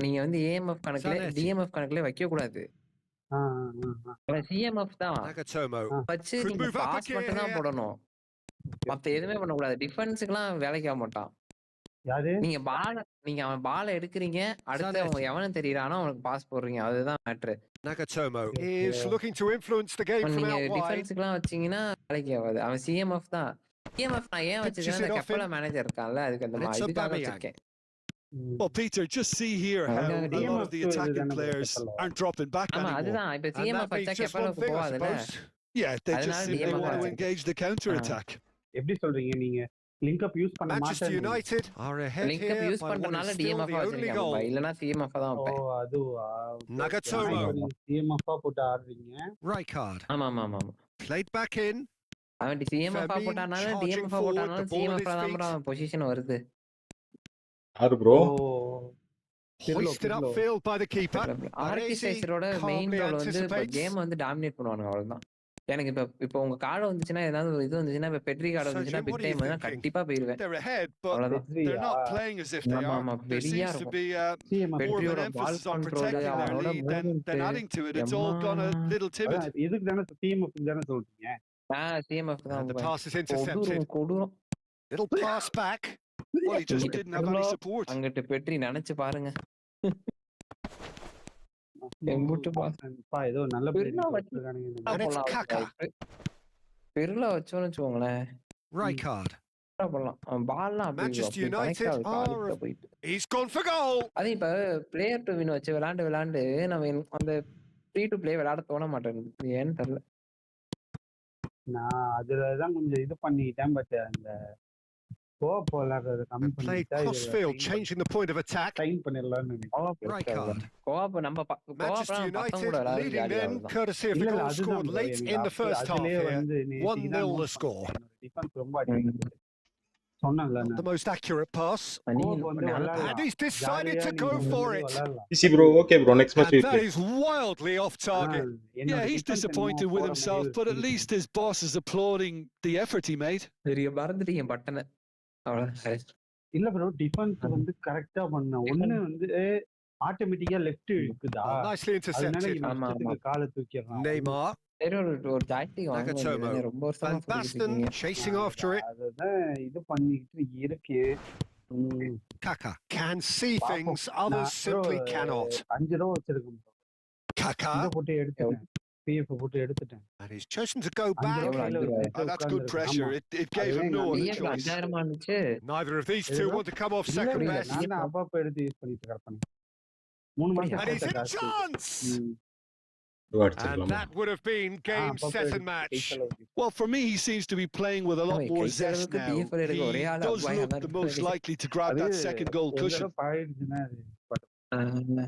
நீங்க வந்து ஏஎம்எஃப் கணக்குல டிஎம்எஃப் கணக்குல வைக்க கூடாது. சிஎம்எஃப் தான் வச்சு நீங்க பாஸ் மட்டும் தான் போடணும். மத்த எதுவுமே பண்ண கூடாது. டிஃபென்ஸ்க்குலாம் வேலைக்கு ஆக மாட்டான். நீங்க அவன் பால எடுக்கிறீங்க, அடுத்து அவங்க எவனும் தெரியறானோ அவனுக்கு பாஸ் போடுறீங்க, அதுதான் matter. Nagatomo is looking to influence the game from out wide. டிஃபென்ஸ்க்குலாம் வச்சீங்கன்னா வேலைக்கு ஆகாது. அவன் சிஎம்எஃப் தான். சிஎம்எஃப் நான் ஏன் வச்சிருக்கேன், அந்த கப்பல மேனேஜர் இருக்கான்ல, அதுக்கு அந்த இதுக்காக வச்சிருக்கேன். Well, Peter, just see here how a lot of the attacking players aren't dropping back anymore. அதுதான் இப்ப சிஎம்எஃப் வச்சா கப்பலுக்கு போவாதுல. Yeah, they just simply want to engage the counter attack. எப்படி சொல்றீங்க நீங்க? லிங்க் அப் யூஸ் பண்ண மாட்டேன். Manchester United are ahead here. Link up use பண்றனால டிஎம்எஃப் வச்சிருக்கேன். இல்லனா சிஎம்எஃப் தான் வைப்பேன். ஓ அதுவா. Nagatomo சிஎம்எஃப் போட்டு ஆடுறீங்க. Right card. ஆமா. Played back in. அவன் சிஎம்எஃப் போட்டானால டிஎம்எஃப் போட்டானால சிஎம்எஃப் தான் பொசிஷன் வருது. ஆறு bro. Hoisted upfield by the keeper. ஆர்கிடெக்சரோட மெயின் ரோல் வந்து கேம் வந்து டாமினேட் பண்ணுவாங்க அவ்வளவுதான். எனக்கு இப்ப உங்க கார்டு வந்துச்சுனா ஏதாவது ஒரு இது வந்துச்சுனா இப்ப பெட்ரி கார்டு வந்துச்சுனா பிக் டைம் வந்து கண்டிப்பா போயிடுவேன். They're not playing as if they are. There seems to be பெட்ரியோட பால் கண்ட்ரோல் அவனோட then adding to it, it's all gone a little timid. இதுக்கு தான சிஎம்எஃப் தான சொல்றீங்க? சிஎம்எஃப் தான். The pass is intercepted. Little pass back. Well, he just didn't have any support. அங்கட்ட Pedri நினைச்சு பாருங்க. ஏதோ நல்ல பிளேயர் வச்சிருக்கானுங்க. பெருல வச்சோன்னு வெச்சுங்களே. Right card. போலாம். பால்லாம் Manchester United. He's gone for goal. அது இப்ப பிளேயர் டு வின் வச்சு விளையாண்டு நம்ம அந்த ஃப்ரீ டு ப்ளே விளையாட தோண மாட்டேங்குது. ஏன்னு தெரியல. நான் அதுலதான் கொஞ்சம் இது பண்ணிட்டேன். பட் அந்த Played crossfield, changing the point of attack. Right card. Manchester United leading then, courtesy of the goal scored late in the first half here. 1-0 the score. The most accurate pass. And he's decided to go for it. Easy bro, okay bro, next match we play. That is wildly off target. Yeah, he's disappointed with himself, but at least his boss is applauding the effort he made. இல்ல bro, defence வந்து கரெக்ட்டா பண்ண ஒண்ணு வந்து ஆட்டோமேட்டிக்கா left இருக்குதா, nicely intercepted. ஆமா கால தூக்கிறான். Neymar, ஒரு ஜாக்டிக் வாங்க ரொம்ப வருஷமா Baston chasing after it. அதுதான் இது பண்ணிட்டு இருக்கு. Kaka can see things others simply cannot. 5 ரூபா வச்சிருக்கேன். Kaka போட்டு எடுத்துட்டேன். பிஎஃப் போட்டு எடுத்துட்டேன். And he's chosen to go 5 back. ரூபா கையில வச்சுட்டு That's good உட்கார்ந்திருக்கேன். pressure. ஆமா. It gave him அதுவே no எங்க other ஐயா choice. 5000 இருந்துச்சு. Neither of these எது two bro? want to come off இல்ல second இல்ல best. நான் தான் அப்பப்ப எடுத்து யூஸ் பண்ணிட்டு கிடப்பேன். 3 மாசம் And he's போட்ட in காசு. chance. ம். இதுவா And அடிச்சிருக்கலாமா? that would have been game, அப்பப்ப set and எடுத்து கை match. செலவுக்கு. Well, for me, he seems to be playing with a lot அவன் more கை zest செலவுக்கு now. டிஎஃப்எல் எடுக்க ஒரே He ஆள் does அப்பாயா look தான் the most இருப்பாரு. likely to grab அது that second goal ஒரு cushion. தடவை பாயிடுச்சுன்னா அது but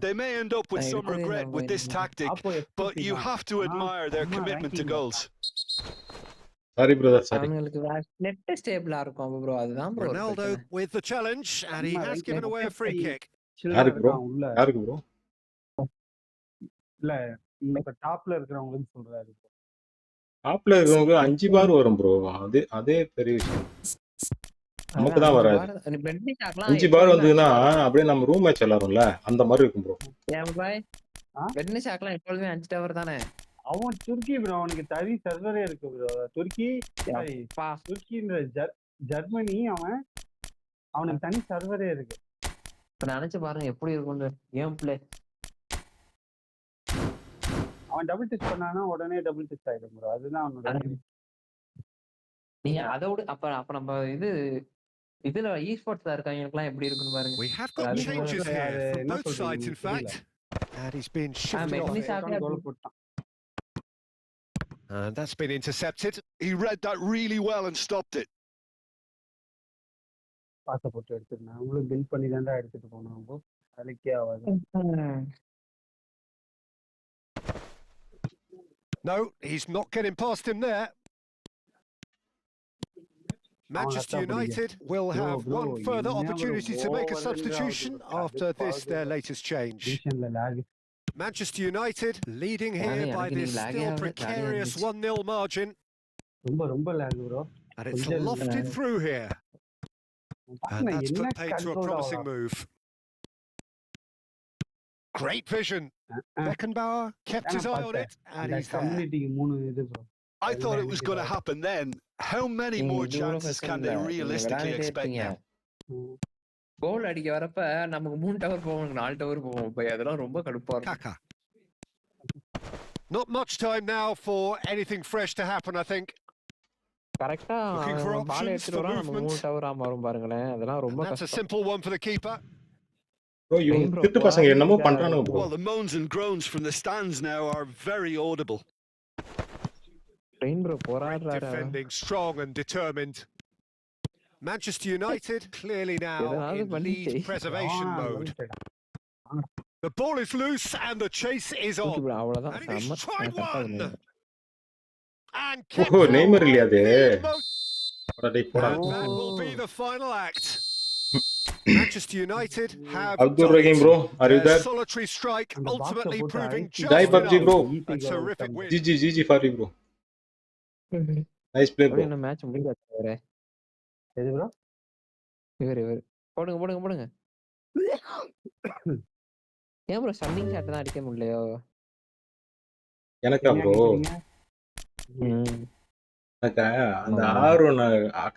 They may end up with நான் some எடுத்ததே regret இல்ல with this tactic, அப்போ but எஃப்டி you தான். have to admire their அம்மா commitment to ranking goals. Sorry brother, sorry. அவங்களுக்கு நெட் ஸ்டேபிளா இருக்கும் ப்ரோ, அதுதான் ப்ரோ ஒரு Ronaldo பிரச்சனை. with the challenge, and he அம்மா has given ranking away a free kick. சில்லற யாருக்கு ப்ரோ? இருக்கான் உள்ள. யாருக்கு ப்ரோ? இல்ல இப்ப டாப்ல இருக்கிறவங்களுக்கு சொல்றாரு. டாப்ல இருக்கவங்க 5 பார் வரும் ப்ரோ. அதே பெரிய விஷயம். நமக்கு தான் வராது. 5 பார் வந்ததுன்னா அப்படியே நம்ம ரூம் மேட்ச் விளையாடுறோம்ல, அந்த மாதிரி இருக்கும் ப்ரோ. பெட்னிஷாக்லாம் எப்பொழுதுமே 5 டவர் தானே. அவன் துருக்கி ப்ரோ, அவனுக்கு தனி சர்வரே இருக்கு ப்ரோ. துருக்கின்ற ஜெர்மனி, அவனுக்கு தனி சர்வரே இருக்கு. இப்ப நினைச்சு பாருங்க எப்படி இருக்கும் கேம் பிளே. அவன் டபுள் டச் பண்ணானா உடனே டபுள் டச் ஆயிடும் ப்ரோ. அதுதான் அவனோட. நீங்க அதோட அப்ப நம்ம இதுல esportsல இருக்கவங்களுக்குலாம் எப்படி இருக்குன்னு பாருங்க. We have got changes here from both sides, in fact. And he's been shifted off. கோல் போட்டான். And that's been intercepted. He read that really well and stopped it. பாச போட்டு எடுத்துட்டான். அவங்களும் பில் பண்ணி தான்டா எடுத்துட்டு போனாங்க. அதுக்கே ஆவாது. No, he's not getting past him there. Manchester United will have one further opportunity to make a substitution after their latest change. Manchester United leading here by this still precarious 1-0 margin. And it's lofted through here. And that's put paid to a promising move. Great vision. Beckenbauer kept his eye on it, and he's there. I thought it was going to happen then. How many more chances can they realistically expect now? கோல் அடிக்க வரப்ப நமக்கு 3 tower போவோம், 4 tower போவோம். போய் அதெல்லாம் ரொம்ப கடுப்பா இருக்கும். Not much time now for anything fresh to happen, I think. கரெக்ட்டா பால் எடுத்துட்டு வரா நம்ம 3 டவர் வரும் பாருங்களேன். அதெல்லாம் ரொம்ப கஷ்டம். That's a simple one for the keeper. Bro, இவங்க திட்டு பசங்க என்னமோ பண்றானுங்க bro. Well, the moans and groans from the stands now are very audible. Defending strong and determined. Manchester United clearly now in lead preservation mode. The ball is loose and the chase is on. And he's tried one. And neymar இல்லையா அது? That will be the final act. Manchester United have Abdul Rahim bro, are you there? Solitary strike ultimately proving just Die PUBG bro. a terrific win. GG for you bro. Nice play bro. என்ன match முடிஞ்சாச்சு வேற. எது bro? இவரு போடுங்க. ஏன் bro stunning shot தான் அடிக்க முடியலையோ? எனக்கா bro? அந்த R1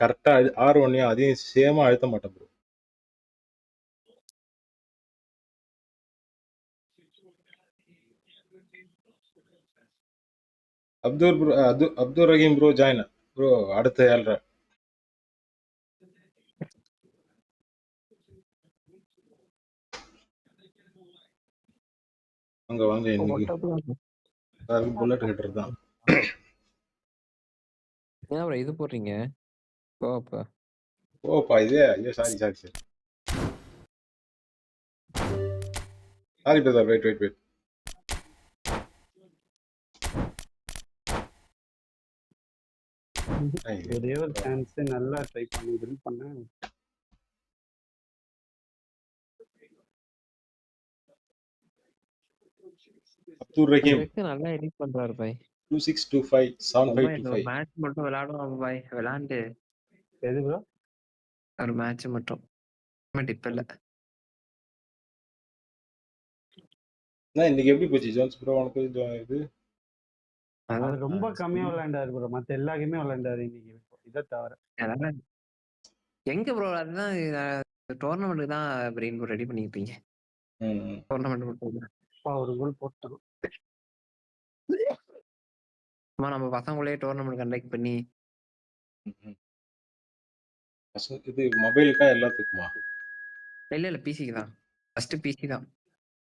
கரெக்ட்டா R1 அதையும் சேமா அழுத்த மாட்டேன் bro. Abdul Rahim bro join bro. அடுத்த ஏழ்ற அங்க வாங்க. இன்னைக்கு புல்லட் ஹெட்டர் தான். ஏன் ப்ரோ இது போடுறீங்க? ஓப்பா இது. ஐயோ சாரி பிரதர். வெயிட். ஒரே ஒரு சான்ஸ் நல்லா ட்ரை பண்ணி பில்ட் பண்ணேன். அப்துல் ரஹீம் நல்லா எடிட் பண்றாரு பை. 26257525 மேட்ச் மட்டும் விளையாடுவாங்க பை. விளையாண்டு எது ப்ரோ? ஒரு மேட்ச் மட்டும். இப்ப இல்ல. நான் இன்னைக்கு எப்படி போச்சு ஜோன்ஸ் ப்ரோ உனக்கு இது? அது ரொம்ப கம்மியா விளையாண்டாரு ப்ரோ. மத்த எல்லா கேமே விளையாண்டாரு இன்னைக்கு. இத தவிர எங்க ப்ரோ அதுதான் டோர்னமெண்ட்டுக்கு தான் பிரெயின் ரெடி பண்ணிருப்பீங்க. டோர்னமெண்ட் மட்டும் ஒரு கோல் போட்டோம். நம்ம பசங்களே டோர்னமெண்ட் கண்டக்ட் பண்ணி இது மொபைலுக்கா எல்லாத்துக்குமா? இல்ல பிசிக்கு தான். ஃபர்ஸ்ட் பிசி தான்.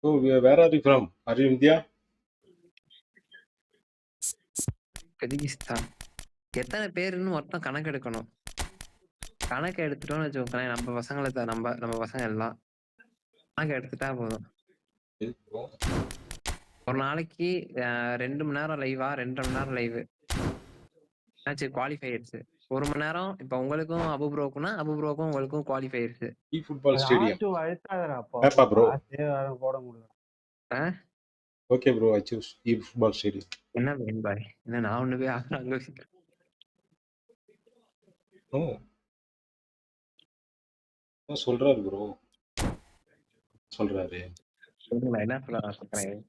Oh where are you from? Are you India? Kazakhstan. எத்தனை பேருன்னு மொத்தம் கணக்கு எடுக்கணும். கணக்கு எடுத்துட்டோம்னு வச்சுக்கோங்களேன், நம்ம பசங்களை நம்ம பசங்க எல்லாம் கணக்கு எடுத்துட்டா போதும். ஒரு நாளைக்கு 2 மணி நேரம் லைவா, 2.5 மணி நேரம் லைவ் மேட்ச் குவாலிஃபையர்ஸ். 1 மணி நேரம். இப்ப உங்களுக்கும் அபுப்ரோக்குன்னா அபுப்ரோக்கும் உங்களுக்கும் குவாலிஃபையர்ஸ். eFootball stadium. பாப்பா ப்ரோ போட முடியல. Okay bro, I choose eFootball stadium. என்ன மெயின் பாய், என்ன நான் ஒண்ணு போய் அங்க சொல்றாரு ப்ரோ, சொல்றாரு என்ன சொல்றேன்.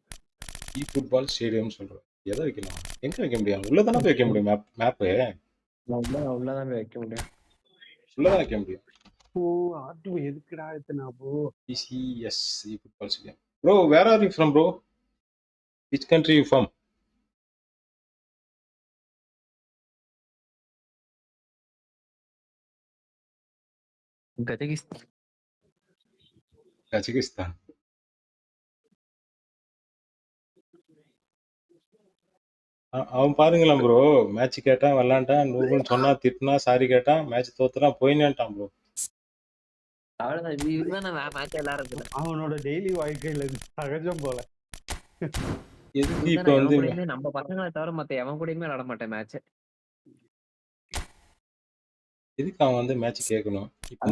eFootball stadium சொல்றாரு. எதை வைக்கலாம்? எங்க வைக்க முடியும்? உள்ளதானே போய் வைக்க முடியும். மேப்பு உள்ளதான் போய் வைக்க முடியும். உள்ளதான் வைக்க முடியும். ஓ ஆட்டு எதுக்குடா எத்தனை bro? PCS eFootball stadium. Bro, where are you from, bro? Which country you from? Kazakhstan. அவன் பாருங்களேன் ப்ரோ, மேட்ச் கேட்டான் விளாண்டான், நூறுன்னு சொன்னா திட்டினா, சாரி கேட்டான், மேட்ச் தோத்துறான், போயினான்ட்டான் ப்ரோ. அவனோட டெய்லி வாழ்க்கையில சகஜம் போல. எதுக்கு இப்ப வந்து நம்ம பசங்களை தவிர மத்த எவன் கூடயுமே விளாட மாட்டேன் மேட்ச். எதுக்கு அவன் வந்து மேட்ச் கேட்கணும்? இப்ப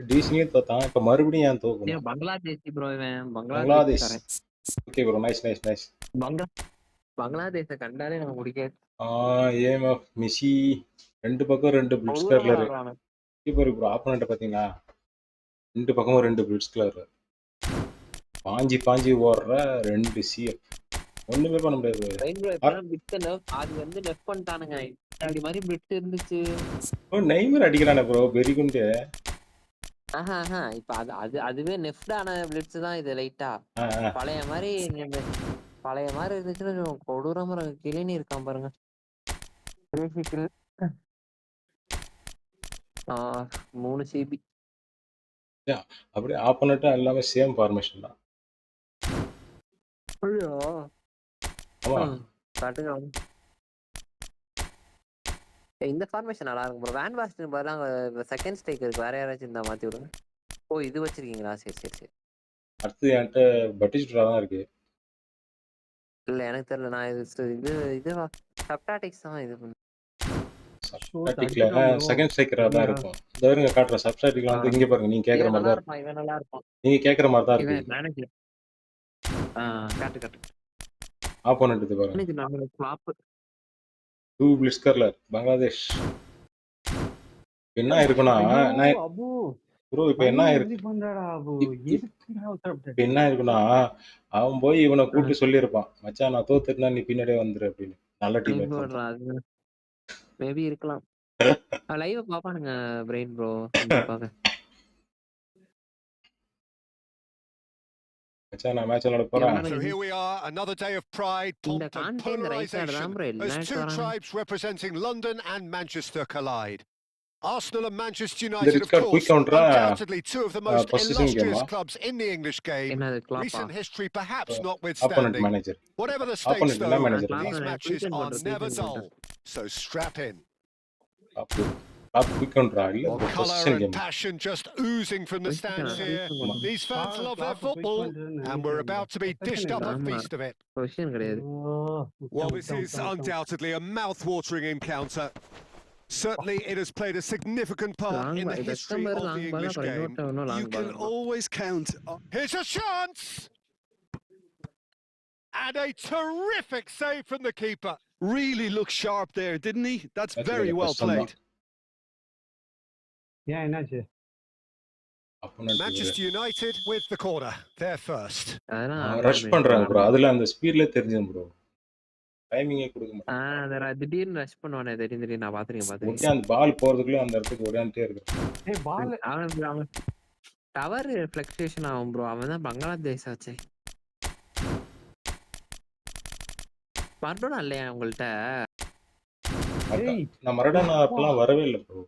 டிசினியே தோத்தான், இப்ப மறுபடியும் ஏன் தோக்கணும்? பங்களாதேஷ் ப்ரோ, இவன் Bangladesh. Okay bro, nice nice nice. பங்களாதேஷ கண்டாலே நமக்கு பிடிக்காது. Aim of Messi. 2 பக்கம் 2 blitz colour. Keeper bro, opponent பாத்தீங்களா? 2 பக்கமும் 2 பிளிட்ஸ் கலர். பாஞ்சி ஓடுற 2 CF. ஒண்ணுமே பண்ண முடியாது. அது வந்து லெஃப்ட் பண்ணிட்டானுங்க. அப்படி மாதிரி பிட் இருந்துச்சு. நெய்மர் அடிக்கிறானே ப்ரோ, வெரி குட். இப்ப அதுவே நெஃப்ட் ஆன பிளிட்ஸ் தான் இது. லைட்டா பழைய மாதிரி இருந்துச்சுன்னா கொடூரமா கிளினி இருக்கான் பாருங்க. 3 CB. அப்படியே ஆப்போனன்ட்டா எல்லாமே சேம் ஃபார்மேஷன் தான். இந்த ஃபார்மேஷன் நல்லா இருக்கும் ப்ரோ. வேன் பாஸ்டன் பதிலா செகண்ட் ஸ்ட்ரைக் இருக்கு, வேற யாராச்சும் இருந்தா மாத்தி விடுங்க. ஓ இது வச்சிருக்கீங்களா? சரி. அடுத்து என்கிட்ட பட்டிஸ்டா தான் இருக்கு. இல்ல எனக்கு தெரியல. நான் இது சப்டாட்டிக்ஸ் தான் இது பண்ணேன். சப்டாட்டிக்ல செகண்ட் ஸ்ட்ரைக்கரா தான் இருக்கும். இதவங்க காட்டுற சப்டாட்டிக்ல வந்து இங்க பாருங்க, நீங்க கேக்குற மாதிரி தான் இருக்கும். இவன் நல்லா இருப்பான். நீங்க கேக்குற மாதிரி தான் இருக்கு. மேனேஜர் காட்டு ஆப்போனன்ட் இது பாருங்க. மேனேஜர் நம்ம ஃப்ளாப் 2 பிளிட்ஸ் கலர் பங்களாதேஷ். என்ன இருக்குன்னா ப்ரோ, இப்ப என்ன இருக்குன்னா, அவன் போய் இவனை கூப்பிட்டு சொல்லியிருப்பான், மச்சான் நான் தோத்துட்டா நீ பின்னாடியே வந்துரு அப்படின்னு. நல்ல டீம் மேபி இருக்கலாம். லைவ் பாப்பானுங்க பிரெயின் ப்ரோ. மச்சான் நான் மேட்ச் விளையாட போறேன். So here we are, another day of pride, pomp and polarization as 2 tribes representing London and Manchester collide. Arsenal and Manchester United, of course, undoubtedly 2 of the most illustrious clubs in the English game. Recent history perhaps notwithstanding. Whatever the stakes though, these matches are never dull. So strap in. Well, colour and passion just oozing from the stands here. These fans love their football, and we're about to be dished up a feast of it. Well, this is undoubtedly a mouth-watering encounter. Certainly, it has played a significant part in the history of the English game. You can always count on... Here's a chance! And a terrific save from the keeper. Really looked sharp there, didn't he? That's very well played. Manchester United with the corner. They're first. Rush பண்றாங்க bro, அதுல அந்த ஸ்பீட்ல தெரிஞ்சேன் bro. டைமிங்கே கொடுக்க மாட்டேன். திடீர்னு rush பண்ணுவானே, தெரியும் நான் பாத்துறேன். அந்த பால் போறதுக்குள்ள அந்த இடத்துக்கு ஓடிட்டே இருக்கு. அவன் டவர் ஃபிளக்சுவேஷன் ஆகும் ப்ரோ. அவன் தான் பங்களாதேஷ் ஆச்சே. மரடோனா இல்லையா உங்கள்ட்ட? நான் மரடோனா அப்பெல்லாம் வரவே இல்லை ப்ரோ.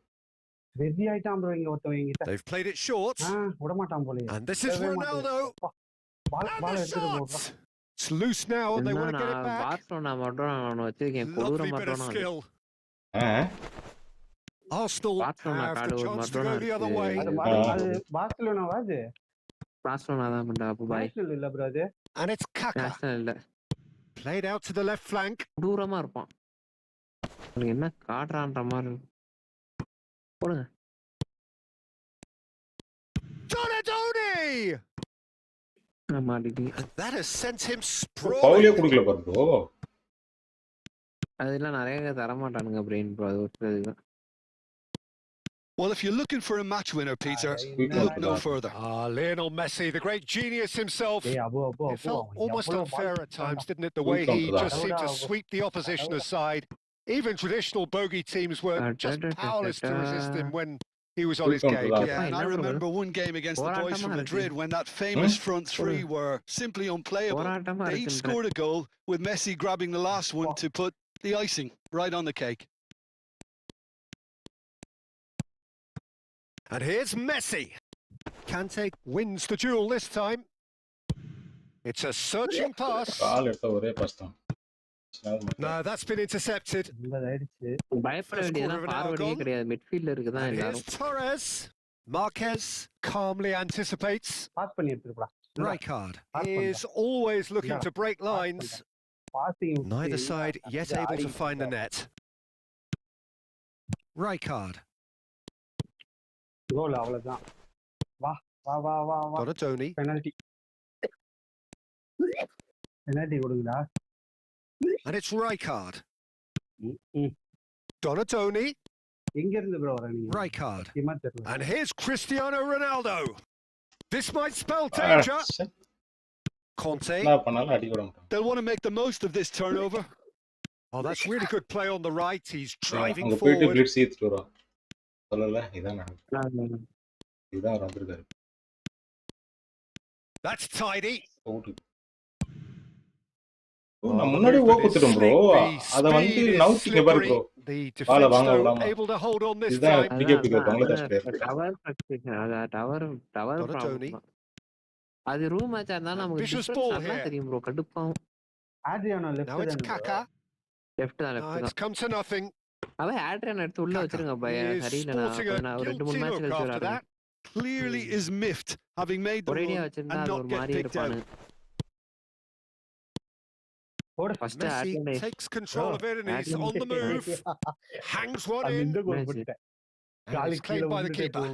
வெறி ஆயிட்டான் ப்ரோ இங்க ஒருத்தவங்க என்கிட்ட. They've played it short. விட மாட்டான் போலயே. And this is Ronaldo. பால் எடுத்துட்டு போறா. It's loose now and they want to get it back. Barcelona Maradona நான் வச்சிருக்கேன். கொடூர Maradona. Arsenal have the chance to go the other way. அது பார்சலோனாவா அது? பார்சலோனா தான் பண்றா அப்ப பாய். நேஷனல் இல்ல ப்ரோ அது. And it's Kaka. நேஷனல் இல்ல. Played out to the left flank. கொடூரமா இருப்பான். உங்களுக்கு என்ன காட்றான்ற மாதிரி. போடுங்க. Donadoni! மாட்டிட்டீங்க. And that has sent him sprawling. பவுலே குடுக்கல பாரு ப்ரோ. அதெல்லாம் நிறைய தர மாட்டானுங்க பிரெயின் ப்ரோ அது ஒருத்தருக்கு. Well, if you're looking for a match winner, Peter, look no further. Lionel Messi, the great genius himself. It felt almost unfair at times, didn't it? The way he just seemed to sweep the opposition aside. Even traditional bogey teams were just powerless to resist him when he was on his game. Yeah, and I remember one game against the boys from Madrid when that famous front three were simply unplayable. They each scored a goal with Messi grabbing the last one to put the icing right on the cake. And here's Messi. Kante wins the duel this time. It's a searching pass. No, that's been intercepted. பயப்பட வேண்டியதெல்லாம் ஃபார்வர்டே கிடையாது. மிட்ஃபீல்ட்ல இருக்கு தான் எல்லாரும். Here's Torres. Marquez calmly anticipates. Pass பண்ணி எடுத்துடா. Rijkaard is always looking to break lines. Neither side yet able to find the net. Rijkaard. கோல் அவ்வளவுதான். வா வா வா வா வா. Donadoni. பெனல்டி. பெனல்டி கொடுங்கடா. And it's Rijkaard. Donadoni. எங்க இருந்து ப்ரோ வரீங்க? Rijkaard. And here's Cristiano Ronaldo. This might spell danger. Conte. They'll want to make the most of this turnover. Oh, that's really good play on the right. He's driving forward. That's tidy. முன்னாடி ஓக்குறோம் bro. அத வந்து நவுத்திங்க பாரு bro. பால வாங்க விடாம. இதுதான் PK Bangladesh player. Tower அது room மேட்சா இருந்தா நமக்கு நல்லா தெரியும் ப்ரோ. கடுப்பாவும். ஆட்ரியானோ லெஃப்ட் தான். It's come to nothing. அவ ஆட்ரியானோ எடுத்து உள்ள வச்சிருங்க பை. சரியில்லை நான் ஒரு 2-3 மேட்ச் கழிச்சு விளையாடுறேன். Clearly is miffed having made the run and not get picked out. Messi takes control of it and he's on the move. Hangs one in. And it's claimed by the keeper.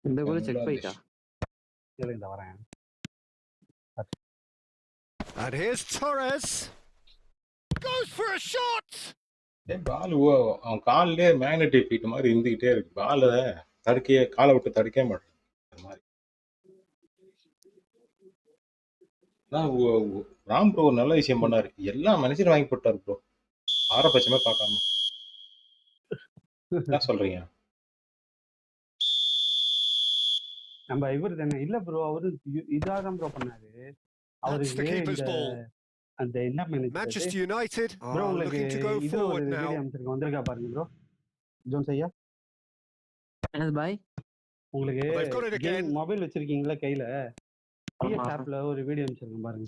இந்த கோல் check பண்ணிட்டா. கேளுங்க வரேன். And here's Torres. Goes for a shot. பால் அவன் கால்லே magnetic feet மாதிரி இருந்துகிட்டே இருக்கு. பால தடுக்கே காலை விட்டு தடுக்கவே மாட்டேன். அந்த மாதிரி ராம் ப்ரோ நல்ல விஷயம் பண்ணாரு. எல்லா மனுஷனும் வாங்கி போட்டாரு ப்ரோ. ஆரம்பமே பார்க்காம. என்ன சொல்றீங்க? நம்ம இவர் தானே இல்ல ப்ரோ. அவரு இதான் ப்ரோ பண்ணாரு. அவருக்கு அந்த என்ன Manchester United bro looking to go forward now. வந்திருக்கா பாருங்க ப்ரோ. ஜோன்ஸ் ஐயா. பாய். உங்களுக்கு மொபைல் வச்சிருக்கீங்களா கையில? PS ஆப்ல ஒரு வீடியோ அனுப்பிச்சிருக்கேன் பாருங்க.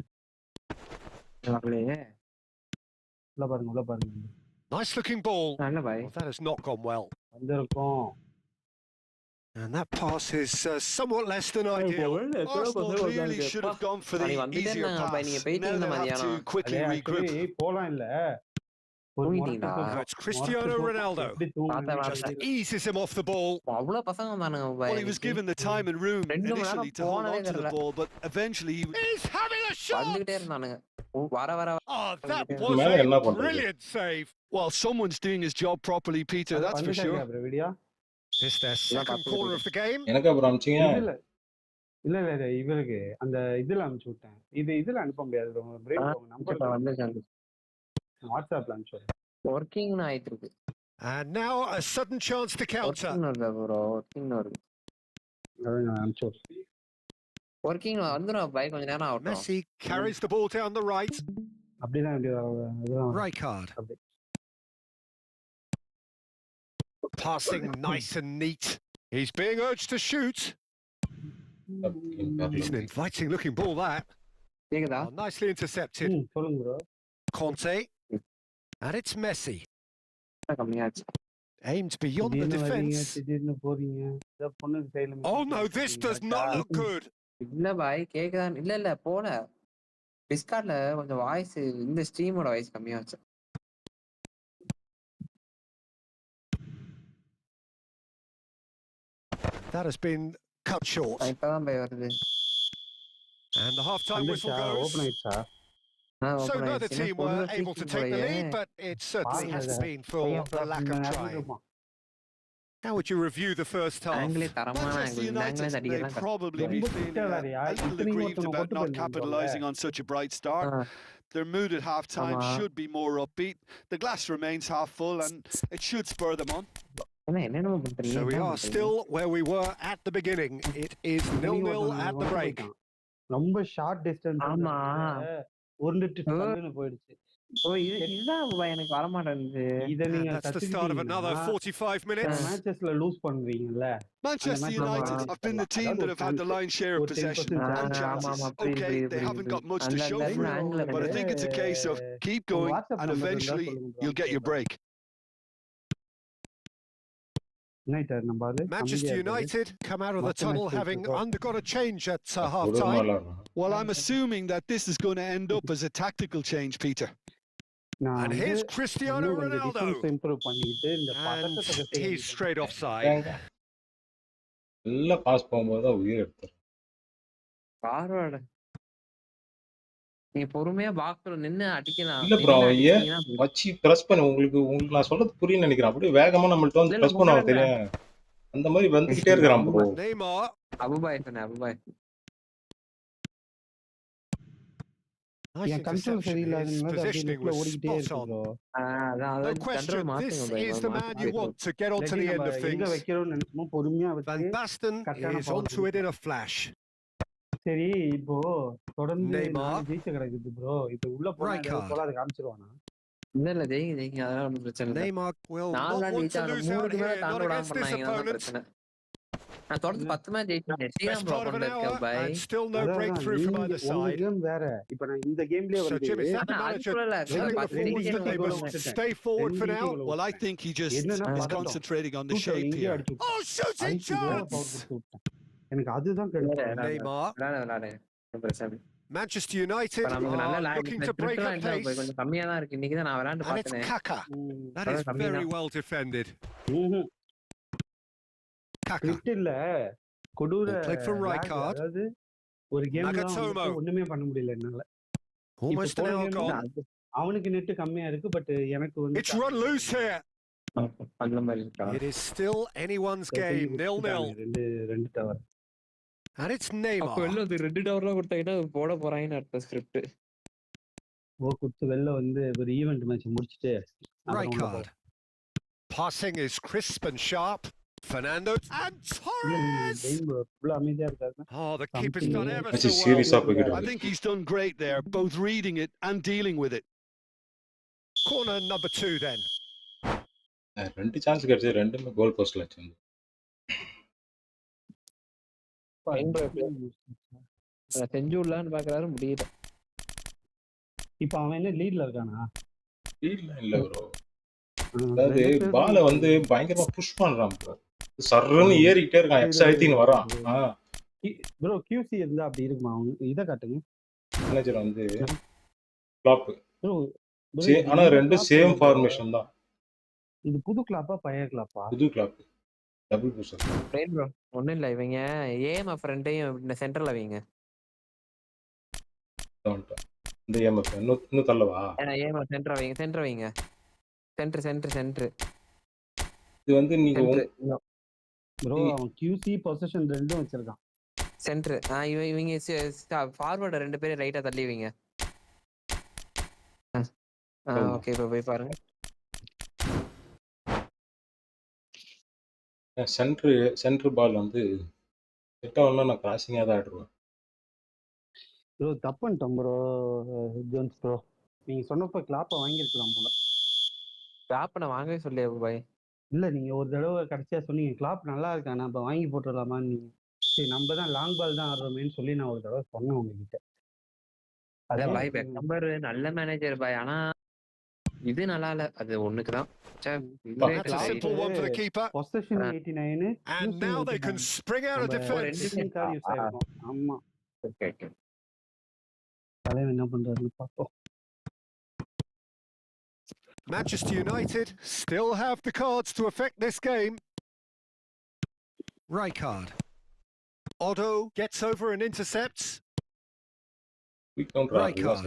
உள்ள பாருங்க. Nice looking ball. நல்ல பாய். That has not gone well. வந்திருக்கும். And that pass is somewhat less than ideal. Arsenal really should have gone for the easier pass. Now they have to quickly regroup. போலாம் இல்ல. It's Cristiano Ronaldo. Just eases him off the ball. அவ்வளவு பசங்க வந்தானுங்க பாய். Well, he was given the time and room initially to hold on to the ball, but eventually he's having a shot. வந்துட்டே இருந்தானுங்க. வர Oh, that was a brilliant save. Well, someone's doing his job properly, Peter, that's for sure. This their second corner of the game. எனக்கு அப்புறம் அனுப்பிச்சீங்க. இல்ல இவருக்கு அந்த இதுல அனுப்பிச்சு விட்டேன். இதுல அனுப்ப முடியாது. நம்பர் வந்து வாட்ஸ்அப்ல அனுப்பிச்சு. வர்க்கிங் ஆயிட்டு இருக்கு. And now a sudden chance to counter. Working bro. Working இருக்கு. அத நான் அனுப்பிச்சு. ஒர்க்கிங் வந்துரும் பாய், கொஞ்ச நேரம் ஆகட்டும். Messi carries the ball down the right. அப்படிதான் அதுதான் Rijkaard அப்படி. passing nice and neat. He's being urged to shoot. It's an inviting looking ball that. கேக்குதா? Oh, nicely intercepted. சொல்லுங்க bro. Conte. And it's Messi. கம்மியாச்சு. Aimed beyond the defense. திடீர்னு போறீங்க. இத பொண்ணுக்கு சைடுல. Oh no, this does not look good. இல்ல பாய், கேக்குதா? இல்ல போல. டிஸ்கார்ட்ல கொஞ்சம் வாய்ஸ், இந்த ஸ்ட்ரீமோட voice கம்மியாச்சு. That has been cut short. இப்பதான் பாய் வருது. And the half-time whistle goes. Open ஆயிடுச்சா? So neither team were able to take the lead, but it certainly hasn't been for the lack of trying. How would you review the first half? Manchester United may probably be feeling a little aggrieved about not capitalising on such a bright start. Their mood at half-time should be more upbeat. The glass remains half full and it should spur them on. So we are still where we were at the beginning. It is 0-0 at the break. ரொம்ப short distance. ஆமா. உருண்டுட்டு தள்ளுன்னு போயிடுச்சு. இதுதான் எனக்கு வர மாட்டேங்குது. இத நீங்க That's the start of another 45 minutes. மேட்சஸ்ல லூஸ் பண்றீங்கல்ல. Manchester United have been the team that have had the lion's share of possession and chances. Okay, they haven't got much to show for it, but I think it's a case of keep going and eventually you'll get your break. Manchester United come out of the tunnel having undergone a change at half-time. Well, I'm assuming that this is going to end up as a tactical change, Peter. And here's Cristiano Ronaldo. And he's straight offside. நல்ல pass போகும்போது உயிர் எடுத்து forward நீ பொறுமையா பாக்ஸ்ல நின்னு அடிக்கலாம். இல்ல ப்ரோ, வச்சி பிரஸ் பண்ணி உங்களுக்கு நான் சொல்றது புரியும்னு நினைக்கிறேன். அப்படியே வேகமா நம்மள்ட்ட வந்து பிரஸ் பண்ணுவாங்க தெரியும். அந்த மாதிரி வந்துகிட்டே இருக்கான் ப்ரோ. Neymar. அபுபாய். என் கண்ட்ரோல் சரியில்லாதனால அப்படியே ஓடிட்டே இருக்கு bro. No question, this is the man you want to get onto the end of things. எங்க வைக்கிறோம்னு நினைச்சோமோ பொறுமையா வச்சு Van Basten is onto it in a flash. சரி, இப்போ தொடர்ந்து ஜெயிச்சு கிடக்குது ப்ரோ. இப்போ உள்ள போனா அது காமிச்சிருவானா? இல்ல ஜெயிங்க அதெல்லாம் ஒண்ணும் பிரச்சனை இல்ல. Neymar will not want to lose out here, not against this opponent. நான் தொடர்ந்து 10 மேட்ச் ஜெயிச்சேன். சீக்கிரம் ப்ரோ பண்ணிருக்கேன் bye. And still no breakthrough from either side. Game வேற. இப்போ நான் இந்த கேம்லயே வந்து stay forward for now. Well, I think he just is concentrating on the shape here. Oh, shooting chance. எனக்கு அதுதான் Neymar. Manchester United looking to break up pace. கொஞ்சம் கம்மியா தான் இருக்கு. இன்னைக்கு தான் நான் விளையாண்டு பார்த்தேன். Kaka. That is very well defended. Kaka. இல்ல கொடூர played for Rijkaard. அதாவது ஒரு கேம்ல ஒண்ணுமே பண்ண முடியல என்னால. Almost an hour gone. அவனுக்கு நெட் கம்மியா இருக்கு, பட் எனக்கு வந்து It's run loose here. அந்த மாதிரி இருக்கா? It is still anyone's game. 0-0. ரெண்டு டவர். And it's Neymar. அப்ப வெல்ல அது ரெட் டவர்ல கொடுத்தாங்கன்னா போட போறாங்கன்னு அர்த்தம் ஸ்கிரிப்ட். குத்து வெல்ல வந்து ஒரு ஈவென்ட் மேட்ச் முடிச்சிட்டு Rijkaard. Passing is crisp and sharp. Fernando and Torres. Oh, the keeper's done ever so well. I think he's done great there, both reading it and dealing with it. Corner number 2 then. ரெண்டு chance கிடைச்சு ரெண்டுமே கோல் போஸ்ட்ல வச்சாங்க. செஞ்சுடலான்னு பாக்குறாரு, முடியல. இப்ப அவன் என்ன லீட்ல இருக்கானா? லீட்ல இல்ல ப்ரோ. அதாவது பால வந்து பயங்கரமா புஷ் பண்றான் ப்ரோ. சர்றன்னு ஏறிட்டே இருக்கான். எக்ஸ் ஐத்தின்னு வரான். ப்ரோ QC இருந்தா அப்படி இருக்குமா? இத காட்டுங்க. மேனேஜர் வந்து ஃப்ளாப். ப்ரோ ஆனா ரெண்டு சேம் ஃபார்மேஷன் தான். இது புது கிளாப்பா பழைய கிளாப்பா? புது club. Double pusher. Right bro. ஒண்ணும் இல்ல, இவங்க ஏஎம் ஃப்ரண்ட்டையும் இந்த சென்டர்ல வைங்க. இந்த ஏஎம் இன்னும் தள்ளவா? ஏஎம் சென்டர் வைங்க, சென்டர் வைங்க. சென்டர் இது வந்து நீங்க ப்ரோ அவன் QC பொசிஷன் ரெண்டும் வச்சிருக்கான். சென்டர் இவங்க ஃபார்வர்ட் ரெண்டு பேரும் ரைட்டா தள்ளி வைங்க. ஓகே இப்போ போய் பாருங்க. சென்டர் பால் வந்து செட் ஆகணும்னா நான் கிராசிங்கா தான் ஆடுவேன். ப்ரோ தப்பு பண்ணிட்டோம் ப்ரோ. ஜோன்ஸ் ப்ரோ நீங்க சொன்னப்ப கிளாப்பை வாங்கியிருக்கலாம் போல. கிளாப் நான் வாங்கவே சொல்லியா பாய்? இல்ல நீங்க ஒரு தடவை கடைசியா சொன்னீங்க கிளாப் நல்லா இருக்கா, நான் இப்ப வாங்கி போட்டுடலாமான்னு. நீங்க சரி நம்ம தான் லாங் பால் தான் ஆடுறோமேன்னு சொல்லி நான் ஒரு தடவை சொன்னேன் உங்ககிட்ட. அதே பாய் பெக்கம்பர் நல்ல மேனேஜர் பாய், ஆனா இது நல்லா இல்ல. அது ஒண்ணுக்குதான். That's a simple one for the keeper. Possession 89 And now they can spring out of defense. ஆமா தலைவன் என்ன பண்றாருன்னு பாப்போம். Manchester United still have the cards to affect this game. Rijkaard. Otto gets over and intercepts. Rijkaard.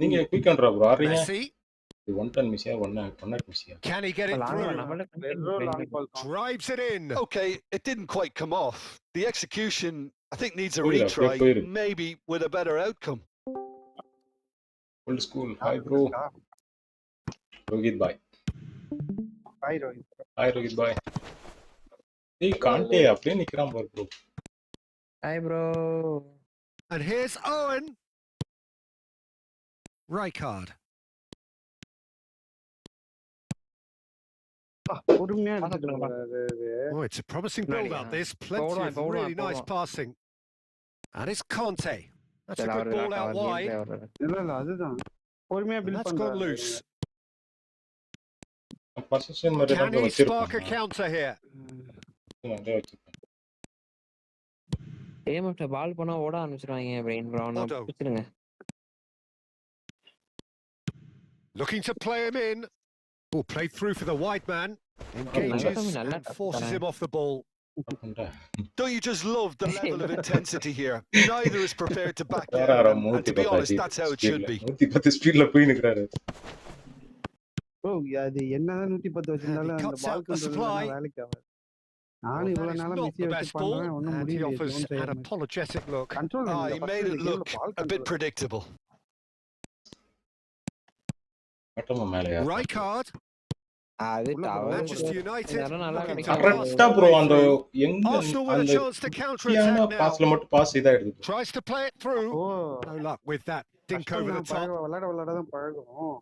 நீங்க quick கவுண்டரா bro ஆறீங்க? Messi. 110 மிஸ்ஸியா 1 மிஸ்ஸியா? Can he get it through? Drives it in. Okay, it didn't quite come off. The execution, I think, needs a retry, maybe with a better outcome. Old school. Hi bro. Rohit bhai. Hi Rohit. Hi Rohit bhai. Hey Kante அப்படியே நிக்கறான் பாரு bro. Hi bro. And here's Owen. Rijkaard. Oh, it's a promising build up. There's plenty of really nice passing. And it's Conte. That's a good ball out wide. And that's gone loose. Can he spark a counter here? Aim after ball போனா ஓட ஆரம்பிச்சிடுவாங்க brain brown. பிடிச்சிருங்க. Looking to play him in. Oh, played through for the wide man. Engages and forces him off the ball. Don't you just love the level of intensity here? Neither is prepared to back down. And to be honest, that's how it should be. 110 ஸ்பீட்ல போய் நிக்கறாரு. bro அது என்னதான் 110 வச்சிருந்தாலும் அந்த பால் control வேலைக்கு ஆகாது. நான் இவ்வளவு நாளா மெஸ்ஸி வச்சு பண்றேன் ஒண்ணும் முடியல. An apologetic look. Control he made it look a bit predictable. Rijkaard. Manchester United. கரெக்ட்டா ப்ரோ அந்த எங்க அந்த பாஸ்ல மட்டும் பாஸ் இதா எடுத்து. Tries to play it through. No luck with that. Dink over the top. விளையாட தான் பழகும்.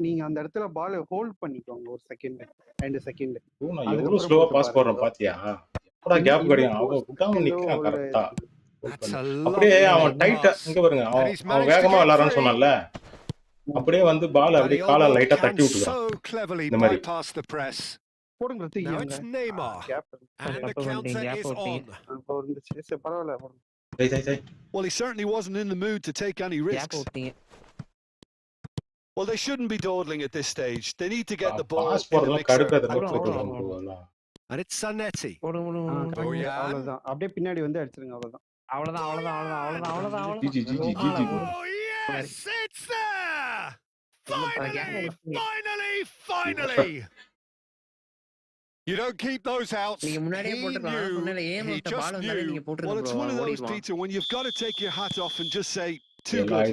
நீங்க அந்த இடத்துல பால் ஹோல்ட் பண்ணிக்கோங்க ஒரு செகண்ட் 2 செகண்ட். நான் எவ்வளவு ஸ்லோவா பாஸ் போடுறேன் பாத்தியா? எப்படா கேப் கடியும் அவன் விடாம நிக்கிறான் கரெக்ட்டா. அப்படியே அவன் டைட்டா இங்க பாருங்க அவன் வேகமா விளையாடுறான்னு சொன்னான்ல, அப்படியே வந்து பால் அப்படியே கால லைட்டா தட்டி விட்டுறான் இந்த மாதிரி. போடுங்க Now it's Neymar and the counter is on. பரவாயில்லை. Well, he certainly wasn't in the mood to take any risks. Well, they shouldn't be dawdling at this stage. They need to get the ball in the mixer. And it's Zanetti. அவ்வளவுதான் அப்படியே பின்னாடி வந்து அடிச்சிருங்க. அவ்வளவுதான். Oh yes, it's there. Finally. You don't keep those outs. He just knew. Well, it's one of those, Peter, when you've got to take your hat off and just say, too good.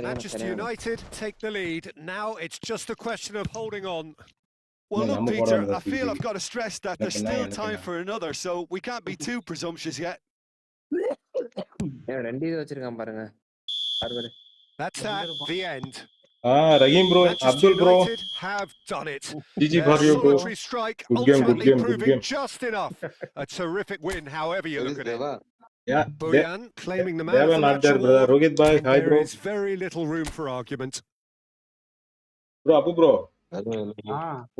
Manchester United take the lead. Now it's just a question of holding on. Well, look, Peter, I feel I've got to stress that there's still time for another, so we can't be too presumptuous yet. That's that. The end. Rahim bro, Abdul bro have done it. GG for you bro. Solitary strike, ultimately proving just enough. A terrific win, however you look at it. Yeah, Boyan claiming the man of the not match there, brother. award. Rohit bhai, hi bro. There is very little room for argument. Bro, Abu bro.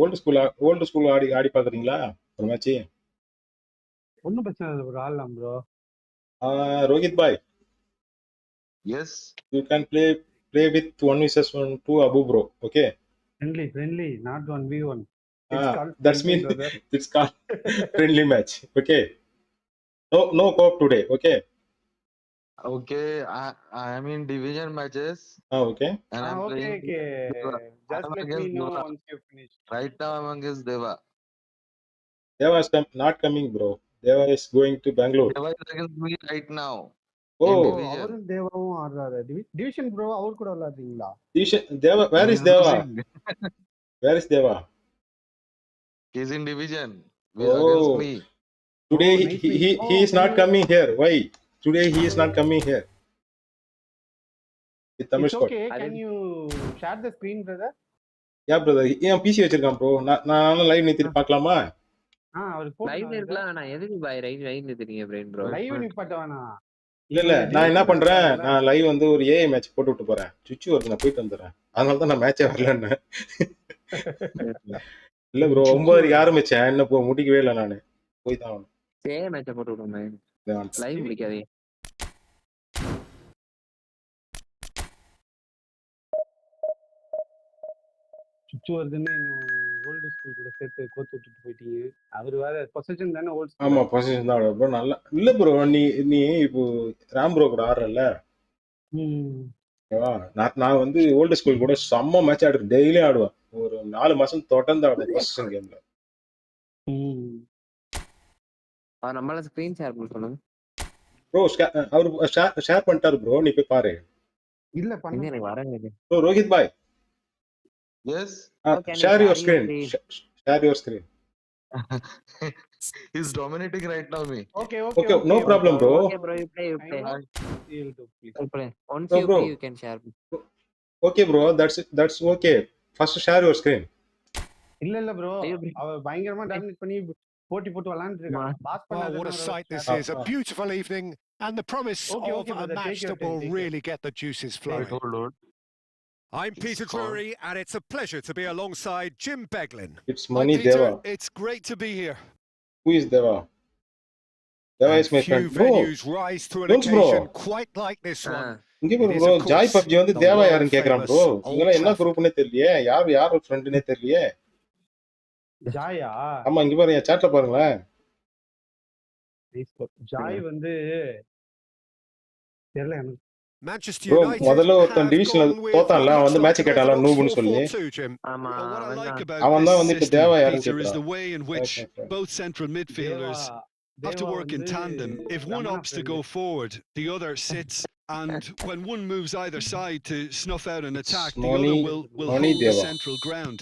Old school ஆடி பாக்குறீங்களா ஒரு match? ஒண்ணும் பிரச்சனை இல்ல bro, ஆடலாம் bro. Rohit bhai. Yes. You can play with 1v1 to Abu bro, okay? Friendly, not 1v1. That's mean it's called friendly match, okay? No co-op today, okay? Okay, I am in division matches. Okay. And I'm playing. Okay. Just let me know once you finish. Right now I'm against Deva. Deva is not coming, bro. Deva is going to Bangalore. Deva is against me right now. Oh, அவரும் தேவாவும் ஆடுறாரு. Division bro அவர் கூட விளையாடுறீங்களா? Division Deva, where is Deva? Where is Deva? He's in division against me. Today nice he win. he is not coming here. Why? Today he is not coming here. With Tamil It's squad. okay. Can you share the screen, brother? Yeah, brother. ஏன் PC வச்சிருக்கான் bro. நான் live நிறுத்தி பார்க்கலாமா? அவருக்கு போட்டு லைவ்ல இருக்கலாம். நான் எதுக்கு பாய் லைவ் நிறுத்துறீங்க பிரேன் ப்ரோ? லைவ் நிப்பாட்ட வேணாம். இல்ல நான் என்ன பண்றேன், நான் லைவ் வந்து ஒரு ஏஐ மேட்ச் போட்டு விட்டு போறேன். சுச்சு வருது, நான் போயிட்டு வந்துடுறேன். அதனால தான் நான் மேட்சே வரலன்னு. இல்ல ப்ரோ 9:30 ஆரம்பிச்சேன், இன்னும் முடிக்கவே இல்லை. நானு போய் தான் ஆகணும். சேம் மேட்ச போட்டு விடுங்க. லைவ் முடிக்காதே. சுச்சு வருதுன்னு ஓல்டு ஸ்கூல் கூட சேர்த்து கோத்து விட்டுட்டு போயிட்டீங்க. அவர் வேற பொசிஷன் தானே ஓல்டு ஸ்கூல். ஆமா பொசிஷன் தான் ப்ரோ. நல்லா இல்ல ப்ரோ, நீ இப்போ ராம் ப்ரோ கூட ஆடுறல. ஓகேவா? நான் வந்து ஓல்டு ஸ்கூல் கூட செம்ம மேட்ச் ஆடுறேன். டெய்லி ஆடுவேன். ஒரு 4 மாசம் தொடர்ந்து ஆடுவேன் பொசிஷன் கேம்ல. நம்மள ஸ்கிரீன் ஷேர் பண்ண சொல்லுங்க ப்ரோ. அவர் ஷேர் பண்ணிட்டாரு ப்ரோ, நீ போய் பாரு. இல்ல பண்ணு. எனக்கு வரங்க ப்ரோ ரோஹித் பாய். Yes. Share your screen. Share your screen. He's dominating right now, me. Okay. No problem, bro. Okay, bro, you play. You play. Once No, you bro. play, you can share. Okay, bro. That's okay. First share your screen. இல்ல bro. அவ பயங்கரமா dominate பண்ணி போட்டி போட்டு விளையாண்டுட்டு இருக்கான். Pass பண்ணாத. What a sight this is. A beautiful evening and the promise of a match that will really get the juices flowing. I'm Peter Drury, and it's a pleasure to be alongside Jim Beglin. It's Mani Deva. It's great to be here. Who is Deva? Deva is my friend. Few venues rise to an occasion quite like this one. இங்க bro, Joy PUBG வந்து தேவா யாருன்னு கேக்குறான் bro. இவங்க என்ன குரூப்னே தெரியலையே. யார் ஃப்ரெண்ட்னே தெரியலையே. ஜாயா? ஆமா, இங்க பாருங்க, சாட்ல பாருங்களேன். ஜாய் வந்து தெரியல எனக்கு. Manchester bro, United முதல்ல ஒருத்தன் டிவிஷன்ல தோத்தான்ல, அவன் வந்து மேட்ச் கேட்டான்ல நூபுன்னு சொல்லி. ஆமா, அவன் தான் வந்து இப்ப தேவா யாருன்னு is the கேக்குறான். way in which both central midfielders have to work in tandem. If one opts to go forward, the other sits, and when one moves either side to snuff out an attack, the other will hold the central ground.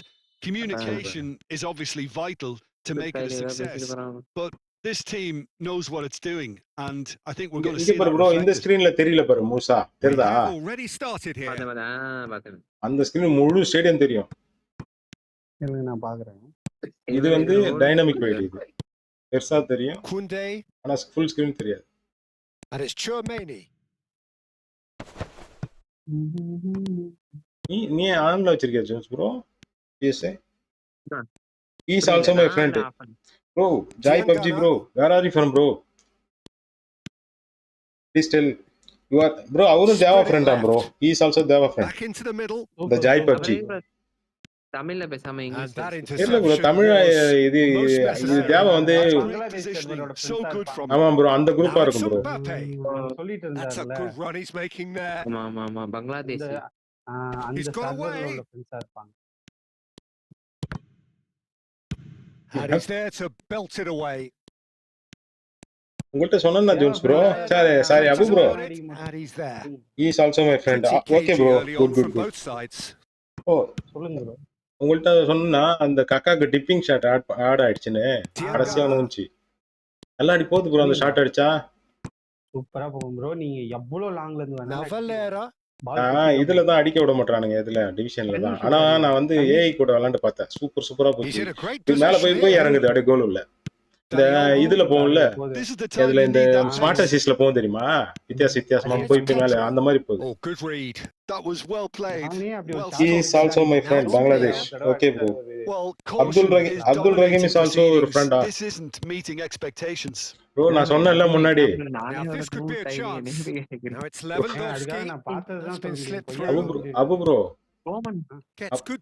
Communication is obviously vital to make it a success, but this team knows what it's doing, and I think we're going to see that bro. இந்த ஸ்கிரீன்ல தெரியல பாரு மூசா, தெரியுதா? Already started here. அந்த screen முழு stadium தெரியும். நான் பாக்குறேன். இது வந்து டைனமிக் வைட், இது பெருசா தெரியும். Kunde, ஆனா ஃபுல் ஸ்கிரீன் தெரியாது. and it's Chouameni. நீ ஆன்ல வச்சிருக்கியா Jones bro? Yes. He is also my friend. Bro, Jai PUBG bro. Where are you from, bro? Please tell. You are bro. Avuru Deva friend bro. He is also Deva friend. Back into the middle. The Jai PUBG. தமிழ்ல பேசாம English. இல்ல bro, Tamil இது தேவா வந்து so good from. ஆமா bro, அந்த குரூப்பா இருக்கும் bro. சொல்லிட்டு இருந்தாருல. That's a good run he's making there. ஆமா பங்களாதேஷ். அந்த சர்வரோட ஃப்ரெண்ட்ஸா இருப்பாங்க. And he's there to belt it away. உங்கள்ட்ட சொன்னா Jones bro. sorry Abu bro. And he's there. He is also my friend. Okay bro. Good. Both sides. Oh, சொல்லுங்க bro. உங்கள்ட்ட சொன்னா அந்த கக்காக்கு டிப்பிங் ஷாட் ஆட் ஆயிடுச்சுன்னு கடைசியா வந்துச்சு. நல்லா அடி போகுது ப்ரோ அந்த ஷாட் அடிச்சா. சூப்பரா போகும் ப்ரோ. நீங்க எவ்வளவு லாங்ல இருந்து Navalera. இதுல தான் அடிக்க விட மாட்டானுங்க, இதுல டிவிஷன்ல தான். ஆனா நான் வந்து ஏஐ கூட விளையாண்டு பார்த்தேன். சூப்பரா போச்சு. மேல போய் இறங்குது அப்படியே கோல் உள்ள. இந்த இதுல போகும்ல, இதுல இந்த ஸ்மார்ட் அசிஸ்ட்ல போகும் தெரியுமா, வித்தியாசமா போய் மேல அந்த மாதிரி போகுது. He is also my friend, Bangladesh. Okay bro. Abdul Rahim is also your friend. This isn't meeting expectations. Bro, நான் சொன்னேன்ல முன்னாடி. This could be a chance. Now it's Lewandowski. Has been slipped through. Abu bro.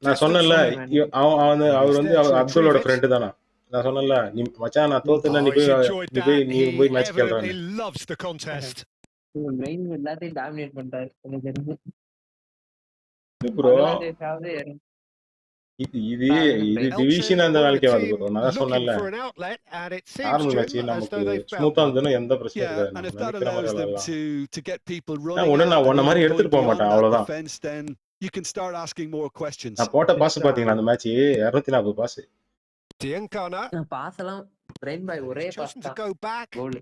நான் சொன்னேன்ல அவர் வந்து அப்துல்லோட friend தானா. நான் சொன்னேன்ல, நீ மச்சான் நான் தோத்துனா நீ போய் மேட்ச் கேளுடா. He loves the contest. Main எல்லாத்தையும் டாமினேட் பண்ணிட்டாரு. ப்ரோ இது டிவிஷன் அந்த வேலைக்கு ஆகுது ப்ரோ. நான் சொன்னேன்ல, நார்மல் மேட்ச் நமக்கு ஸ்மூத்தா இருந்ததுன்னா எந்த பிரச்சனையும் இருக்காது. நான் உன்ன மாதிரி எடுத்துட்டு போக மாட்டேன், அவ்வளவுதான். You can start asking more questions. நான் போட்ட பாஸ் பாத்தீங்களா அந்த மேட்ச் 240 பாஸ். Diankana. பாஸ் எல்லாம் brain by ஒரே He's pass chosen to தான் go back. goal.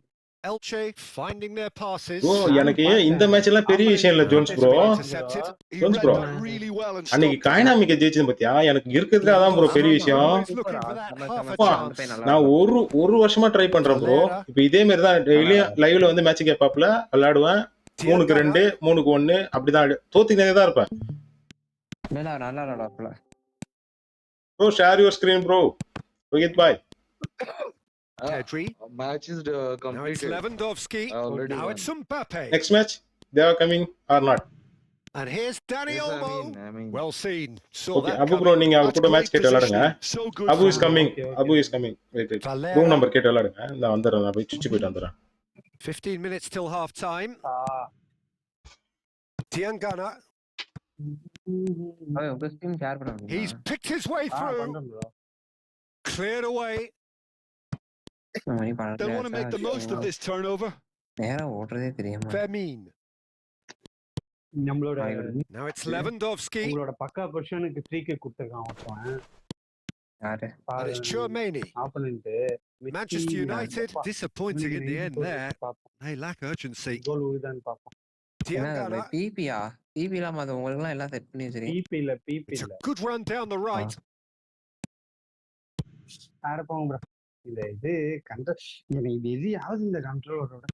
Elche finding their passes. Bro எனக்கு இந்த மேட்ச் எல்லாம் பெரிய விஷயம் இல்ல Jones bro. Intercepted. He Jones read bro. that really well and அன்னைக்கு stopped it. கைனாமிக்க ஜெயிச்சது பாத்தியா? எனக்கு இருக்கிறதுல அதான் ப்ரோ பெரிய விஷயம். Always looking for that half a Wow. chance. நான் ஒரு வருஷமா ட்ரை பண்றேன் ப்ரோ. இப்போ இதே மாதிரி தான் டெய்லியும் லைவ்ல வந்து மேட்ச் கேட்பாப்ல விளையாடுவேன். 3-2 3-1 அப்படிதான் தோத்துக்கிட்டே தான் இருப்பேன். நல்லா விளையாடுறாப்ல. Bro share your screen bro. Rohit bye. Pedri. Match is Now it's completed. Lewandowski. Already Now won. it's Mbappe. Next match they are coming or not? And here's Dani Yes, Olmo. I mean. Well seen. Saw Okay, that Abu coming. bro நீங்க அவர் That's கூட match great கேட்டு விளையாடுங்க. positioning. So good. Abu is for him. coming. Okay. Abu is coming. Wait. Valera. Room number கேட்டு விளையாடுங்க. நான் வந்துறேன். நான் போய் சுச்சி போயிட்டு வந்துறேன். 15 minutes till half time. Tiangana. அவன் உங்க ஸ்கிரீன் ஷேர் பண்ண முடியுமா? He's picked his way through. பண்றேன் bro. Cleared away. They want to make the most of this turnover. நேரா ஓடுறதே தெரியுமா? Vermin. நம்மளோட Now it's Lewandowski. உங்களோட பக்கா பொசிஷனுக்கு ஃப்ரீ கிக் கொடுத்திருக்கான் ஒருத்தன். யாரு? And it's Chouameni. Opponent Manchester United disappointing in the end there. They lack urgency. கோல் உழுதான்னு பாப்போம். Tiangana. பிபியா? BP இல்லாம அது உங்களுக்கு எல்லாம் எல்லாம் செட் பண்ணி வச்சிருக்கீங்க. பிபி It's இல்ல. a good run down the right. ஆடப்போங்க ப்ரோ. இந்த இது எனக்கு இது எதையாவது இந்த கண்ட்ரோலரோட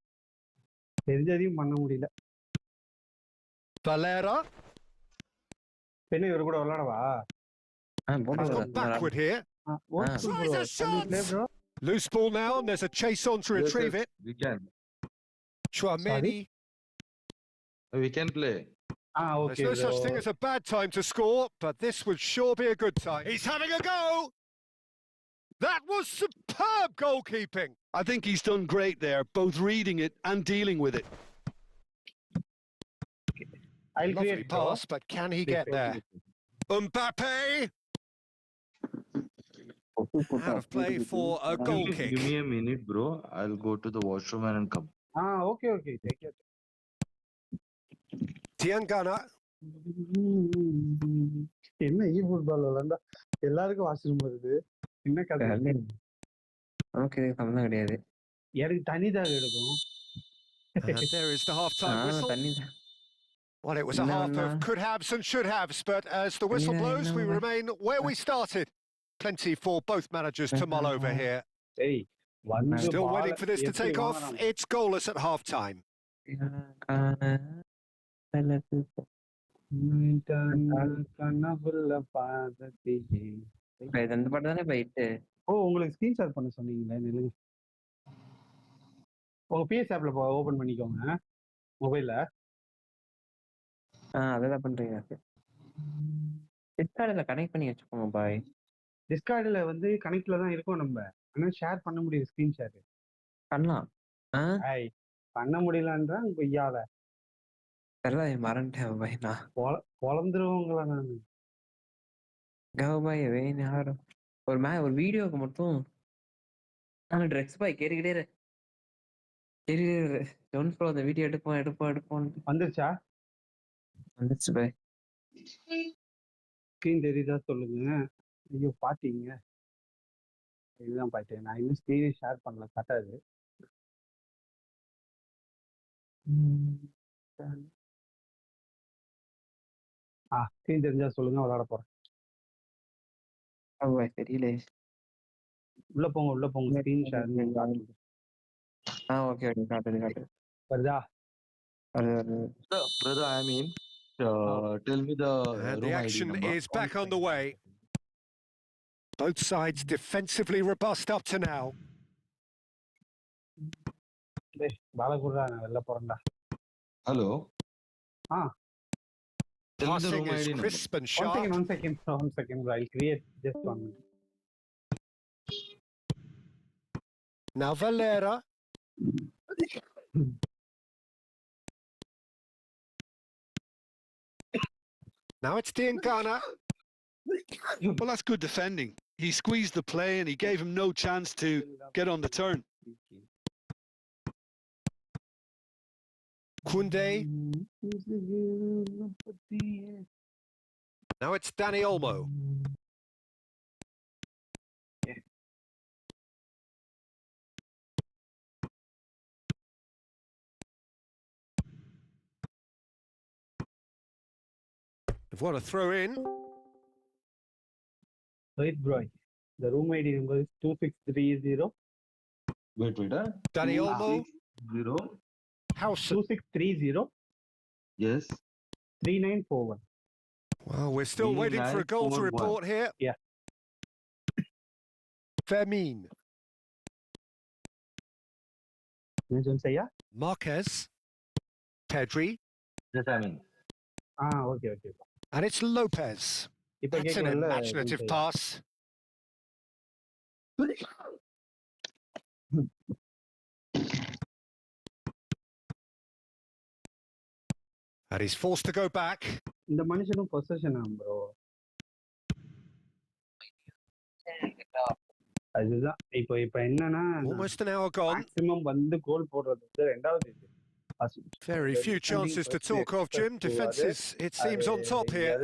தெரிஞ்சதையும் பண்ண முடியல. Valera. பெண்ணு இவரு கூட விளையாடவா? He's gone backward here. Loose ball now, and there's a chase on to retrieve it. We can. Chouameni. We can play. There's no such thing as a bad time to score, but this would sure be a good time. He's having a go! That was superb goalkeeping. I think he's done great there, both reading it and dealing with it. Lovely pass, but can he get there? Mbappe! Out of play for a goal kick. Give me a minute, bro. I'll go to the washroom and come. Okay take care. Tiangana. என்ன eFootball விளையாண்டா எல்லாருக்கும் washroom வருது. என்ன கதை? Okay சம்பந்தம் கிடையாது. எனக்கு தனிதாக எடுக்கும். And there is the half-time whistle. Well, it was a half of could-haves and should-haves, but as the whistle blows, we remain where we started. Plenty for both managers to mull over here. Still waiting for this to take off. It's goalless at half-time. உங்களுக்கு screenshot பண்ண சொன்னீங்களே நிலுங்க. உங்க PS ஆப்ல open பண்ணிக்கோங்க மொபைல்ல. அதெல்லாம் பண்றீங்க. டிஸ்கார்ட்ல connect பண்ணி வச்சுக்கோங்க பாய். டிஸ்கார்ட்ல வந்து கனெக்ட்ல தான் இருக்கும் நம்ம. ஆனா ஷேர் பண்ண முடியுது ஸ்கிரீன் ஷேர். பண்ணலாம். பண்ண முடியலன்றா கொய்யால. தெரியல மறந்துட்டேன் பாய் நான். பொளந்துருவங்களா நானு. பாய் வேணும் ஒரு வீடியோக்கு மட்டும் நான் ட்ரெக்ஸ் பாய் கேட்டுக்கிட்டே ஜோன்ஸ் ப்ரோ அந்த வீடியோ எடுப்போம் வந்துருச்சா? வந்துருச்சு பாய். ஸ்கிரீன் தெரியுதா சொல்லுங்க. ஐயோ பாத்தீங்க. இதுதான் பாத்தேன். நான் இன்னும் ஸ்கிரீன் ஷேர் பண்ணல கட்டாது. ஸ்கிரீன் தெரிஞ்சா சொல்லுங்க விளையாட போறேன். தெரியல. உள்ள போங்க ஸ்கிரீன் ஷேர் காட்டுங்க. ஓகே காட்டு. வருதா? Brother, I mean, tell me the And the room ID action number. is back on the way. Both sides defensively robust up to now. பாலகுரா நான் வெளில போறேன்டா. Hello. Passing is crisp and sharp. One second. I'll create just 1 minute. Now Valera. Now it's Tiangana. Well, that's good defending. He squeezed the play and he gave him no chance to get on the turn. Koundé. Now it's Dani Olmo. They've won a throw in. Wait, bro. The room ID number is 2630. Wait, Danny Olmo. 0. House. 2630 Yes. 3941. Well, we're still waiting for a goal to 3941. report here. Yeah. Fermin. Marquez. Pedri. Yes, I mean. Okay. And it's Lopez. That's an imaginative pass. And he's forced to go back. இந்த மனுஷனும் பொசஷனா bro. அதுதான் இப்போ என்னன்னா Almost an hour gone. Maximum வந்து கோல் போடுறது ரெண்டாவது இது. Very few chances to talk of, Jim. Defences, it seems, on top here.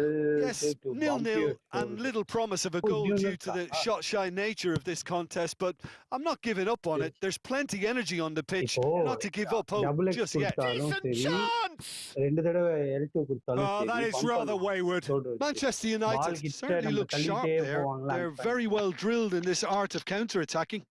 Yes, 0-0 and little promise of a goal due to the shot-shy nature of this contest, but I'm not giving up on it. There's plenty energy on the pitch, not to give up hope just yet. Decent chance! Oh, that is rather wayward. Manchester United certainly look sharp there. They're very well drilled in this art of counter-attacking.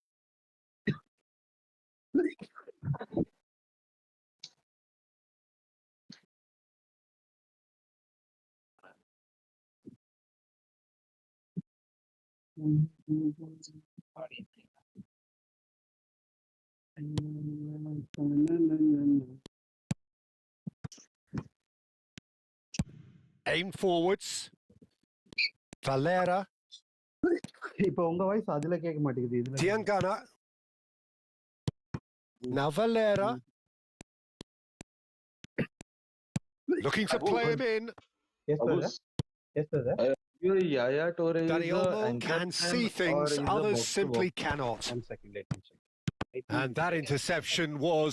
Aim forwards. Valera. இப்போ உங்க voice அதுல கேட்க மாட்டேங்குது இதுல. Diangana. Now Valera. Looking to play him in. Yes, brother. Yaya Toure Danny Olmo can see things others simply cannot. 1 second, let me check. And that interception was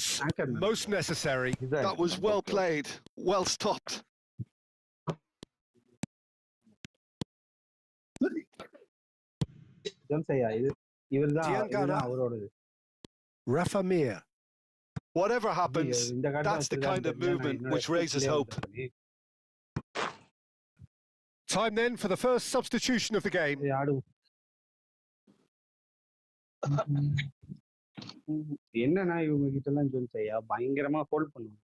most necessary. That was well played, well stopped. Rafa Mir. Whatever happens, that's the kind of movement which raises hope. Time then for the first substitution of the game. என்னன்னா இவங்க கிட்ட எல்லாம் ஜோன்சையா பயங்கரமா hold பண்ணுவாங்க.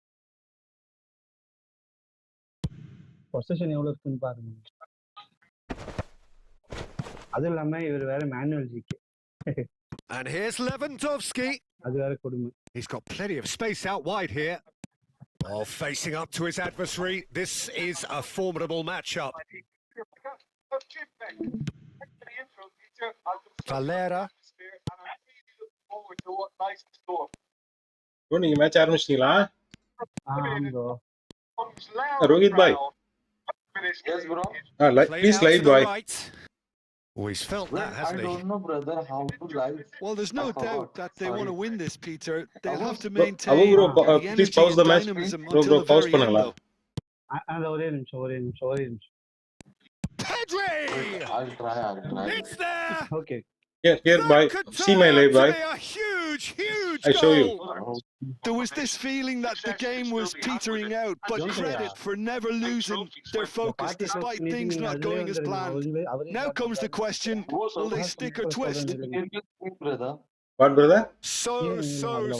Position எவ்வளவு இருக்குன்னு பாருங்க. அது இல்லாம இவர் வேற manual GK. And here's Lewandowski. அது வேற கொடுமை. He's got plenty of space out wide here. Oh, facing up to his adversary. This is a formidable matchup. Valera. நீங்க மேட்ச் ஆரம்பிச்சிட்டீங்களா? ரோஹித் பாய். Yes, bro. Please live boy. Oh, he's felt that, hasn't he? I don't know, brother, how to live. Well, there's no doubt that they want to win this, Peter. They'll have to maintain the please pause the match. dynamism until the very end, though. ஒரே நிமிஷம். Pedri! I'll try. It's there! Okay. Here, boy. See my live, boy. A huge I show you. There was this feeling that the game was petering out, but credit for never losing their focus despite things not going as planned. Now comes the question, will they stick or twist? What, brother? So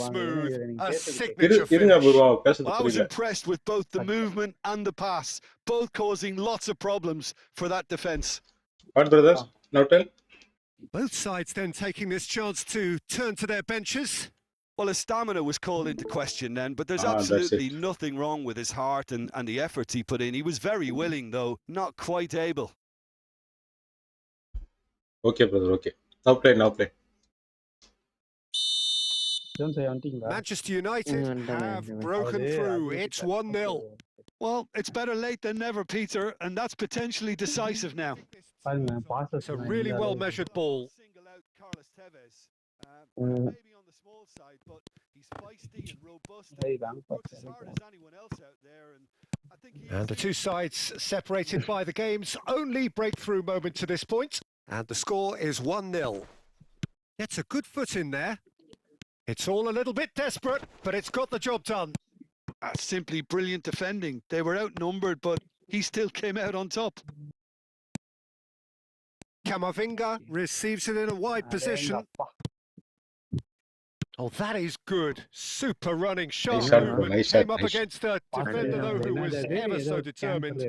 smooth. A signature finish. Well, I was impressed with both the movement and the pass, both causing lots of problems for that defence. What, brothers? Now tell. Both sides then taking this chance to turn to their benches. Well, his stamina was called into question then, but there's absolutely nothing wrong with his heart and the efforts he put in. He was very willing, though, not quite able. Okay, brother, okay. Now play. Manchester United have broken through. It's 1-0. Well, it's better late than never, Peter, and that's potentially decisive now. It's a really well-measured ball. Maybe on the small side, but he's feisty and robust. Works as hard as anyone else out there, and I think And the two sides separated by the game's only breakthrough moment to this point. And the score is 1-0. Gets a good foot in there. It's all a little bit desperate, but it's got the job done. Simply brilliant defending. They were outnumbered, but he still came out on top. Camavinga receives it in a wide position. Oh, that is good. Super running, sharp shot, bro. movement. Nice shot, Came up nice. against a defender, though, who was ever so determined.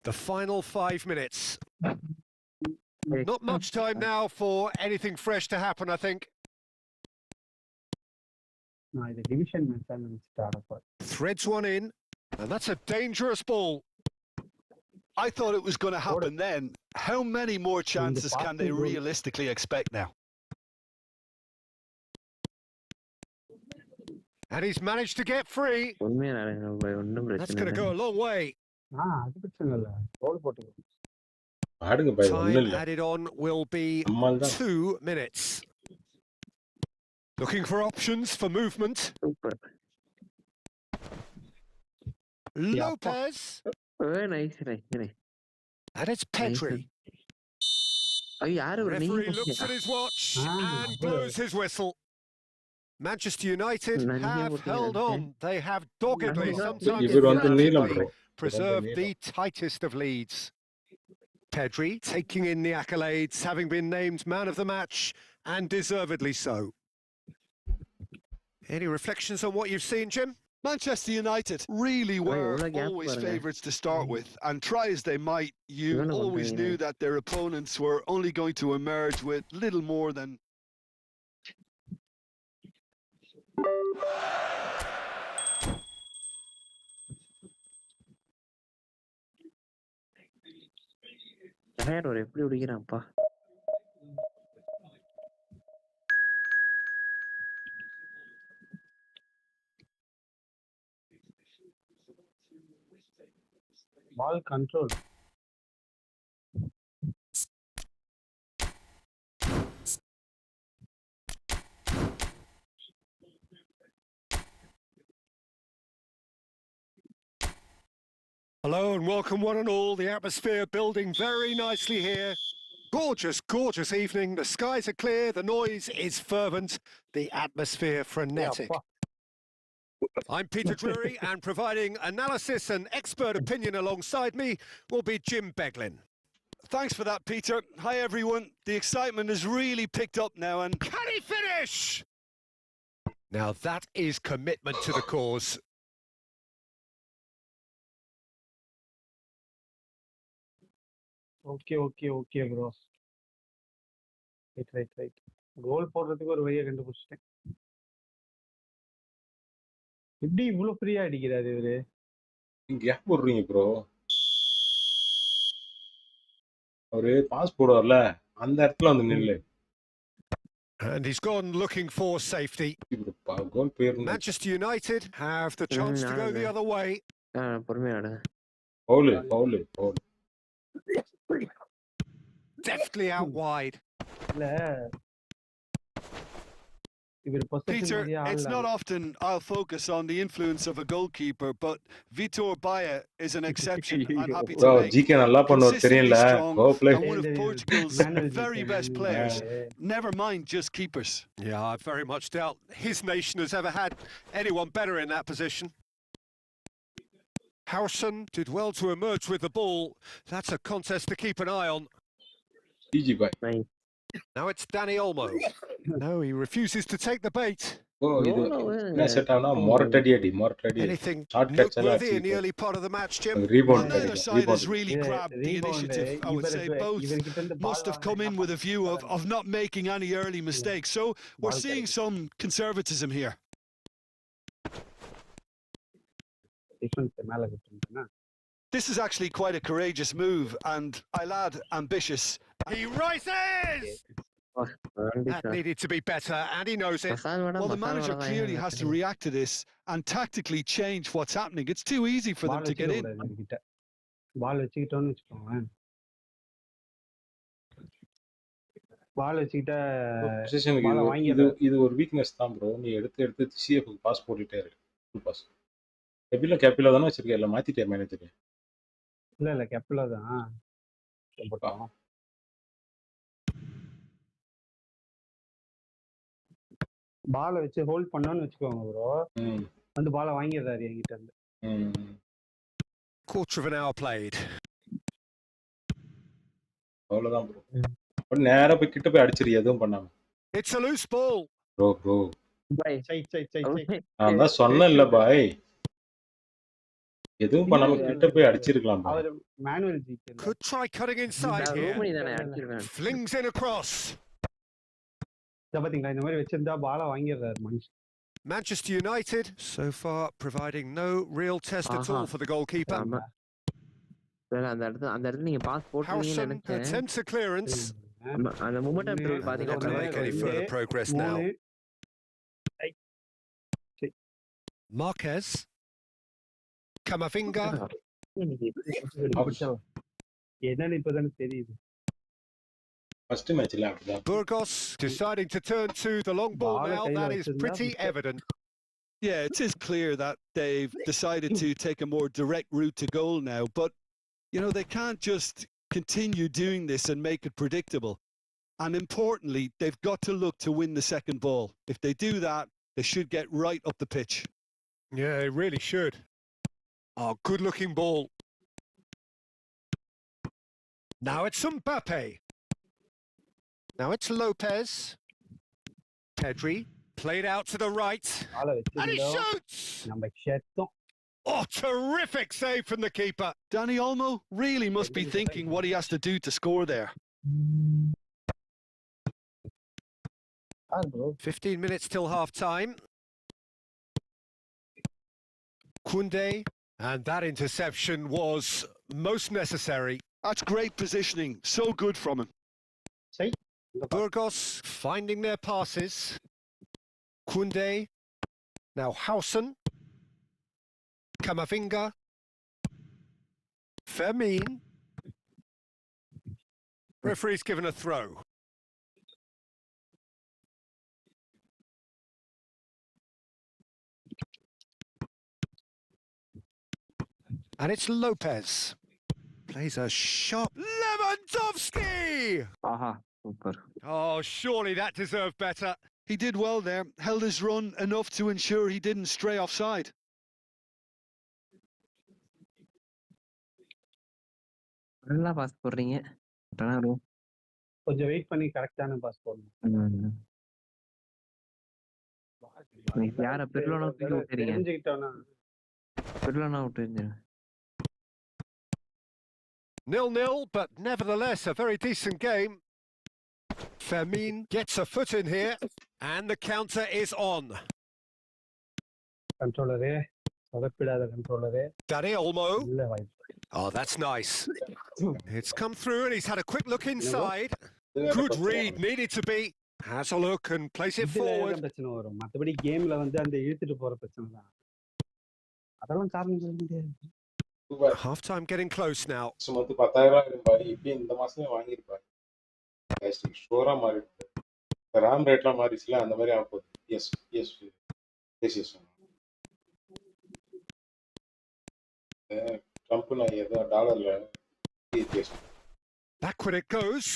The final 5 minutes. Not much time now for anything fresh to happen, I think. Threads one in, and that's a dangerous ball. I thought it was going to happen then. How many more chances can they realistically expect now? And he's managed to get free. That's going to go a long way. Time added on will be 2 minutes. Looking for options for movement. Lopez. And it's Pedri. Referee looks at his watch and blows his whistle. Manchester United have held on. They have doggedly, sometimes frantically, preserved the tightest of leads. Pedri taking in the accolades, having been named man of the match, and deservedly so. Any reflections on what you've seen, Jim? Manchester United really were always favourites to start with, and try as they might, you always knew that their opponents were only going to emerge with little more than... Ball control. Hello and welcome one and all. The atmosphere building very nicely here. Gorgeous, gorgeous evening. The skies are clear, the noise is fervent, the atmosphere frenetic. I'm Peter Drury, and providing analysis and expert opinion alongside me will be Jim Beglin. Thanks for that, Peter. Hi, everyone. The excitement has really picked up now, and... Can he finish? Now that is commitment to the cause. Okay, bro. Right. Goal போடுறதுக்கு ஒரு வழியை கண்டுபிடிச்சிட்டேன். எப்படி இவ்வளவு ஃப்ரீயா அடிக்கிறாரு இவரு? Gap போடுறீங்க ப்ரோ. அவரு பாஸ் போடுவார்ல, அந்த இடத்துல வந்து நில்லு. And he's gone looking for safety. Manchester United have the chance to go the other way. Foul. Deftly out wide. Peter, it's not often I'll focus on the influence of a goalkeeper, but Vitor Baia is an exception, I'm happy to make. Consistently strong and one of Portugal's very best players. Never mind just keepers. Yeah, I very much doubt his nation has ever had anyone better in that position. Howson did well to emerge with the ball. That's a contest to keep an eye on. Easy boy. Now it's Danny Olmo. No, he refuses to take the bait. Anything noteworthy in the early part of the match, Jim? Neither side has really grabbed the initiative. I would say both must have come in with a view of not making any early mistakes. So we're seeing some conservatism here. This is actually quite a courageous move, and I'll add ambitious. He rises! That needed to be better, and he knows it. Well, the manager clearly has to react to this and tactically change what's happening. It's too easy for them to get in. இது ஒரு weakness தான் bro. நீ எடுத்து CF pass போட்டுட்டே இரு. Full pass. கேபிலா தான வச்சிருக்க, இல்ல மாத்திட்டே மேனேஜர்? இல்ல கேபிலா தான். பாலை வச்சு ஹோல்ட் பண்ணோன்னு வச்சுக்கோங்க ப்ரோ, வந்து பாலை வாங்கிடுறாரு என்கிட்ட இருந்து. Quarter of an hour played. அவ்வளவுதான் ப்ரோ. நேரா போய் கிட்ட போய் அடிச்சிரு எதுவும் பண்ணாம. It's a loose ball. Bro. பாய். நான் தான் சொன்னேன்ல பாய். எதுவும் பண்ணாம கிட்ட போய் அடிச்சிருக்கலாம் பாய். அவர் மேனுவல் ஜிக்கு. Could try cutting inside நான் here. ரூமனி தானே அடிச்சிருவேன். Flings in across. பாத்தீங்களா இந்த மாதிரி வச்சிருந்தா பால வாங்கிடுறாரு மனுஷன். Manchester United so far providing no real test at all for the goalkeeper. அந்த இடத்துல நீங்க பாஸ் போட்டீங்கன்னு நினைச்சேன். Attempts a clearance. அந்த மொமெண்டம் பாத்தீங்கன்னா not to make any further progress now. Marquez. Camavinga. என்னன்னு இப்பதானே தெரியுது. First matchல அப்படிதான். Burgos deciding to turn to the long ball now. That is pretty evident. Yeah, it is clear that they've decided to take a more direct route to goal now, but you know, they can't just continue doing this and make it predictable. And importantly, they've got to look to win the second ball. If they do that, they should get right up the pitch. Yeah, they really should. Oh, good-looking ball. Now it's Mbappe. Now it's Lopez. Pedri played out to the right. And he shoots! Oh, terrific save from the keeper. Dani Olmo really must be thinking what he has to do to score there. 15 minutes till half-time. Koundé, and that interception was most necessary. That's great positioning. So good from him. Burgos finding their passes. Koundé. Now Hausen. Camavinga. Fermin. Referee's given a throw. And it's Lopez. Plays a shot. Lewandowski! Aha, super. Oh, surely that deserved better. He did well there. Held his run enough to ensure he didn't stray offside. நல்லா pass போடுறீங்க. கொஞ்சம் wait பண்ணி கரெக்டான pass போடணும். யார பெர்லோனா தூக்கி விட்டுறீங்க. தெரிஞ்சுக்கிட்டோம்னா பெர்லோனா விட்டுறீங்க. 0-0, but nevertheless a very decent game. Fermin gets a foot in here, and the counter is on. கண்ட்ரோலரே, சொதப்பிடாத கண்ட்ரோலரே. Dani Olmo. இல்ல வாய்ப்பு. Oh, that's nice. It's come through and he's had a quick look inside. Good read, needed to be. Has a look and plays it forward. பிரச்சனை வரும். மத்தபடி கேம்ல வந்து அந்த இழுத்துட்டு போற பிரச்சனை தான். அதெல்லாம் காரணம் சொல்ல முடியாது. Half-time getting close now. சுமத்து 10,000 பாய். இப்போ இந்த மாசமே வாங்கிருப்பாரு. கேஸ்டிங் ஷோரா மாறிடுது. ராம் ரேட்லாம் மாறிச்சுல அந்த மாதிரி ஆக போகுது. எஸ். ட்ரம்ப் நான் ஏதோ டாலர்ல Backward it goes,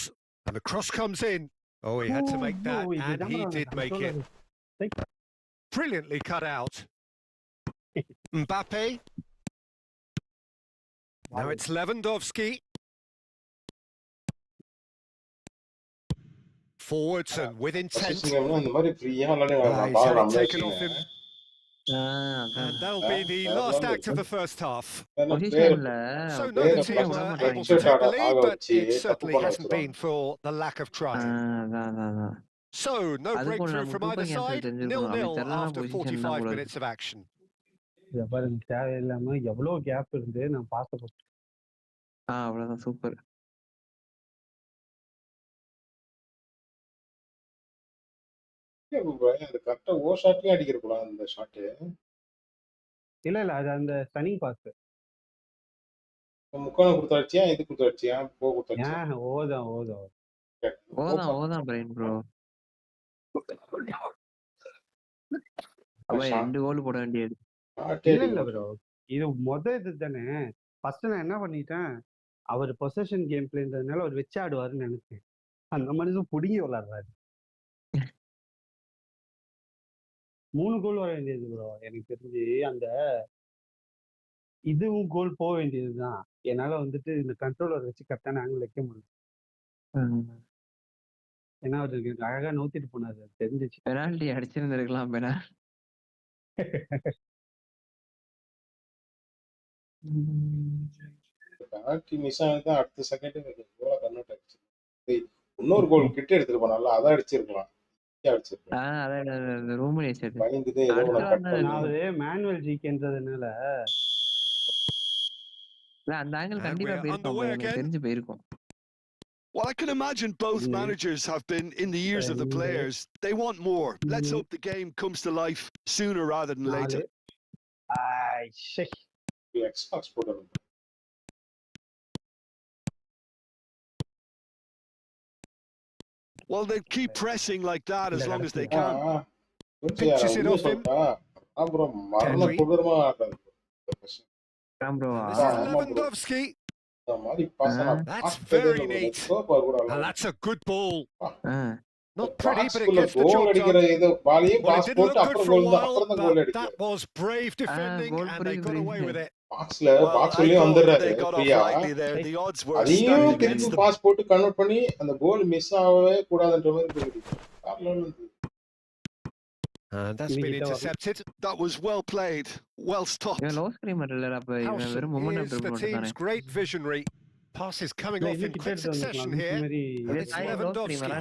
and the cross comes in. Oh, he had to make that, and he did make it. Brilliantly cut out. Mbappe. Now it's Lewandowski. Forwards and with intent. இந்த மாதிரி ஃப்ரீயா விளையாடுங்க. He's had it taken off him. And that'll be the last act of the first half. So no, the team were able to take the lead, but it certainly hasn't been for the lack of trying. So no breakthrough from either side. 0-0 after 45 minutes of action. தேவையில்லாம எவ்வளவு gap இருந்து நான் பாசப்பட்டேன். அவ்வளவுதான் super. அது கரெக்டா ஓ ஷாட்லயே அடிக்கிறப்பலாம் அந்த shot. இல்ல அது அந்த ஸ்டனிங் பாஸ். முக்கான கொடுத்தாச்சியா இது கொடுத்தாச்சியா போ கொடுத்தாச்சியா? ஓதான் பிரைன் ப்ரோ. அவன் 2 கோல் போட வேண்டியது. இல்ல ப்ரோ, இது இது தானே. ஃபர்ஸ்ட் நான் என்ன பண்ணிட்டேன், அவர் பொசஷன் கேம் பிளேன்றதுனால அவர் வச்சு ஆடுவாருன்னு நினைச்சேன். அந்த மனுஷன் புடிங்கி விளையாடுறாரு. 3 கோல் வர வேண்டியது ப்ரோ. எனக்கு தெரிஞ்சு அந்த இதுவும் கோல் போக வேண்டியதுதான். என்னால வந்துட்டு இந்த கண்ட்ரோலர் வச்சு கரெக்டான ஆங்கிள் வைக்க முடியும். ஏன்னா அவருக்கு அழகா நோத்திட்டு போனாரு, தெரிஞ்சிச்சு. பெனால்டி அடிச்சிருந்திருக்கலாம். பெனால்டி மிஸ் ஆனது அடுத்த செகண்ட் கோலா கன்வெர்ட் ஆயிடுச்சு. இன்னொரு கோல் கிட்ட எடுத்துட்டு போனால அதை அடிச்சிருக்கலாம். மேனுவல் ஜிக்குன்றதுனால அந்த ஆங்கிள் கண்டிப்பா தெரிஞ்சு போயிருக்கும். Well, I can imagine both managers have been in the ears of the players. They want more. Let's hope the game comes to life sooner rather than later. Xbox போடுறது. Well, they keep pressing like that as long as they can. Pitches it off him. Lewandowski. That's very neat. And that's a good ball. Not pretty, but it gets the job done. Well, it didn't look good for a while, but that was brave defending, and they got away with it. They got off lightly there. The odds were stacked against them. Pass போட்டு convert பண்ணி அந்த கோல் miss ஆகவே கூடாதுன்ற மாதிரி போயிடுச்சு. And that's been intercepted. That was well played, well stopped. Howson is the team's great visionary. Passes coming off in quick succession here. It's Lewandowski.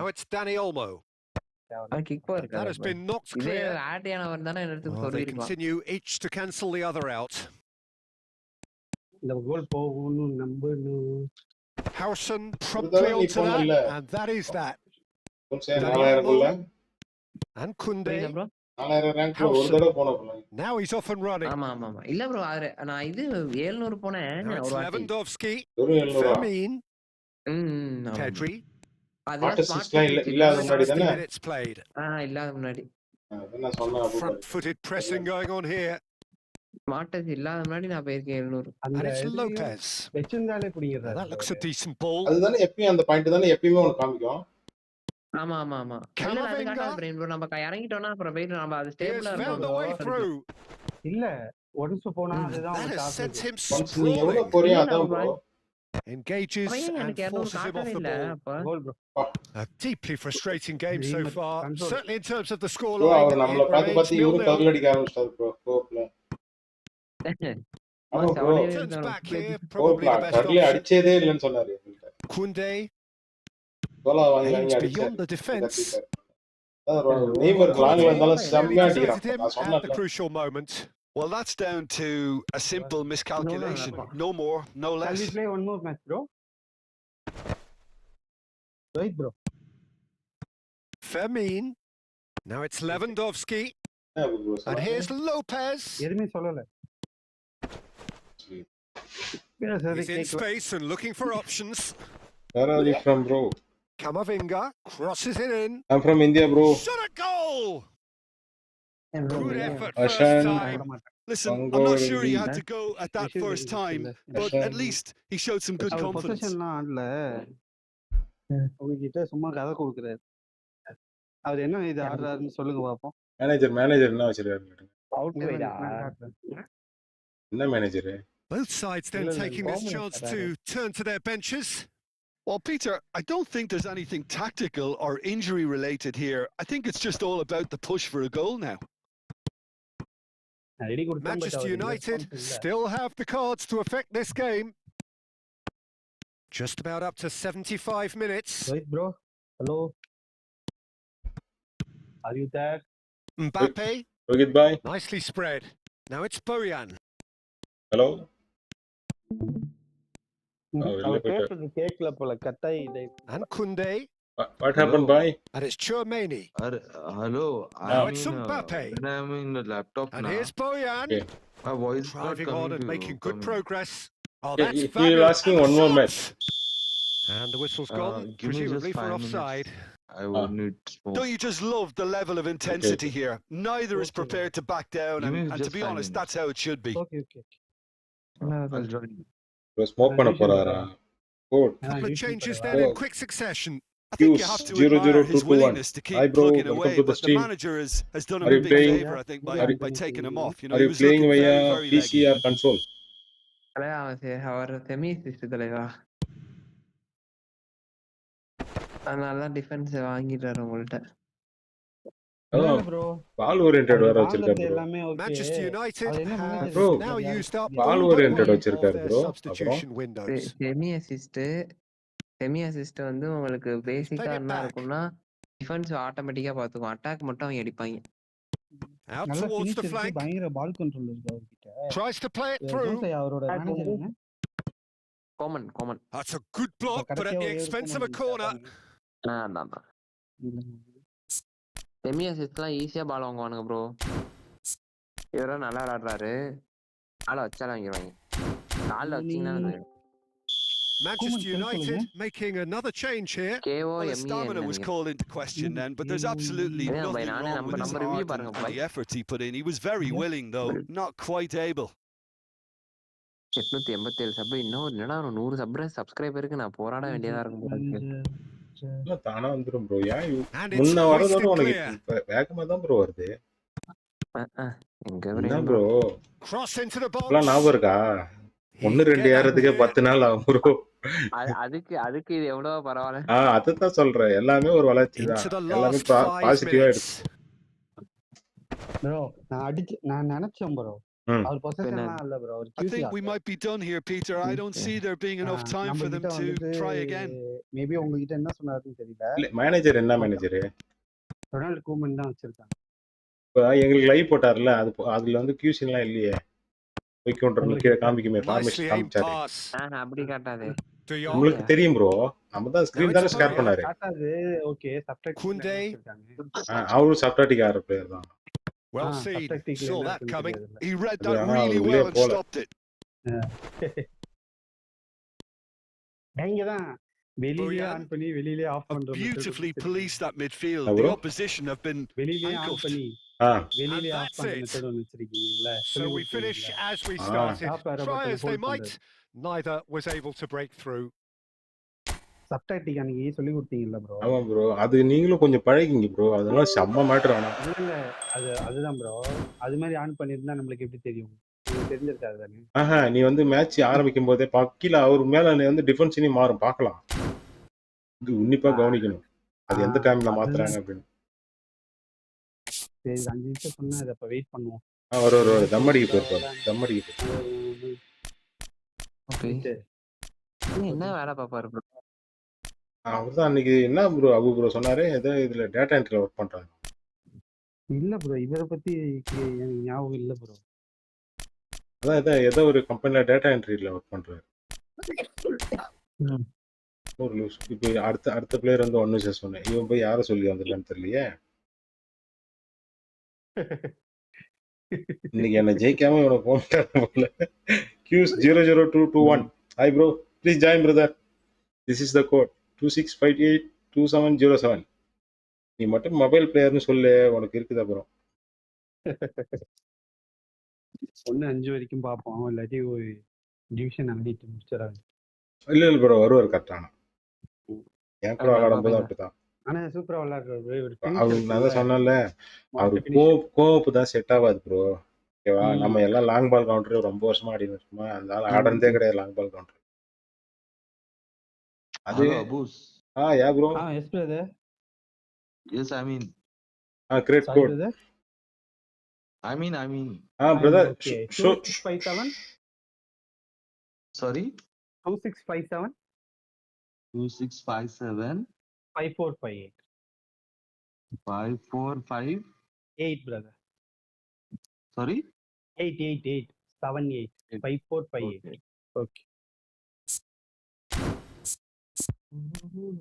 Now it's Dani Olmo. That has been knocked clear. Well, they continue each to cancel the other out. Howson promptly onto that, and that is that. And Kunde. Now he's off and running. Now it's Lewandowski. Fermin. Pedri. 60 minutes played. Front-footed pressing going on here. And it's Lopez. That looks a decent ball. Camavinga. He's found a way through. That has sent him sprawling. Engages and forces him off the ball. A deeply frustrating game so far. Certainly in terms of the scoreline, it remains 0-0. Turns back here, probably the best option. Kunde aims beyond the defence. At the crucial moment. Well, that's down to a simple miscalculation. No more, no less. Shall we play one more match, bro? Right, bro. Fermin. Now it's Lewandowski. And here's Lopez. He's in space and looking for options. Where are you from, bro? Camavinga crosses it in. I'm from India, bro. Shot a goal! Good effort first time. Listen, I'm not sure he had to go at that first time, but at least he showed some good confidence. Manager என்ன வச்சிருக்காரு? என்ன manager? Both sides then taking this chance to turn to their benches. Well, Peter, I don't think there's anything tactical or injury related here. I think it's just all about the push for a goal now. Manchester United still have the cards to affect this game. Just about up to 75 minutes. Right, bro. Hello. Are you there? Mbappe. Goodbye. Nicely spread. Now it's Bojan. Hello. And Kunde. What happened, bye? And it's Chouameni. Hello. Now it's Mbappe. I'm in the laptop and now. here's Bojan. Okay. My voice driving on and making good progress. Oh, that's fabulous. You're asking one more match. And the whistle's gone, presumably for offside. I will need more. Don't you just love the level of intensity here? Neither is prepared to back down, and to be honest, that's how it should be. Okay. I'll join you. Smoke பண்ண போறாரா? Couple of changes then in quick succession. I think you have to admire his 00221. willingness to Hi keep bro, plugging welcome away, to the but the stream. manager has done him Are a you big playing? favour, I think, by taking him off. You know, Are he you was playing looking via very, very PC leggy. or console? அவர் semi assist தலைவா. அதனால defence வாங்கிட்டாரு உங்கள்ட்ட. இல்ல bro, பால் oriented அவர் வேற வச்சிருக்காரு வாங்குறது bro. எல்லாமே ஓகே. Manchester United அது என்ன have manager Bro, now used up ball all but oriented one வச்சிருக்காரு of their bro. substitution windows. Semi assist வந்து உங்களுக்கு பேசிக்கா play it என்ன back. இருக்கும்னா டிஃபென்ஸ் ஆட்டோமேட்டிக்கா பாத்துக்கும், அட்டாக் மட்டும் அவங்க அடிப்பாங்க. Out நல்ல towards ஃபினிஷ் the இருக்கு, flank. பயங்கர பால் கண்ட்ரோல் இருக்கு அவர்கிட்ட. Tries to play it through. ஜோசை அவரோட மேனேஜர் என்ன? கோமன் That's a good block, but at the expense of a corner. அதான் செமி அசிஸ்ட்லாம் ஈஸியா பால் வாங்குவானுங்க ப்ரோ. இவரா நல்லா விளையாடுறாரு, காலை வச்சாலும் வாங்கிடுவாங்க. காலில் வச்சிங்கன்னா Manchester United making another change here. Well, his stamina was called into question then, but there's absolutely nothing wrong with his heart and the effort he put in. He was very willing, though, not quite able. 887 sub. இன்னும் என்னடா 100 சப்ஸ்கிரைபருக்கு நான் போராட வேண்டியதா இருக்கும். தானா வந்துரும் bro. ஏன் முன்ன வரதோட உனக்கு வேகமா தான் ப்ரோ வருது. என்ன bro Cross into the box. ஞாபகம் இருக்கா? 1-2 ஏறதுக்கு 10 நாள் ஆகும் ப்ரோ. அதுக்கு இது எவ்வளவு பரவாயில்ல. அதுதான் சொல்றேன், எல்லாமே ஒரு வளர்ச்சி தான், எல்லாமே பாசிட்டிவா எடுத்து. ப்ரோ நான் நினைச்சேன் ப்ரோ, அவர் பொசிஷன்லாம் இல்ல bro. I think we might be done here, Peter. I don't see there being enough time for them to try again. Maybe உங்ககிட்ட என்ன சொன்னாருன்னு தெரியல. மேனேஜர் என்ன மேனேஜர்? ரொனால்டோ கூமன் தான் வச்சிருக்காங்க. இப்போ எங்களுக்கு லைவ் போட்டார்ல, அதுல வந்து கியூசின்லாம் இல்லையே. கீழே காமிக்குமே, ஃபார்மேஷன் காமிச்சாரு. அப்படி காட்டாதே. உங்களுக்கு தெரியும் ப்ரோ, நம்ம தான் ஸ்கிரீன் தான ஷேர் பண்ணாரு. காட்டாது. ஓகே, சப்டைட்டில் வச்சிருக்காங்க. அவரு சப்டைட்டில் பிளேயர் தான். Well seen. Saw that coming. He read that really well and stopped it. தான் வெளியிலே ஆன் பண்ணி வெளியிலே ஆஃப் பண்ற. Beautifully policed that midfield. The opposition have been வெளியிலே ஆன் பண்ணி வெளியிலே ஆஃப் பண்ற மெத்தட் ஒன்னு வச்சிருக்கீங்கல. So we finish as we started. Try as they might, neither was able to break through. Subtitle அன்னைக்கு சொல்லி கொடுத்தீங்கல்ல ப்ரோ. ஆமா ப்ரோ, அது நீங்களும் கொஞ்சம் பழகிங்க ப்ரோ, அதெல்லாம் செம்ம மேட்டர். ஆனா இல்ல அதுதான் ப்ரோ, அது மாதிரி ஆன் பண்ணிருந்தா நமக்கு எப்படி தெரியும்? உங்களுக்கு தெரிஞ்சிருக்காது தானே. நீ வந்து மேட்ச் ஆரம்பிக்கும் போதே கீழே அவர் மேல நீ வந்து டிஃபென்ஸ் மாறும், பார்க்கலாம். இது உன்னிப்பா கவனிக்கணும், அது எந்த டைம்ல மாத்துறாங்க அப்படின்னு. சரி, 5 நிமிஷம் சொன்னா அதை அப்ப வெயிட் பண்ணுவோம். ஒரு தம்மடிக்கு போயிருப்பாரு, தம்மடிக்கு என்ன வேலை பாப்பாரு ப்ரோ? அவர் தான் அன்னைக்கு என்ன ப்ரோ அபு ப்ரோ சொன்னாரு, ஏதோ இதுல டேட்டா என்ட்ரில ஒர்க் பண்றாங்க. இல்ல ப்ரோ, இவரை பத்தி எனக்கு ஞாபகம் இல்ல ப்ரோ. அதான் ஏதோ ஒரு கம்பெனில டேட்டா என்ட்ரில ஒர்க் பண்றாரு. ஒரு லூஸ். இப்போ அடுத்த பிளேயர் வந்து ஒன்னு சொன்னேன், இவன் போய் யாரை சொல்லி வந்துடலான்னு தெரியலையே. இன்னைக்கு என்ன ஜெயிக்காம இவனை போட்டாங்க போல. Qs 00221. Hi bro, please join brother. This is the code 26582707. நீ மட்டும் மொபைல் பிளேயர்னு சொல்லு, உனக்கு இருக்குது. அப்புறம் 1-5 வரைக்கும் பாப்போம், இல்லாட்டி ஒரு டிவிஷன் ஆடிட்டு முடிச்சிடறாங்க. இல்ல ப்ரோ, வருவார் கரெக்டான. என் கூட விளையாடும்போது அப்படிதான். ஆனா சூப்பரா விளையாடுறாரு. அவர் நான் தான் சொன்னேன்ல, அவரு கோப்பு தான் செட் ஆகாது ப்ரோ. ஓகேவா? நம்ம எல்லாம் லாங் பால் கவுண்டர் ரொம்ப வருஷமா ஆடினு இருக்கோமா, அதனால ஆடுறதே கிடையாது லாங் பால் கவுண்டர். அது yeah bro. Yes brother. Yes, I mean. Great code. I mean. Brother. Okay. 2657. Sorry. 2657. 2657. 5458. 5458. brother. Sorry. 88878 5458. Okay.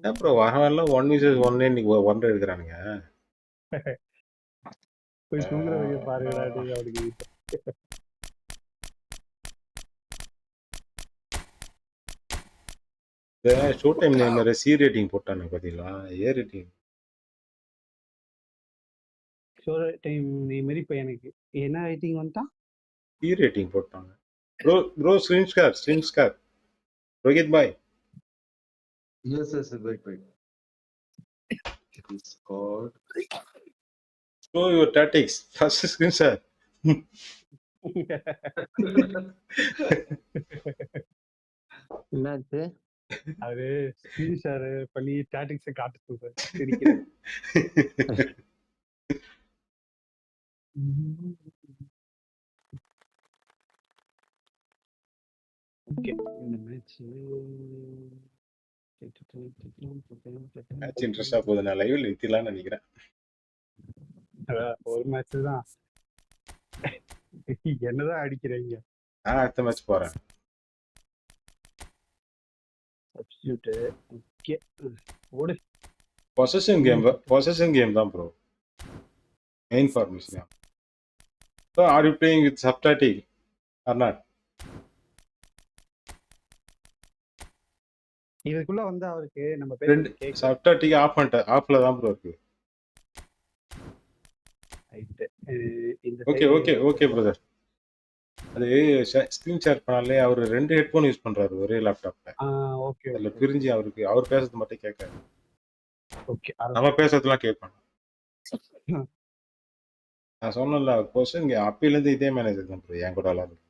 அப்புறம் வரவெல்லாம் 1v1 இன்னைக்கு 1 எடுக்கிறானுங்க. போய் தூங்குறதுக்கு பாருங்கடா நீங்க அவனுக்கு. Show time name C rating போட்டானே பாத்தீங்களா? A rating. Show time name இப்போ எனக்கு என்ன ரேட்டிங் வந்துட்டா? சி ரேட்டிங் போட்டாங்க. ப்ரோ ஸ்கிரீன் ஸ்கார். ரோஹித் பாய். Yes, wait. Discord. Show your tactics. First screen share. என்னாச்சு? அவரு ஸ்கிரீன் ஷேர் பண்ணி டாட்டிக்ஸை காட்ட சொல்றாரு. சிரிக்கிறேன். ஓகே இந்த மேட்ச் மேட்ச் இன்ட்ரெஸ்டா போகுது. நான் லைவ்ல நிறுத்திடலாம்னு நினைக்கிறேன். ஒரு மேட்ச் தான். என்னதான் அடிக்கிறீங்க? நான் அடுத்த மேட்ச் போறேன். சப்ஸ்டிட்யூட். ஓகே ஓடு. பொசஷன் கேம் தான் bro. Main formation. So are you playing with subtactic or not? இதுக்குள்ள வந்து அவருக்கு நம்ம ரெண்டு சப்டாட்டிக் ஆஃப்ல தான் ப்ரோ இருக்கு. ரைட். இந்த ஓகே பிரதர். அது ஸ்கிரீன் ஷேர் பண்ணாலே அவர் 2 ஹெட்போன் யூஸ் பண்றாரு ஒரே லேப்டாப்ல. ஓகே. அதுல பிரிஞ்சு அவர் பேசுறது மட்டும் கேட்காது. ஓகே. நம்ம பேசுறதெல்லாம் கேட்பாங்க. நான் சொன்னல பொசிஷன் அப்பையில இருந்து இதே மேனேஜர் தான் ப்ரோ என் கூட விளையாடுறது.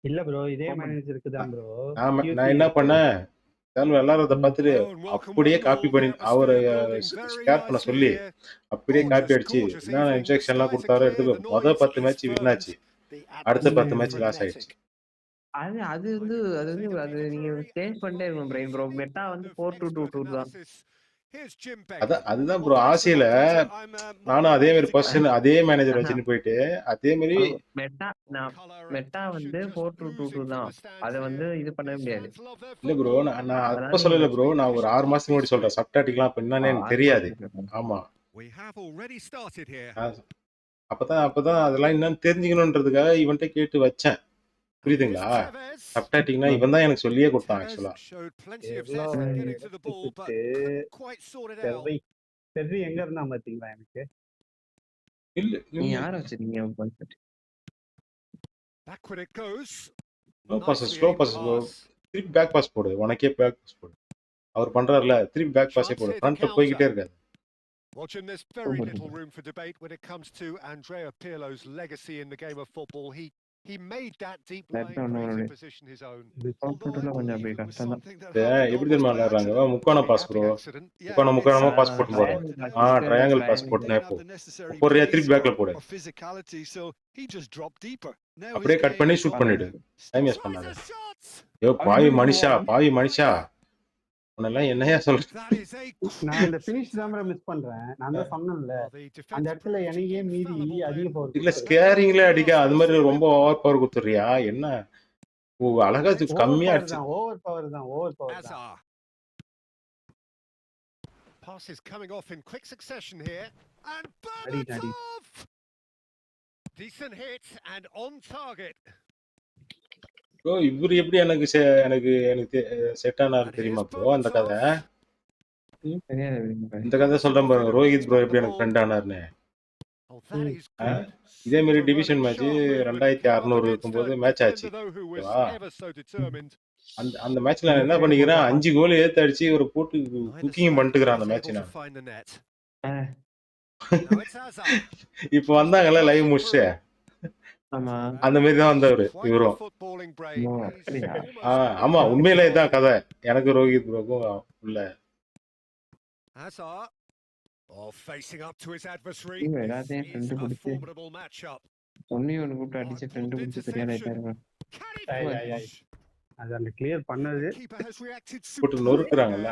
இல்ல ப்ரோ இதே மேனேஜருக்கு தான் ப்ரோ. நான் என்ன பண்ணேன் விளையாடுறத பார்த்துட்டு அப்படியே காப்பி பண்ணி அவரை ஷேர் பண்ண சொல்லி அப்படியே காப்பி அடிச்சு என்னென்ன இன்ஸ்ட்ரக்ஷன்லாம் கொடுத்தாரோ எடுத்து மொதல் 10 மேட்ச் வின் ஆச்சு. அடுத்த 10 மேட்ச் லாஸ் ஆயிடுச்சு. அது நீங்க சேஞ்ச் பண்ணிட்டே இருக்கணும் பிரைன் ப்ரோ. மெட்டா வந்து 4-2-2 தான். அதுதான் ப்ரோ ஆசையில நானும் அதே மாதிரி பர்சன் அதே மேனேஜர் வச்சுன்னு போயிட்டு அதே மாதிரி மெட்டா வந்து 4-2-2 தான். அதை வந்து இது பண்ண முடியாது. இல்ல ப்ரோ நான் அப்ப சொல்லல ப்ரோ. நான் ஒரு 6 மாசத்துக்கு முன்னாடி சொல்றேன். சப்டாட்டிக்லாம் அப்ப என்னன்னு எனக்கு தெரியாது. ஆமா அப்பதான் அதெல்லாம் என்னன்னு தெரிஞ்சுக்கணுன்றதுக்காக இவன்கிட்ட கேட்டு வச்சேன். புரியுதுங்களா? சப்டாட்டிக்னா இவன் தான் எனக்கு சொல்லியே கொடுத்தான் ஆக்சுவலா. சரி எங்க இருந்தா பாத்தீங்களா? எனக்கு இல்ல நீ யார வச்சிருக்கீங்க? ஸ்லோ பாஸ் திருப்பி பேக் பாஸ் போடு. உனக்கே பேக் பாஸ் போடு. அவர் பண்றாருல திருப்பி பேக் பாஸே போடு. ஃப்ரண்ட்ல போய்கிட்டே இருக்காது. Watching this very little room for debate when it comes to Andrea Pirlo's legacy in the game of football. He made that deep line creative position his own. எப்படி தெரியுமா விளையாடுறாங்க? முக்கோண பாஸ் ப்ரோ. முக்கோணமா பாஸ் போட்டு போறோம். Triangle pass போட்டுனே போ. ஒரே திருப்பி பேக்ல போடு. அப்படியே கட் பண்ணி ஷூட் பண்ணிடு. டைம் வேஸ்ட் பண்ணாத. யோ பாவி மனுஷா உன்னெல்லாம் என்னையா சொல்ற? நான் இந்த ஃபினிஷ் தான் மிஸ் பண்றேன். நான் தான் சொன்னேன்ல அந்த இடத்துல எனக்கே மீறி அதிக பவர் இல்ல ஸ்கேரிங்ல அடிக்க அது மாதிரி ரொம்ப ஓவர் பவர் கொடுத்துறியா என்ன? அழகா கம்மியா அடிச்சு ஓவர் பவர் தான். Pass is coming off in quick succession here and decent hit and on target. இவரு எப்படி எனக்கு செட் ஆனாரு தெரியுமா ப்ரோ? அந்த கதை இந்த கதை சொல்றேன் பாருங்க. ரோஹித் ப்ரோ எப்படி எனக்கு ஃப்ரெண்ட் ஆனாருன்னு. இதே மாதிரி டிவிஷன் மேட்ச் 2600 இருக்கும்போது மேட்ச் ஆச்சு. அந்த மேட்ச்ல நான் என்ன பண்ணிக்கிறேன் 5 கோல் ஏத்து அடிச்சு ஒரு போட்டு குக்கிங் பண்ணிட்டுக்கிறேன் அந்த மேட்ச். நான் இப்ப வந்தாங்கல்ல லைவ் முடிச்சு அந்த மாதிரி தான் வந்தவரு இவரும். ஆமா உண்மையிலே இதான் கதை. எனக்கு ரோஹித் ப்ரோக்கும் உள்ள அத கிளியர் பண்ணது போட்டு நொறுக்குறாங்கல்ல.